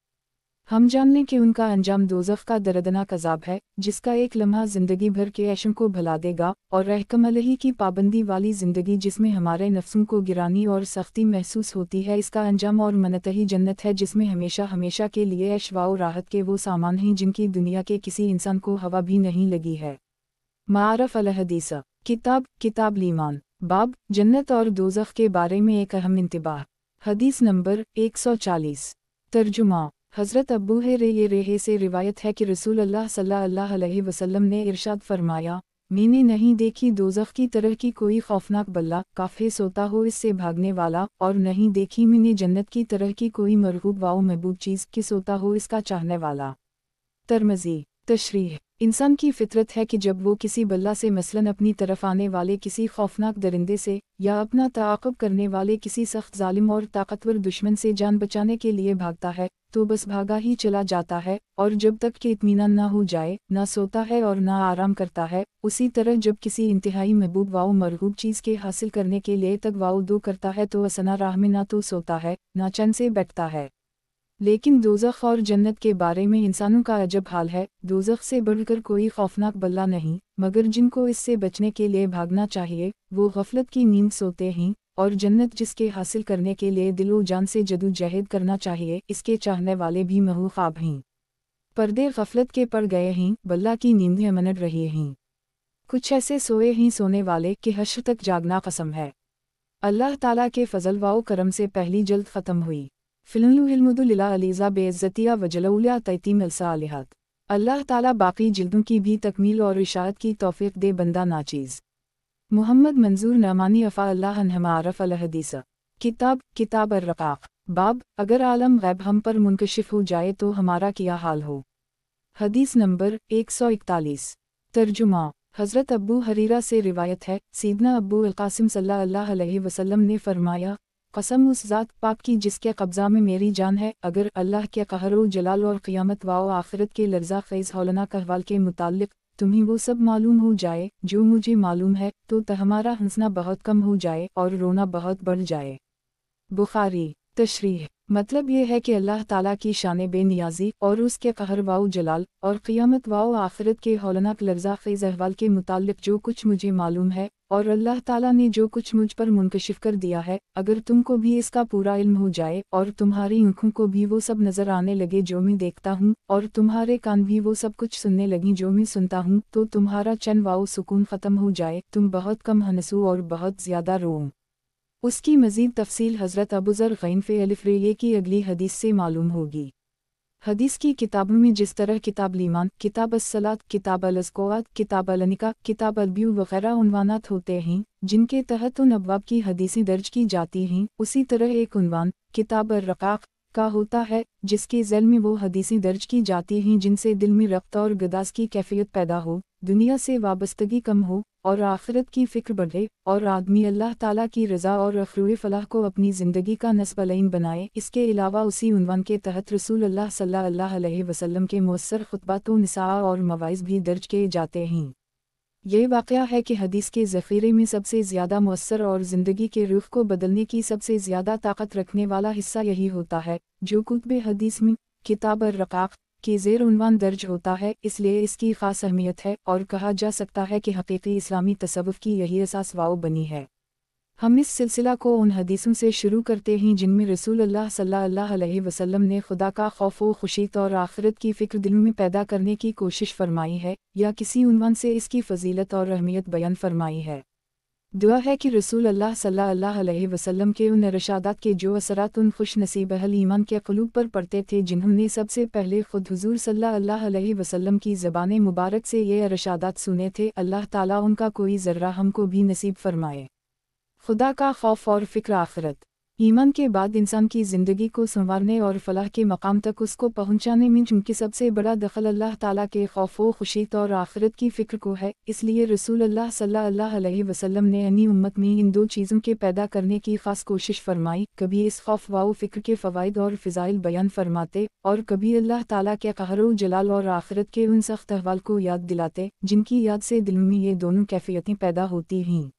हम जान लें कि उनका अंजाम दोज़ख का दर्दनाक अज़ाब है जिसका एक लम्हा ज़िंदगी भर के ऐशों को भुला देगा, और रहकम अलही की पाबंदी वाली ज़िंदगी जिसमें हमारे नफ्सों को गिरानी और सख्ती महसूस होती है, इसका अंजाम और मनतही जन्नत है जिसमें हमेशा हमेशा के लिए ऐश व राहत के वो सामान हैं जिनकी दुनिया के किसी इंसान को हवा भी नहीं लगी है। मारफ अल हदीस, किताब ईमान, बाब जन्नत और दोज़ख के बारे में एक अहम इंतबाह। हदीस नंबर 140। तर्जुमा, हज़रत अबू हुरैरा से रिवायत है कि रसूल अल्लाह सल्लल्लाहु अलैहि वसल्लम ने इरशाद फरमाया, मैंने नहीं देखी दोज़ख की तरह की कोई खौफनाक बल्ला, काफ़े सोता हो इससे भागने वाला, और नहीं देखी मैंने जन्नत की तरह की कोई मरगूब व महबूब चीज़ कि सोता हो इसका चाहने वाला। तिरमिज़ी। तशरीह, इंसान की फितरत है कि जब वो किसी बल्ला से मसलन अपनी तरफ आने वाले किसी खौफनाक दरिंदे से या अपना ताक़ुब करने वाले किसी सख्त जालिम और ताकतवर दुश्मन से जान बचाने के लिए भागता है तो बस भागा ही चला जाता है, और जब तक कि इत्मीनान ना हो जाए ना सोता है और ना आराम करता है। उसी तरह जब किसी इंतहाई महबूब व मरगूब चीज़ के हासिल करने के लिए तगवाउदो करता है तो असना राह में ना तो सोता है ना चैन से बैठता है। लेकिन दोज़ख और जन्नत के बारे में इंसानों का अजब हाल है। दोज़ख से बढ़कर कोई खौफनाक बल्ला नहीं, मगर जिनको इससे बचने के लिए भागना चाहिए वो गफलत की नींद सोते हैं, और जन्नत जिसके हासिल करने के लिए दिलो जान से जदोजहद करना चाहिए इसके चाहने वाले भी महू ख्वाब हैं। पर्दे गफलत के पड़ गए हैं, बल्ला की नींदें मनट रही हैं। कुछ ऐसे सोए ही सोने वाले कि हश्र तक जागना कसम है। अल्लाह ताला के फजल वाओ करम से पहली जल्द ख़त्म हुई। फिल्मुहिलमुदुलिला अलीज़ा बेइज्जतिया वजलौलिया तैतीम अलसालिहात। अल्लाह ताला बाकी जिल्दों की भी तकमील और इशाअत की तौफीक दे बंदा नाचीज़। मोहम्मद मंजूर नमानी अफ़ा अल्लाह अन्हमारफ़ अल-हदीस। किताब अर्रक़ाक़। बाब, अगर आलम गैब हम पर मुनकशिफ हो जाए तो हमारा क्या हाल हो। हदीस नंबर 141। तर्जुमा। हज़रत अब्बू हरीरा से रिवायत है, सीदना अब्बू अल-क़ासिम सल्लल्लाहु अलैहि वसल्लम ने फरमाया, कसम उस ज़ात पाक की जिसके कब्ज़ा में मेरी जान है, अगर अल्लाह के कहरो जलाल और क़ियामत व आखिरत के लर्ज़ा ख़ेज़ हौलनाक अहवाल के मुताल्लिक़ तुम्हें वो सब मालूम हो जाए जो मुझे मालूम है, तो हमारा हंसना बहुत कम हो जाए और रोना बहुत बढ़ जाए। बुखारी। तशरीह। मतलब ये है कि अल्लाह ताला की शान बेनियाज़ी और उसके कहर वाउ जलाल और क़ियामत वाउ आखिरत के हौलनाक लर्ज़ा ख़ेज़ अहवाल के मुताल्लिक़ जो कुछ मुझे मालूम है और अल्लाह ताला ने जो कुछ मुझ पर मुनकशिफ कर दिया है, अगर तुमको भी इसका पूरा इल्म हो जाए और तुम्हारी आँखों को भी वो सब नज़र आने लगे जो मैं देखता हूँ और तुम्हारे कान भी वो सब कुछ सुनने लगी जो मैं सुनता हूँ, तो तुम्हारा चैन वाउ सुकून ख़त्म हो जाए, तुम बहुत कम हंसो और बहुत ज़्यादा रोओ। उसकी मज़ीद तफ़सील हज़रत अबू ज़र ग़ैफ़े अलिफ़ की अगली हदीस से मालूम होगी। हदीस की किताबों में जिस तरह किताब ईमान, किताब अस्सलात, किताब अल-अज़्क़ात, किताब अल-निकाह, किताब अल-ब्यू वग़ैरह उन्वानात होते हैं, जिनके तहत उन अबवाब की हदीसें दर्ज की जाती हैं, उसी तरह एक उन्वान किताब अर्रक़ाक़ का होता है, जिसके ज़ैल में वो हदीसें दर्ज की जाती हैं जिनसे दिल में रग़्बत और गदास की कैफ़ियत पैदा हो, दुनिया से वाबस्तगी कम हो और आखिरत की फ़िक्र बढ़े और आदमी अल्लाह ताला की रज़ा और अफ़रूए फ़लाह को अपनी ज़िंदगी का नस्ब-अलैन बनाए। इसके अलावा उसी उन्वान के तहत रसूल अल्लाह सल्लल्लाहु अलैहि वसल्लम के मुअस्सर ख़ुतबात निसा और मवाइज़ भी दर्ज किए जाते हैं। ये वाक़या है कि हदीस के ज़ख़ीरे में सबसे ज़्यादा मुअस्सर और ज़िंदगी के रुख़ को बदलने की सबसे ज़्यादा ताकत रखने वाला हिस्सा यही होता है, जो कुतुब हदीस में किताब अर्रक़ाक़ के ज़ेर उन्वान दर्ज होता है, इसलिए इसकी ख़ास अहमियत है और कहा जा सकता है कि हक़ीक़ी इस्लामी तसव्वुफ़ की यही असास वाओ बनी है। हम इस सिलसिला को उन हदीसों से शुरू करते हैं जिनमें रसूल अल्लाह सल्लल्लाहु अलैहि वसल्लम ने खुदा का खौफ व खुशीत और आखिरत की फ़िक्र दिलों में पैदा करने की कोशिश फरमाई है, या किसी उन्वान से इसकी फ़जीलत और अहमियत बयान फरमाई है। दुआ है कि रसूल अल्लाह सल्लल्लाहु अलैहि वसल्लम के उन इरशादात के जो असरात उन खुश नसीब अहल ईमान के क़ुलूब पर पड़ते थे जिन्होंने सबसे पहले ख़ुद हुज़ूर सल्लल्लाहु अलैहि वसल्लम की ज़बान मुबारक से ये इरशादात सुने थे, अल्लाह ताला उनका कोई ज़र्रा हमको भी नसीब फरमाए। खुदा का खौफ और फ़िक्र आखिरत। ईमान के बाद इंसान की ज़िंदगी को संवारने और फलाह के मकाम तक उसको पहुँचाने में चूँकि सबसे बड़ा दखल अल्लाह ताला के खौफ व खुशीत और आखिरत की फ़िक्र को है, इसलिए रसूल अल्लाह सल्लल्लाहु अलैहि वसल्लम ने अपनी उम्मत में इन दो चीज़ों के पैदा करने की ख़ास कोशिश फरमाई। कभी इस खौफ व फ़िक्र के फ़वाइद और फ़िज़ाइल बयान फरमाते और कभी अल्लाह ताला के कहरो जलाल और आखिरत के उन सख्त अहवाल को याद दिलाते जिनकी याद से दिल में ये दोनों कैफ़ियतें पैदा होती हैं।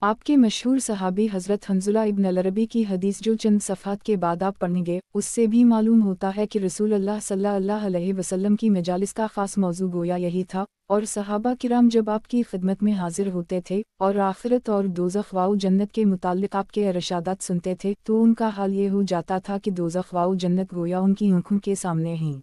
आपके मशहूर सहाबी हज़रत हंज़ला इब्न अल-अरबी की हदीस जो चंद सफ़हात के बाद आप पढ़ेंगे, उससे भी मालूम होता है कि रसूल अल्लाह सल्लल्लाहु अलैहि वसल्लम की मजालिस का ख़ास मौजू गोया यही था, और सहाबा किराम जब आपकी खिदमत में हाजिर होते थे और आखिरत और दोज़ख व जन्नत के मुताल्लिक़ आपके इरशादात सुनते थे, तो उनका हाल ये हो जाता था कि दोज़ख व जन्नत गोया उनकी आँखों के सामने हैं।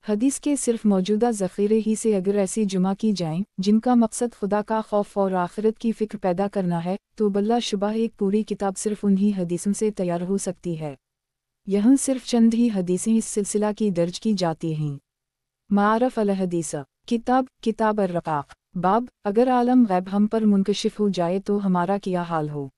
हदीस के सिर्फ मौजूदा ज़ख़ीरे ही से अगर ऐसी जुमा की जाएं, जिनका मकसद खुदा का खौफ और आखिरत की फ़िक्र पैदा करना है, तो बल्ला शुबा एक पूरी किताब सिर्फ उन्हीं हदीसों से तैयार हो सकती है। यहाँ सिर्फ चंद ही हदीसें इस सिलसिला की दर्ज की जाती हैं। मारफ़ अल-हदीस। किताब अर्रक़ाक़। बाब, अगर आलम गैब हम पर मुनकशिफ हो जाए तो हमारा क्या हाल हो।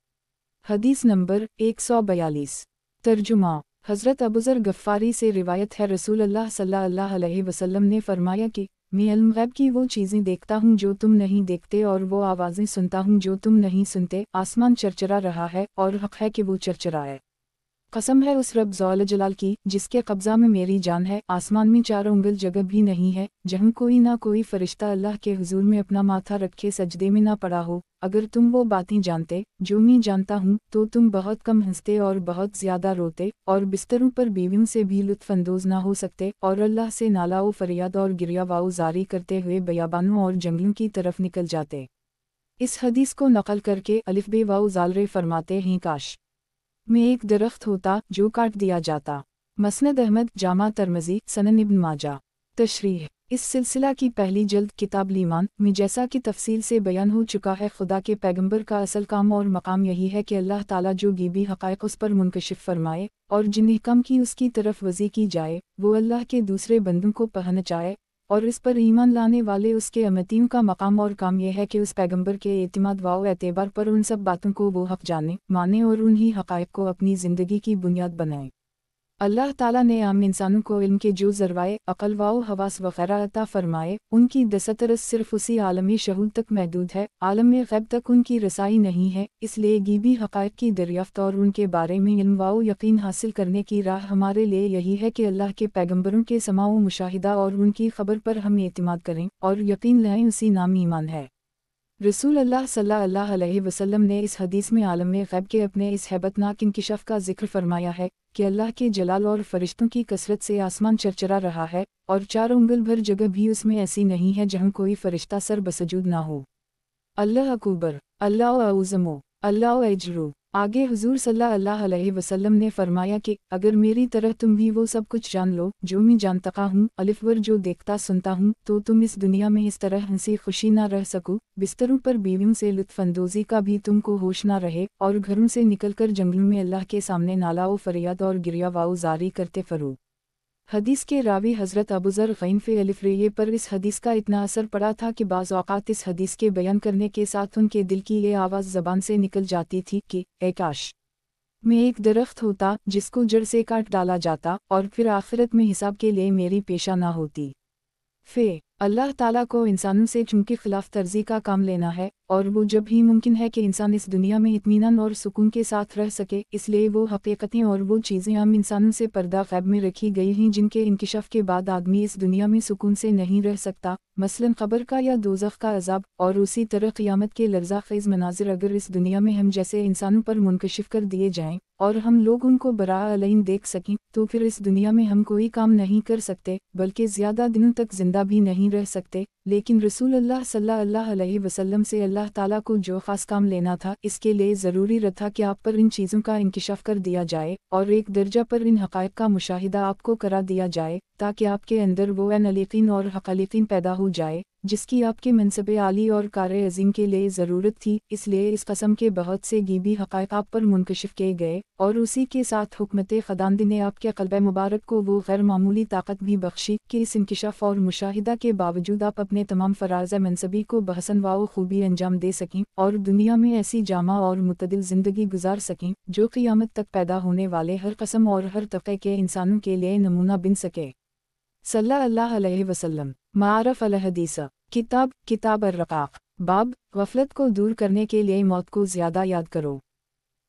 हदीस नंबर 142। तर्जुमा। हज़रत अबू ज़र गफ़ारी से रिवायत है, रसूल अल्लाह सल्लल्लाहु अलैहि वसल्लम ने फरमाया कि मैं इल्म गैब की वो चीज़ें देखता हूँ जो तुम नहीं देखते और वो आवाज़ें सुनता हूँ जो तुम नहीं सुनते। आसमान चरचरा रहा है और हक़ है कि वो चरचराए। कसम है उस रब ज़ौल जलाल की जिसके कब्ज़ा में मेरी जान है, आसमान में 4 उंगल जगह भी नहीं है जहाँ कोई ना कोई फ़रिश्ता अल्लाह के हुज़ूर में अपना माथा रखे सजदे में ना पड़ा हो। अगर तुम वो बातें जानते जो मैं जानता हूँ, तो तुम बहुत कम हंसते और बहुत ज़्यादा रोते और बिस्तरों पर बीवियों से भी लुत्फ़अंदोज़ ना हो सकते और अल्लाह से नाला व फ़रियाद और गिरिया वाओ ज़ारी करते हुए बयाबानों और जंगलों की तरफ निकल जाते। इस हदीस को नक़ल करके अलिफ़ बे वाओ ज़ालरे फरमाते हैं, काश मैं एक दरख्त होता जो काट दिया जाता। मसनद अहमद, जामा तिर्मिज़ी, सनन इब्न माजा। तशरीह। इस सिलसिला की पहली जल्द किताब ईमान में जैसा कि तफसील से बयान हो चुका है, खुदा के पैगंबर का असल काम और मकाम यही है कि अल्लाह ताला जो गीबी हक़ाइक़ उस पर मुनकशिफ फरमाए और जिन हिकम की उसकी तरफ वज़ी की जाए वो अल्लाह के दूसरे बंदों को पहचाए, और इस पर ईमान लाने वाले उसके अमतियों का मकाम और काम यह है कि उस पैगंबर के एतिमाद व एतबार पर उन सब बातों को वो हक़ जाने माने और उन्हीं हक़ाइक़ को अपनी ज़िंदगी की बुनियाद बनाए। अल्लाह ताला ने आम इंसानों को इल्म के जो ज़रवाए अक़ल व हवास वग़ैरह अता फ़रमाए, उनकी दस्तरस सिर्फ़ उसी आलमी शहूद तक महदूद है, आलम ग़ैब तक उनकी रसाई नहीं है। इसलिए गीबी हक़ाइक़ की दरियाफ़्त और उनके बारे में इल्म व यकीन हासिल करने की राह हमारे लिए यही है कि अल्लाह के पैगंबरों के समाओ मुशाहिदा और उनकी ख़बर पर हम एतिमाद करें और यकीन लाएं, उसी नाम ईमान है। रसूल अल्लाह सल्लल्लाहु अलैहि वसल्लम ने इस हदीस में आलम ग़ैब के अपने इस हैबतनाक इंकिशाफ का जिक्र फरमाया है कि अल्लाह के जलाल और फरिश्तों की कसरत से आसमान चरचरा रहा है और 4 उंगल भर जगह भी उसमें ऐसी नहीं है जहाँ कोई फरिश्ता सर बसजूद ना हो। अल्लाह अकबर, अल्लाह अज़्मो, अल्लाह अजरू। आगे हुजूर सल्लल्लाहु अलैहि वसल्लम ने फरमाया कि अगर मेरी तरह तुम भी वो सब कुछ जान लो जो मैं जानता हूँ, अलिफवर जो देखता सुनता हूँ, तो तुम इस दुनिया में इस तरह हंसी खुशी ना रह सको, बिस्तरों पर बीवियों से लुत्फानंदोज़ी का भी तुमको होश ना रहे, और घरों से निकलकर जंगलों में अल्लाह के सामने नाला व फरियाद और गिरिया वाओ जारी करते फरो। हदीस के रावी हज़रत अबू ज़र ग़ैफ़ी अलिफ़्रेये पर इस हदीस का इतना असर पड़ा था कि बाज़ औक़ात इस हदीस के बयान करने के साथ उनके दिल की ये आवाज़ ज़बान से निकल जाती थी कि ए काश मैं एक दरख्त होता जिसको जड़ से काट डाला जाता और फिर आखिरत में हिसाब के लिए मेरी पेशा ना होती। अल्लाह ताला को इंसानों से चूँकि खिलाफ तर्जी का काम लेना है और वो जब ही मुमकिन है कि इंसान इस दुनिया में इत्मीनान और सुकून के साथ रह सके, इसलिए वो हकीकतें और वो चीज़ें आम इंसानों से पर्दा ग़ैब में रखी गई हैं जिनके इंकिशाफ के बाद आदमी इस दुनिया में सुकून से नहीं रह सकता, मसलन क़ब्र का या दोज़ख का अज़ाब, और उसी तरह क़ियामत के लर्ज़ा ख़ेज़ मनाज़िर अगर इस दुनिया में हम जैसे इंसानों पर मुनकशिफ कर दिए जाएँ और हम लोग उनको बराअलैन देख सकें, तो फिर इस दुनिया में हम कोई काम नहीं कर सकते बल्कि ज़्यादा दिनों तक ज़िंदा भी नहीं रह सकते। लेकिन रसूल अल्लाह सल्लल्लाहु अलैहि वसल्लम से अल्लाह ताला को जो ख़ास काम लेना था, इसके लिए ज़रूरी था कि आप पर इन चीज़ों का इंकिशाफ कर दिया जाए और एक दर्जा पर इन हक़ाइक़ का मुशाहिदा आपको करा दिया जाए, ताकि आपके अंदर वो अनलीक़ीन और हक़लीक़ीन पैदा हो जाए जिसकी आपके मनसब आली और कार अज़ीम के लिए ज़रूरत थी। इसलिए इस कस्म के बहुत से गीबी हक़ाइक़ आप पर मुनकशिफ किए गए और उसी के साथ हुकमत ख़ुदावंदी ने आपके क़ल्ब मुबारक को वो गैर मामूली ताकत भी बख्शी कि इस इंकिशाफ और मुशाहिदा के बावजूद आप अपने तमाम फ़राज़ मनसबी को बहसन व खूबी अंजाम दे सकें और दुनिया में ऐसी जामा और मुतदिल ज़िंदगी गुजार सकें जो क़ियामत तक पैदा होने वाले हर कस्म और हर तबक़े के इंसानों के लिए नमूना बन सके। सल्लल्लाहु अलैहि वसल्लम। मारफ़ अल हदीस। किताब अर्रक़ाक़। बाब गफ़लत को दूर करने के लिए मौत को ज़्यादा याद करो।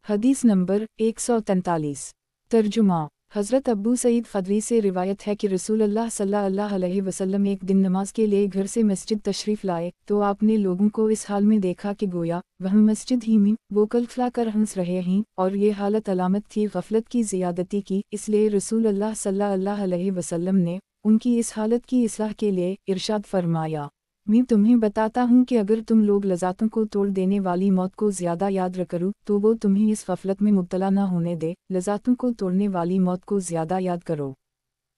हदीस नंबर 143। तर्जुमा। हज़रत अबू सईद ख़दरी से रिवायत है कि रसूल अल्लाह सल्लल्लाहु अलैहि वसल्लम एक दिन नमाज के लिए घर से मस्जिद तशरीफ़ लाए तो आपने लोगों को इस हाल में देखा कि गोया वह मस्जिद ही में वो कलखला कर हंस रहे हैं, और ये हालत अलामत थी गफ़लत की ज़ियादती की। इसलिए रसूल अल्लाह सल्लल्लाहु अलैहि वसल्लम ने उनकी इस हालत की इस्लाह के लिए इरशाद फरमाया, मैं तुम्हें बताता हूँ कि अगर तुम लोग लज़ातों को तोड़ देने वाली मौत को ज़्यादा याद रखो तो वो तुम्हें इस गफ़लत में मुब्तला न होने दे। लज़ातों को तोड़ने वाली मौत को ज़्यादा याद करो।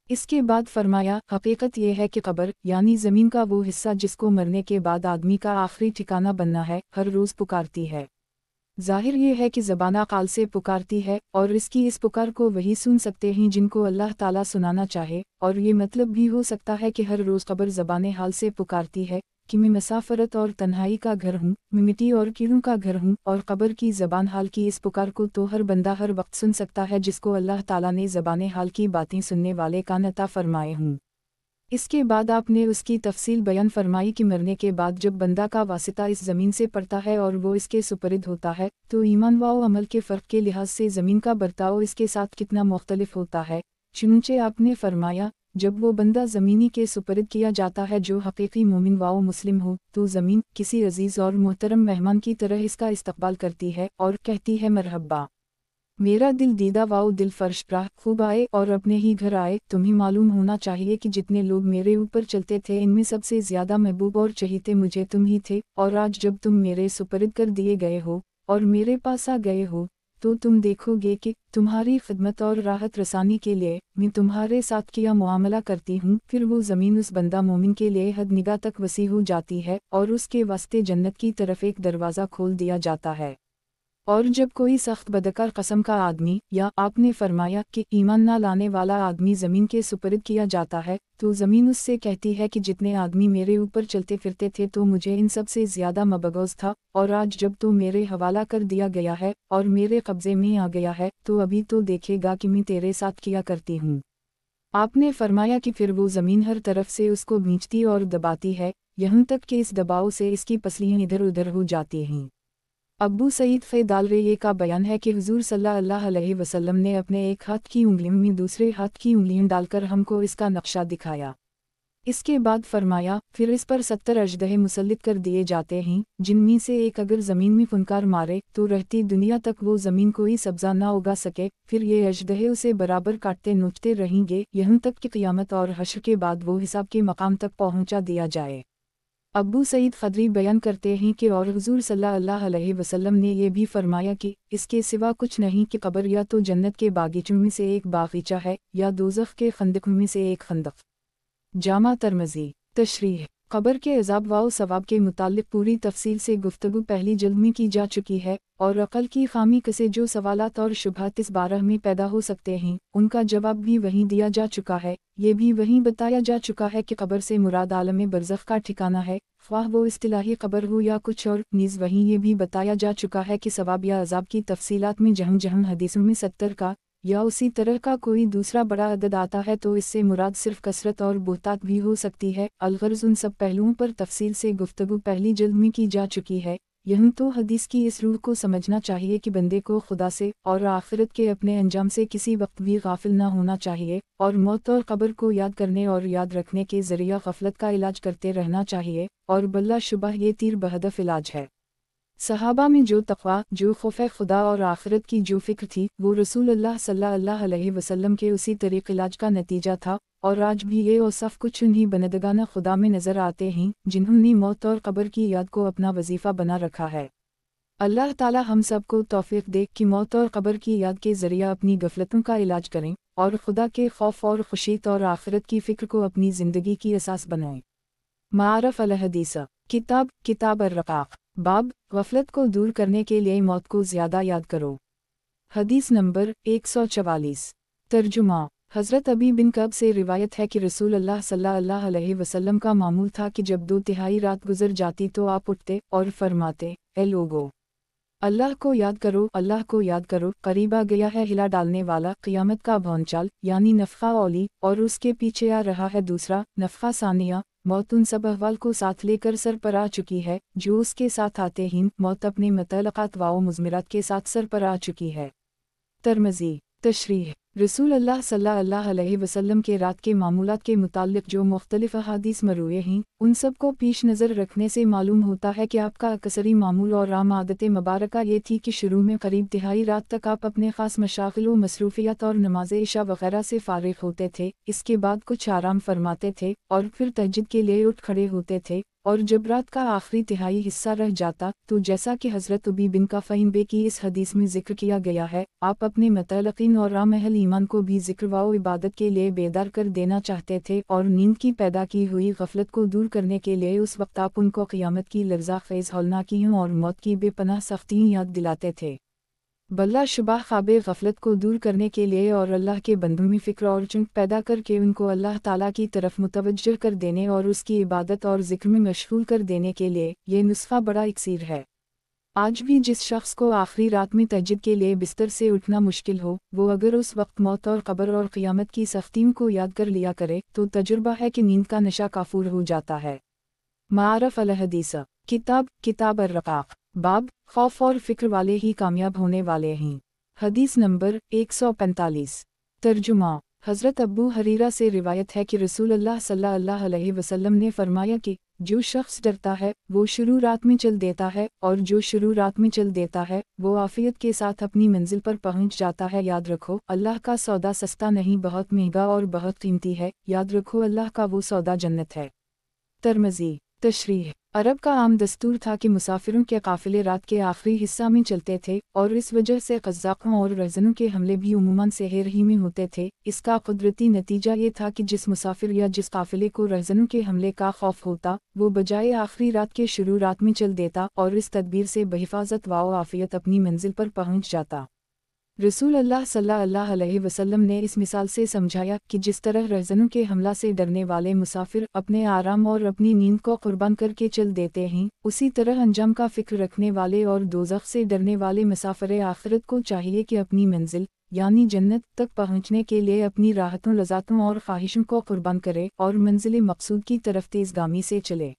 इसके बाद फरमाया, हकीकत यह है कि कब्र यानी ज़मीन का वो हिस्सा जिसको मरने के बाद आदमी का आखिरी ठिकाना बनना है, हर रोज़ पुकारती है। ज़ाहिर ये है कि ज़बाना काल से पुकारती है और इसकी इस पुकार को वही सुन सकते हैं जिनको अल्लाह ताला सुनाना चाहे, और ये मतलब भी हो सकता है कि हर रोज़ कब्र ज़बाने हाल से पुकारती है कि मैं मसाफरत और तन्हाई का घर हूँ, मैं मिट्टी और कीड़ों का घर हूँ। और कब्र की ज़बान हाल की इस पुकार को तो हर बंदा हर वक्त सुन सकता है जिसको अल्लाह ताला ने ज़बाने हाल की बातें सुनने वाले कान अता फरमाए हूँ। इसके बाद आपने उसकी तफसील बयान फरमाई कि मरने के बाद जब बंदा का वासिता इस ज़मीन से पड़ता है और वो इसके सुपरद होता है तो ईमान व अमल के फ़र्क के लिहाज से ज़मीन का बर्ताव इसके साथ कितना मुख्तलिफ होता है। चुनचे आपने फरमाया, जब वो बंदा ज़मीनी के सुपरद किया जाता है जो हकीकी मोमिन व मुस्लिम हो तो ज़मीन किसी अजीज़ और मोहतरम मेहमान की तरह इसका इस्तकबाल करती है और कहती है, मरहबा मेरा दिल दीदा वाओ दिल फर्श प्राह खूब आए और अपने ही घर आए। तुम्हें मालूम होना चाहिए कि जितने लोग मेरे ऊपर चलते थे इनमें सबसे ज़्यादा महबूब और चहीते मुझे तुम ही थे, और आज जब तुम मेरे सुपरद कर दिए गए हो और मेरे पास आ गए हो तो तुम देखोगे कि तुम्हारी खिदमत और राहत रसानी के लिए मैं तुम्हारे साथ किया मुआमला करती हूँ। फिर वो ज़मीन उस बंदा मोमिन के लिए हद निगाह तक वसी हो जाती है और उसके वास्ते जन्नत की तरफ एक दरवाज़ा खोल दिया जाता है। और जब कोई सख्त बदकार कस्म का आदमी, या आपने फरमाया कि ईमान न लाने वाला आदमी ज़मीन के सुपरद किया जाता है, तो ज़मीन उससे कहती है कि जितने आदमी मेरे ऊपर चलते फिरते थे तो मुझे इन सब से ज़्यादा मबगौज़ था, और आज जब तो मेरे हवाला कर दिया गया है और मेरे कब्ज़े में आ गया है तो अभी तो देखेगा कि मैं तेरे साथ किया करती हूँ। आपने फरमाया कि फिर वो ज़मीन हर तरफ से उसको भींचती और दबाती है, यहाँ तक कि इस दबाव से इसकी पसलियाँ इधर उधर हो जाती हैं। अबू सईद फ़ैदालरे का बयान है कि हुज़ूर सल्लल्लाहु अलैहि वसल्लम ने अपने एक हाथ की उंगलियों में दूसरे हाथ की उंगलियां डालकर हमको इसका नक्शा दिखाया। इसके बाद फरमाया, फिर इस पर 70 अजदहे मुसल्लित कर दिए जाते हैं, जिनमें से एक अगर ज़मीन में फुनकार मारे तो रहती दुनिया तक वो ज़मीन कोई सब्ज़ा ना उगा सके। फिर ये अजदहे उसे बराबर काटते नोचते रहेंगे, यहाँ तक कि क़यामत और हश्र के बाद वो हिसाब के मकाम तक पहुँचा दिया जाए। अबू सईद खदरी बयान करते हैं कि और हुज़ूर सल्लल्लाहु अलैहि वसल्लम ने यह भी फरमाया कि इसके सिवा कुछ नहीं कि कब्र या तो जन्नत के बागीचों में से एक बागीचा है या दोज़ख के खंदक में से एक खंदक। जामा तिर्मिज़ी। तशरीह। कब्र के अज़ाब व सवाब के मुतालिक पूरी तफसील से गुफ्तगू पहली जल्द में की जा चुकी है, और अक़ल की खामी से जो सवालात और शुबहात इस बारे में पैदा हो सकते हैं उनका जवाब भी वहीं दिया जा चुका है। ये भी वहीं बताया जा चुका है कि कब्र से मुराद आलम बरज़ख का ठिकाना है, ख्वाह वो इस्तिलाही कब्र हो या कुछ और। नीज़ वहीं ये भी बताया जा चुका है कि सवाब या अज़ाब की तफसीलात में जहाँ जहाँ हदीसों में 70 का या उसी तरह का कोई दूसरा बड़ा अदद आता है तो इससे मुराद सिर्फ कसरत और बोहतात भी हो सकती है। अलगर्ज़ उन सब पहलुओं पर तफसील से गुफ्तगू पहली जल्द में की जा चुकी है। यहीं तो हदीस की इस रूह को समझना चाहिए कि बंदे को खुदा से और आखिरत के अपने अंजाम से किसी वक्त भी गाफिल न होना चाहिए, और मौत और कब्र को याद करने और याद रखने के ज़रिया गफलत का इलाज करते रहना चाहिए, और बल्ला शुबह ये तीर बहदफ इलाज है। सहाबा में जो तक़वा, जो खौफ़ खुदा और आखिरत की जो फ़िक्र थी, वो रसूलुल्लाह सल्लल्लाहु अलैहि वसल्लम के उसी तरीक़ इलाज का नतीजा था, और आज भी ये औसाफ़ कुछ उन्हीं बंदगाना खुदा में नज़र आते हैं जिन्होंने मौत और कब्र की याद को अपना वजीफ़ा बना रखा है। अल्लाह ताला हम सब को तौफ़ीक़ दे कि मौत और कब्र की याद के ज़रिया अपनी गफलतों का इलाज करें, और खुदा के खौफ और खुशीत और आखिरत की फ़िक्र को अपनी ज़िंदगी की असास बनाएं। मारफ़ अल हदीस। किताब अर्रक़ाक़। बाब, गफलत को दूर करने के लिए मौत को ज़्यादा याद करो। हदीस नंबर 144। तर्जुमा। हज़रत अबी बिन कब से रिवायत है कि रसूलुल्लाह सल्लल्लाहु अलैहि वसल्लम का मामूल था कि जब 2/3 रात गुजर जाती तो आप उठते और फरमाते, ए लोगो, अल्लाह को याद करो, अल्लाह को याद करो, करीब आ गया है हिला डालने वाला क़यामत का भौंचाल, यानी नफ़ख़ा औली, और उसके पीछे आ रहा है दूसरा नफ़ख़ा सानिया। मौत उन सब अहवाल को साथ लेकर सर पर आ चुकी है जो उसके साथ आते हैं। मौत अपने मतलक़ात व मुज़मिरात के साथ सर पर आ चुकी है। तिर्मिज़ी। तशरीह। रसूलुल्लाह सल्लल्लाहु अलैहि वसल्लम के रात के मामूलात के मुताल्लिक़ जो मुख्तलिफ़ अहादीस मरवी हैं, उन सब को पेश नज़र रखने से मालूम होता है कि आपका अक्सरी मामूल और आम आदत मुबारका ये थी कि शुरू में करीब तिहाई रात तक आप अपने ख़ास मशाग़िल व मसरूफ़ियात और नमाज़ इशा वग़ैरह से फ़ारिग़ होते थे। इसके बाद कुछ आराम फरमाते थे और फिर तहज्जुद के लिए उठ खड़े होते थे, और जब रात का आखिरी तिहाई हिस्सा रह जाता तो जैसा कि हज़रत उबी बिन कफ़ईन बे की इस हदीस में ज़िक्र किया गया है, आप अपने मुतल्लिक़ीन और आम अहल ईमान को भी ज़िक्र व इबादत के लिए बेदार कर देना चाहते थे, और नींद की पैदा की हुई गफलत को दूर करने के लिए उस वक्त आप उनको क़यामत की लर्ज़ा ख़ेज़ हौलनाकियों और मौत की बेपनाह सख्तियाँ याद दिलाते थे। बल्ला शुबा ख़्वाबे गफलत को दूर करने के लिए और अल्लाह के बंदों में फ़िक्र और चुंक पैदा करके उनको अल्लाह ताला की तरफ मुतवज्जह कर देने और उसकी इबादत और ज़िक्र में मशगूल कर देने के लिए ये नुस्ख़ा बड़ा इक्सीर है। आज भी जिस शख्स को आखिरी रात में तहज्जुद के लिए बिस्तर से उठना मुश्किल हो, वो अगर उस वक्त मौत और कब्र और क़यामत की सख्तियों को याद कर लिया करे तो तजुर्बा है कि नींद का नशा काफूर हो जाता है। मारफ़ अल हदीस। किताब अर्रक़ाक़। बाब, खौफ और फ़िक्र वाले ही कामयाब होने वाले हैं। हदीस नंबर 145। तर्जुमा। हज़रत अबू हरीरा से रिवायत है कि रसूलुल्लाह सल्लल्लाहु अलैहि वसल्लम ने फरमाया कि जो शख्स डरता है वो शुरू रात में चल देता है, और जो शुरू रात में चल देता है वो आफ़ियत के साथ अपनी मंजिल पर पहुंच जाता है। याद रखो, अल्लाह का सौदा सस्ता नहीं, बहुत महंगा और बहुत कीमती है। याद रखो, अल्लाह का वो सौदा जन्नत है। तिर्मिज़ी। तशरीह। अरब का आम दस्तूर था कि मुसाफिरों के काफिले रात के आखिरी हिस्सा में चलते थे और इस वजह से कज़ाकों और रहज़नों के हमले भी उमूमन सहर ही में होते थे। इसका कुदरती नतीजा ये था कि जिस मुसाफिर या जिस काफिले को रहज़नों के हमले का खौफ होता, वो बजाय आखिरी रात के शुरू रात में चल देता और इस तदबीर से बहिफाजत व आफियत अपनी मंजिल पर पहुँच जाता। रसूल अल्लाह सल्लल्लाहु अलैहि वसल्लम ने इस मिसाल से समझाया कि जिस तरह रहज़नों के हमला से डरने वाले मुसाफिर अपने आराम और अपनी नींद को कुर्बान करके चल देते हैं, उसी तरह अंजाम का फ़िक्र रखने वाले और दोज़ख से डरने वाले मुसाफिर आखिरत को चाहिए कि अपनी मंजिल यानी जन्नत तक पहुँचने के लिए अपनी राहतों लज़ातों और ख्वाहिशों को कुर्बान करे और मंजिल मकसूद की तरफ तेज़गामी से चले।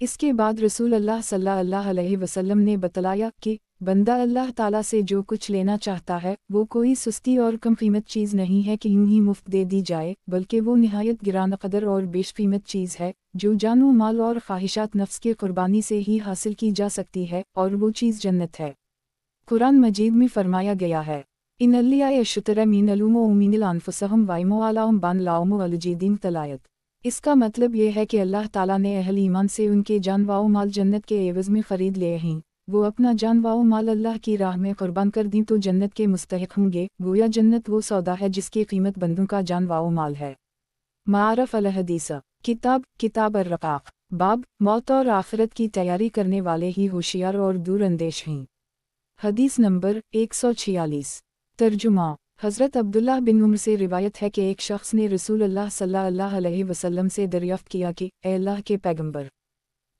इसके बाद रसूल अल्लाह सल्लल्लाहु अलैहि वसल्लम ने बतलाया कि बंदा अल्लाह ताला से जो कुछ लेना चाहता है वो कोई सुस्ती और कम कीमत चीज़ नहीं है कि यूं ही मुफ्त दे दी जाए, बल्कि वो निहायत गिरान कदर और बेशकीमत चीज़ है जो जानो माल और ख्वाहिशात नफ्स की कुर्बानी से ही हासिल की जा सकती है, और वो चीज़ जन्नत है। कुरान मजीद में फरमाया गया है, इन अल्लिया यशतरा मीन अलूमो उमीनिल अनफुसहुम वाइमो अलाउम बन लाउमो अलजीदीन तलायत। इसका मतलब ये है कि अल्लाह ताला ने अहल ईमान से उनके जान व माल जन्नत के एवज़ में ख़रीद लिए हैं। वो अपना जान व माल अल्लाह की राह में कुर्बान कर दी तो जन्नत के मुस्तहिक़ होंगे। गोया जन्नत वो सौदा है जिसकी कीमत बंदों का जान व माल है। मारफ अल हदीस किताब अर्रक़ाक़ बाब मौत और आखिरत की तैयारी करने वाले ही होशियार और दूर अंदेश हैं। हदीस नंबर 146। तर्जुमा हज़रत अब्दुल्लाह बिन उमर से रिवायत है कि एक शख्स ने रसूल अल्लाह सल्लल्लाहु अलैहि वसल्लम से दरियाफ़्त किया कि ए अल्लाह के पैगंबर,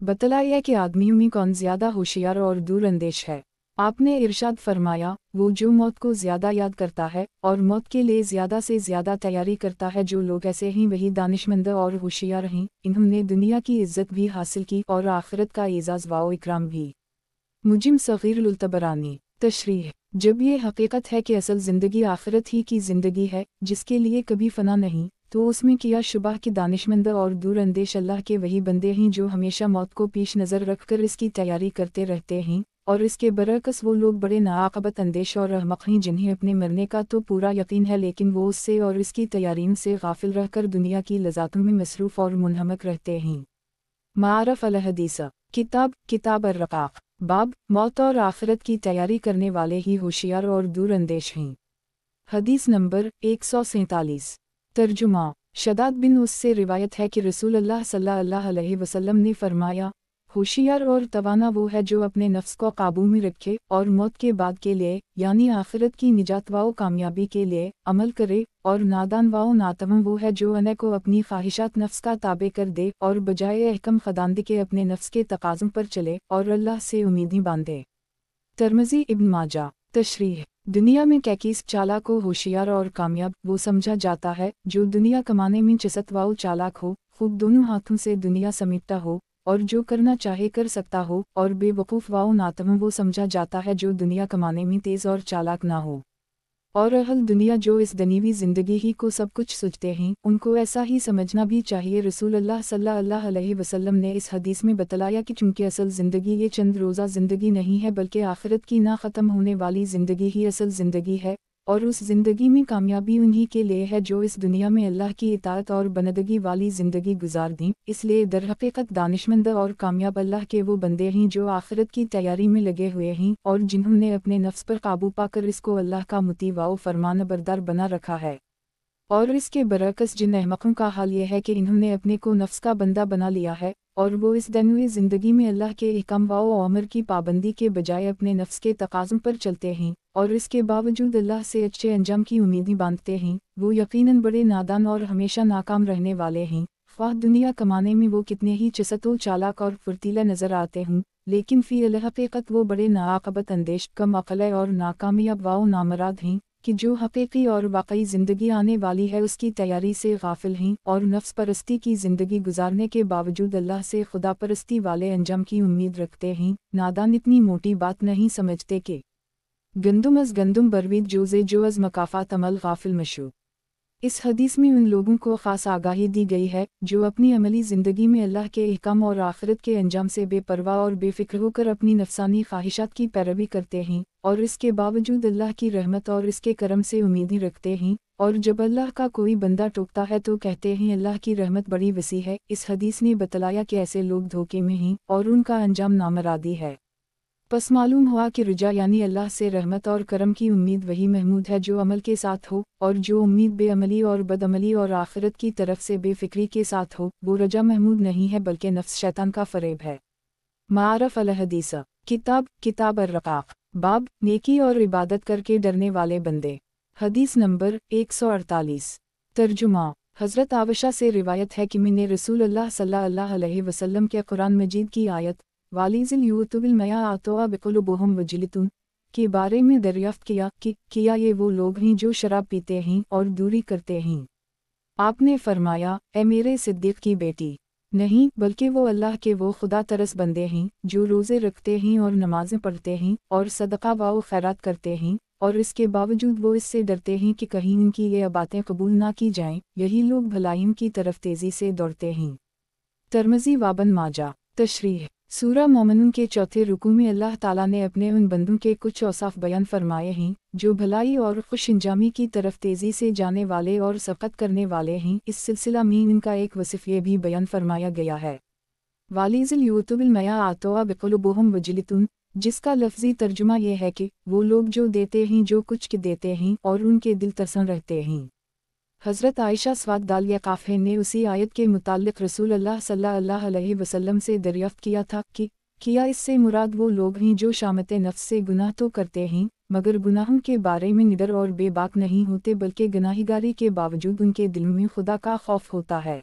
बतलाइए कि आदमियों में कौन ज़्यादा होशियार और दूर अंदेश है। आपने इरशाद फरमाया, वो जो मौत को ज़्यादा याद करता है और मौत के लिए ज़्यादा से ज़्यादा तैयारी करता है। जो लोग ऐसे हैं वही दानिशमंद और होशियार हैं। इन्होंने दुनिया की इज़्ज़त भी हासिल की और आखिरत का एज़ाज़ व इकराम भी। मुजिम सग़ीर अल तबरानी तशरीह जब ये हकीकत है कि असल ज़िंदगी आखिरत ही की ज़िंदगी है जिसके लिए कभी फ़ना नहीं, तो उसमें किया शुबा कि दानिशमंद और दूर अंदेश अल्लाह के वही बंदे हैं जो हमेशा मौत को पेश नज़र रखकर इसकी तैयारी करते रहते हैं। और इसके बरअक्स वो लोग बड़े नाआक़बत अंदेश और अहमक़ हैं जिन्हें अपने मरने का तो पूरा यकीन है, लेकिन वो उससे और इसकी तैयारियों से गाफिल रहकर दुनिया की लज़ातों में मसरूफ़ और मुनहमक रहते हैं। मारफ अल हदीस किताब अर्रक़ाक़ बाब मौत और आखिरत की तैयारी करने वाले ही होशियार और दूर अंदेश हैं। हदीस नंबर 147। तर्जुमा शदाद बिन उस से रिवायत है कि रसूल अल्लाह सल्लल्लाहु अलैहि वसल्लम ने फरमाया, होशियार और तवाना वो है जो अपने नफ्स को काबू में रखे और मौत के बाद के लिए यानी आखिरत की निजात व कामयाबी के लिए अमल करे, और नादान व नातवम वो है जो अने को अपनी ख्वाहिशात नफ्स का ताबे कर दे और बजाय अहकम खदांदे के अपने नफ्स के तकाज़ों पर चले और अल्लाह से उम्मीदें बांधे। तिर्मिज़ी इब्न माजा तशरीह दुनिया में कैकीस चालाक को होशियार और कामयाब वो समझा जाता है जो दुनिया कमाने में चसत व चालाक हो, खूब दोनों हाथों से दुनिया समेटता हो और जो करना चाहे कर सकता हो, और बेवकूफ़ व नातवम वो समझा जाता है जो दुनिया कमाने में तेज़ और चालाक ना हो। और अहल दुनिया जो इस दनीवी ज़िंदगी ही को सब कुछ सोचते हैं, उनको ऐसा ही समझना भी चाहिए। रसूल अल्लाह सल्लल्लाहु अलैहि वसल्लम ने इस हदीस में बतलाया कि चूँकि असल ज़िंदगी ये चंद रोज़ा ज़िंदगी नहीं है बल्कि आखिरत की ना ख़त्म होने वाली ज़िंदगी ही असल ज़िंदगी है, और उस ज़िंदगी में कामयाबी उन्हीं के लिए है जो इस दुनिया में अल्लाह की इताअत और बंदगी वाली ज़िंदगी गुजार दी। इसलिए दरहकीकत दानिशमंद और कामयाब अल्लाह के वो बंदे हैं जो आखिरत की तैयारी में लगे हुए हैं और जिन्होंने अपने नफ्स पर काबू पाकर इसको अल्लाह का मुती व फरमान बरदार बना रखा है। और इसके बरअक्स जिन अहमकों का हाल ये है कि इन्होंने अपने को नफ्स का बंदा बना लिया है और वो इस दनवी ज़िंदगी में अल्लाह के अहकाम व अमर की पाबंदी के बजाय अपने नफ्स के तकाज़ों पर चलते हैं और इसके बावजूद अल्लाह से अच्छे अंजाम की उम्मीदें बांधते हैं। वो यकीनन बड़े नादान और हमेशा नाकाम रहने वाले हैं। ख्वाह दुनिया कमाने में वो कितने ही चसतो चालाक और फुर्तीला नज़र आते हों, लेकिन फ़ी हकीकत वो बड़े नाआक़बत अंदेश, कम अक़ल और नाकामयाब व नामराद हैं कि जो हकीकी और वाकई ज़िंदगी आने वाली है उसकी तैयारी से गाफिल हैं और नफ्स परस्ती की ज़िंदगी गुजारने के बावजूद अल्लाह से खुदा परस्ती वाले अंजाम की उम्मीद रखते हैं। नादान इतनी मोटी बात नहीं समझते कि गंदुम अज़ गंदुम बरवीद जोज़े जो अज़ मकाफ़ात अमल गाफिल मशू। اس حدیث میں ان لوگوں کو خاص آگاہی دی گئی ہے جو اپنی عملی زندگی میں اللہ کے احکام اور آخرت کے انجام سے بے پرواہ اور بے فکر ہو کر اپنی نفسانی خواہشات کی پیروی کرتے ہیں اور اس کے باوجود اللہ کی رحمت اور اس کے کرم سے امیدیں رکھتے ہیں، اور جب اللہ کا کوئی بندہ ٹوکتا ہے تو کہتے ہیں اللہ کی رحمت بڑی وسیع ہے۔ اس حدیث نے بتلایا کہ ایسے لوگ دھوکے میں ہیں اور ان کا انجام نامرادی ہے۔ پس معلوم ہوا کہ رجا یعنی اللہ سے رحمت اور کرم کی امید وہی محمود ہے جو عمل کے ساتھ ہو، اور جو امید بے عملی اور بد عملی اور آخرت کی طرف سے بے فکری کے ساتھ ہو وہ رجا محمود نہیں ہے بلکہ نفس شیطان کا فریب ہے۔ معارف الحدیث کتاب الرقاق باب نیکی اور عبادت کر کے ڈرنے والے بندے۔ حدیث نمبر 148۔ ترجمہ۔ حضرت عائشہ سے روایت ہے کہ میں نے رسول اللہ صلی اللہ علیہ وسلم کے قرآن مجید کی آیت والیزل یوتب المیاء بقلوبہم وجلتون کے بارے میں دریافت کیا کہ کیا یہ وہ لوگ ہیں جو شراب پیتے ہیں اور دوری کرتے ہیں؟ آپ نے فرمایا، اے میرے صدیق کی بیٹی، نہیں بلکہ وہ اللہ کے وہ خدا ترس بندے ہیں جو روزے رکھتے ہیں اور نمازیں پڑھتے ہیں اور صدقہ و خیرات کرتے ہیں، اور اس کے باوجود وہ اس سے ڈرتے ہیں کہ کہیں ان کی یہ باتیں قبول نہ کی جائیں، یہی لوگ بھلائیوں کی طرف تیزی سے دوڑتے ہیں۔ ترمذی وابن ماجہ۔ تشریح۔ سورہ مومنون کے چوتھے رکوع میں اللہ تعالیٰ نے اپنے ان بندوں کے کچھ اوصاف بیان فرمائے ہیں جو بھلائی اور خوش انجامی کی طرف تیزی سے جانے والے اور سبقت کرنے والے ہیں۔ اس سلسلہ میں ان کا ایک وصف یہ بھی بیان فرمایا گیا ہے، والیزل یوتب المیاء بقلوبہم وجلتون، جس کا لفظی ترجمہ یہ ہے کہ وہ لوگ جو دیتے ہیں جو کچھ کے دیتے ہیں اور ان کے دل ترسن رہتے ہیں۔ حضرت عائشہ سواد دالیہ کافہ نے اسی آیت کے متعلق رسول اللہ صلی اللہ علیہ وسلم سے دریافت کیا تھا کہ کیا اس سے مراد وہ لوگ ہیں جو شامت نفس سے گناہ تو کرتے ہیں مگر گناہوں کے بارے میں نڈر اور بے باک نہیں ہوتے بلکہ گناہگاری کے باوجود ان کے دل میں خدا کا خوف ہوتا ہے؟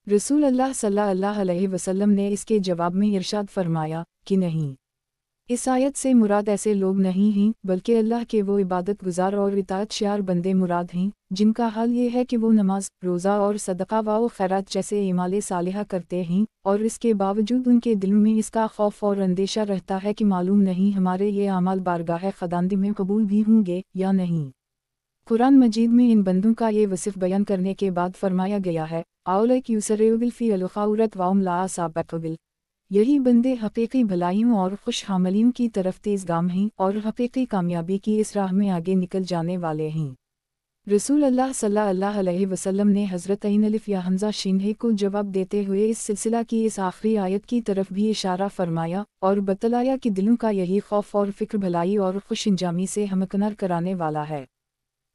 رسول اللہ صلی اللہ علیہ وسلم نے اس کے جواب میں ارشاد فرمایا کہ نہیں، اس آیت سے مراد ایسے لوگ نہیں ہیں بلکہ اللہ کے وہ عبادت گزار اور اطاعت شیار بندے مراد ہیں جن کا حال یہ ہے کہ وہ نماز، روزہ اور صدقہ و خیرات جیسے اعمال صالحہ کرتے ہیں، اور اس کے باوجود ان کے دلوں میں اس کا خوف اور اندیشہ رہتا ہے کہ معلوم نہیں ہمارے یہ اعمال بارگاہ خداوند میں قبول بھی ہوں گے یا نہیں۔ قرآن مجید میں ان بندوں کا یہ وصف بیان کرنے کے بعد فرمایا گیا ہے، اولئک یسرعون فی الخیرات وهم لا سابقون، یہی بندے حقیقی بھلائیوں اور خوش حاملیوں کی طرف تیز گام ہیں اور حقیقی کامیابی کی اس راہ میں آگے نکل جانے والے ہیں۔ رسول اللہ صلی اللہ علیہ وسلم نے حضرت عین الف یا حمزہ شینہ کو جواب دیتے ہوئے اس سلسلہ کی اس آخری آیت کی طرف بھی اشارہ فرمایا اور بتلایا کہ دلوں کا یہی خوف اور فکر بھلائی اور خوش انجامی سے ہمکنار کرانے والا ہے۔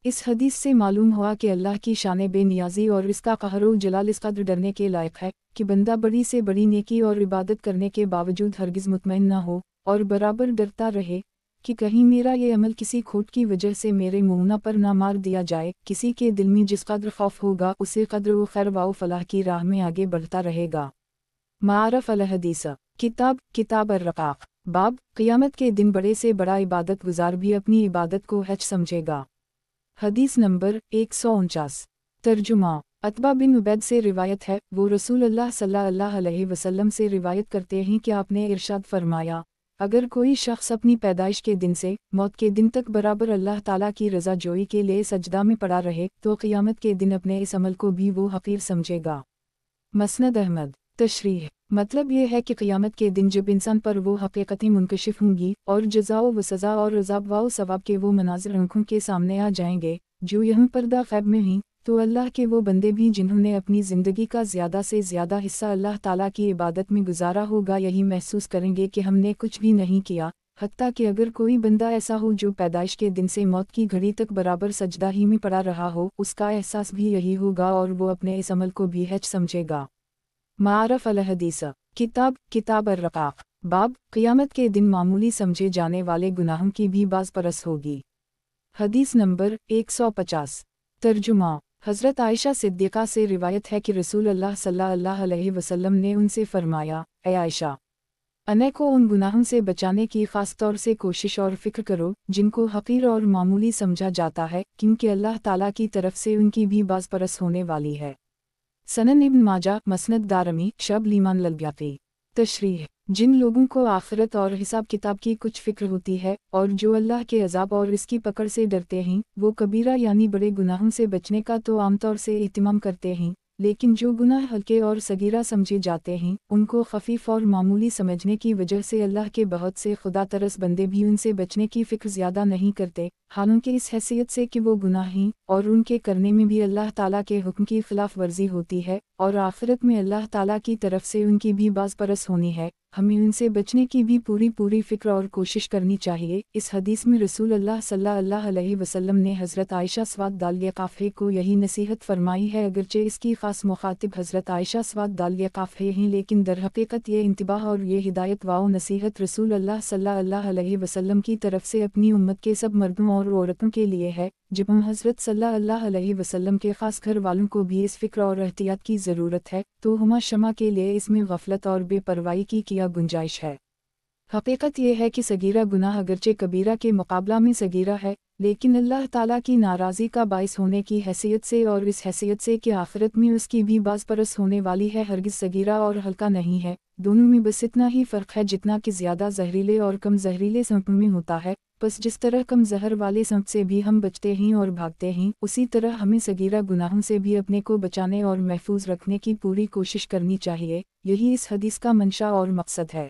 اس حدیث سے معلوم ہوا کہ اللہ کی شان بے نیازی اور اس کا قہر و جلال اس قدر ڈرنے کے لائق ہے کہ بندہ بڑی سے بڑی نیکی اور عبادت کرنے کے باوجود ہرگز مطمئن نہ ہو اور برابر ڈرتا رہے کہ کہیں میرا یہ عمل کسی کھوٹ کی وجہ سے میرے مونا پر نہ مار دیا جائے۔ کسی کے دل میں جس قدر خوف ہوگا اسی قدر وہ خیر و فلاح کی راہ میں آگے بڑھتا رہے گا۔ معارف الحدیث کتاب الرقاق باب قیامت کے دن بڑے سے بڑا عبادت گزار بھی اپنی عبادت کو ہچ سمجھے گا۔ حدیث نمبر 149۔ ترجمہ۔ عتبہ بن عبید سے روایت ہے، وہ رسول اللہ صلی اللہ علیہ وسلم سے روایت کرتے ہیں کہ آپ نے ارشاد فرمایا، اگر کوئی شخص اپنی پیدائش کے دن سے موت کے دن تک برابر اللہ تعالیٰ کی رضا جوئی کے لیے سجدہ میں پڑا رہے تو قیامت کے دن اپنے اس عمل کو بھی وہ حقیر سمجھے گا۔ مسند احمد۔ تشریح۔ مطلب یہ ہے کہ قیامت کے دن جب انسان پر وہ حقیقتیں منکشف ہوں گی اور جزا و سزا اور عذاب و ثواب کے وہ مناظر آنکھوں کے سامنے آ جائیں گے جو یہاں پردہ غیب میں ہیں، تو اللہ کے وہ بندے بھی جنہوں نے اپنی زندگی کا زیادہ سے زیادہ حصہ اللہ تعالیٰ کی عبادت میں گزارا ہوگا یہی محسوس کریں گے کہ ہم نے کچھ بھی نہیں کیا، حتیٰ کہ اگر کوئی بندہ ایسا ہو جو پیدائش کے دن سے موت کی گھڑی تک برابر سجدہ ہی میں پڑا رہا ہو، اس کا احساس بھی یہی ہوگا اور وہ اپنے اس عمل کو بھی ہچ سمجھے گا۔ معارف الحدیث کتاب الرقاق باب قیامت کے دن معمولی سمجھے جانے والے گناہوں کی بھی باز پرس ہوگی۔ حدیث نمبر 150۔ ترجمہ۔ حضرت عائشہ صدیقہ سے روایت ہے کہ رسول اللہ صلی اللہ علیہ وسلم نے ان سے فرمایا، اے عائشہ، انہیں کو ان گناہوں سے بچانے کی خاص طور سے کوشش اور فکر کرو جن کو حقیر اور معمولی سمجھا جاتا ہے، کیونکہ اللہ تعالیٰ کی طرف سے ان کی بھی باز پرس ہونے والی ہے۔ سنن ابن ماجہ، مسند دارمی، شعب الایمان للبیہقی۔ تشریح۔ جن لوگوں کو آخرت اور حساب کتاب کی کچھ فکر ہوتی ہے اور جو اللہ کے عذاب اور اس کی پکڑ سے ڈرتے ہیں، وہ کبیرہ یعنی بڑے گناہوں سے بچنے کا تو عام طور سے اہتمام کرتے ہیں، لیکن جو گناہ ہلکے اور صغیرہ سمجھے جاتے ہیں ان کو خفیف اور معمولی سمجھنے کی وجہ سے اللہ کے بہت سے خدا ترس بندے بھی ان سے بچنے کی فکر زیادہ نہیں کرتے، حالانکہ اس حیثیت سے کہ وہ گناہ ہیں اور ان کے کرنے میں بھی اللہ تعالیٰ کے حکم کی خلاف ورزی ہوتی ہے اور آخرت میں اللہ تعالیٰ کی طرف سے ان کی بھی باز پرس ہونی ہے، ہمیں ان سے بچنے کی بھی پوری فکر اور کوشش کرنی چاہیے۔ اس حدیث میں رسول اللہ صلی اللہ علیہ وسلم نے حضرت عائشہ سواد دالیہ قافیہ کو یہی نصیحت فرمائی ہے، اگرچہ اس کی خاص مخاطب حضرت عائشہ سواد دالیہ قافیہ ہیں، لیکن در حقیقت یہ انتباہ اور یہ ہدایت و نصیحت رسول اللہ صلی اللہ علیہ وسلم کی طرف سے اپنی امت کے سب مردوں اور عورتوں کے لیے ہے۔ جب حضرت صلی اللہ علیہ وسلم کے خاص گھر والوں کو بھی اس فکر اور احتیاط کی ضرورت ہے تو ہما شمع کے لیے اس میں غفلت اور بے پرواہی کی کیا گنجائش ہے۔ حقیقت یہ ہے کہ صغیرہ گناہ اگرچہ کبیرہ کے مقابلہ میں صغیرہ ہے، لیکن اللہ تعالیٰ کی ناراضی کا باعث ہونے کی حیثیت سے اور اس حیثیت سے کہ آخرت میں اس کی بھی باز پرس ہونے والی ہے، ہرگز صغیرہ اور ہلکا نہیں ہے، دونوں میں بس اتنا ہی فرق ہے جتنا کہ زیادہ زہریلے اور کم زہریلے سمت میں ہوتا ہے، بس جس طرح کم زہر والے سمت سے بھی ہم بچتے ہیں اور بھاگتے ہیں، اسی طرح ہمیں صغیرہ گناہوں سے بھی اپنے کو بچانے اور محفوظ رکھنے کی پوری کوشش کرنی چاہیے، یہی اس حدیث کا منشا اور مقصد ہے۔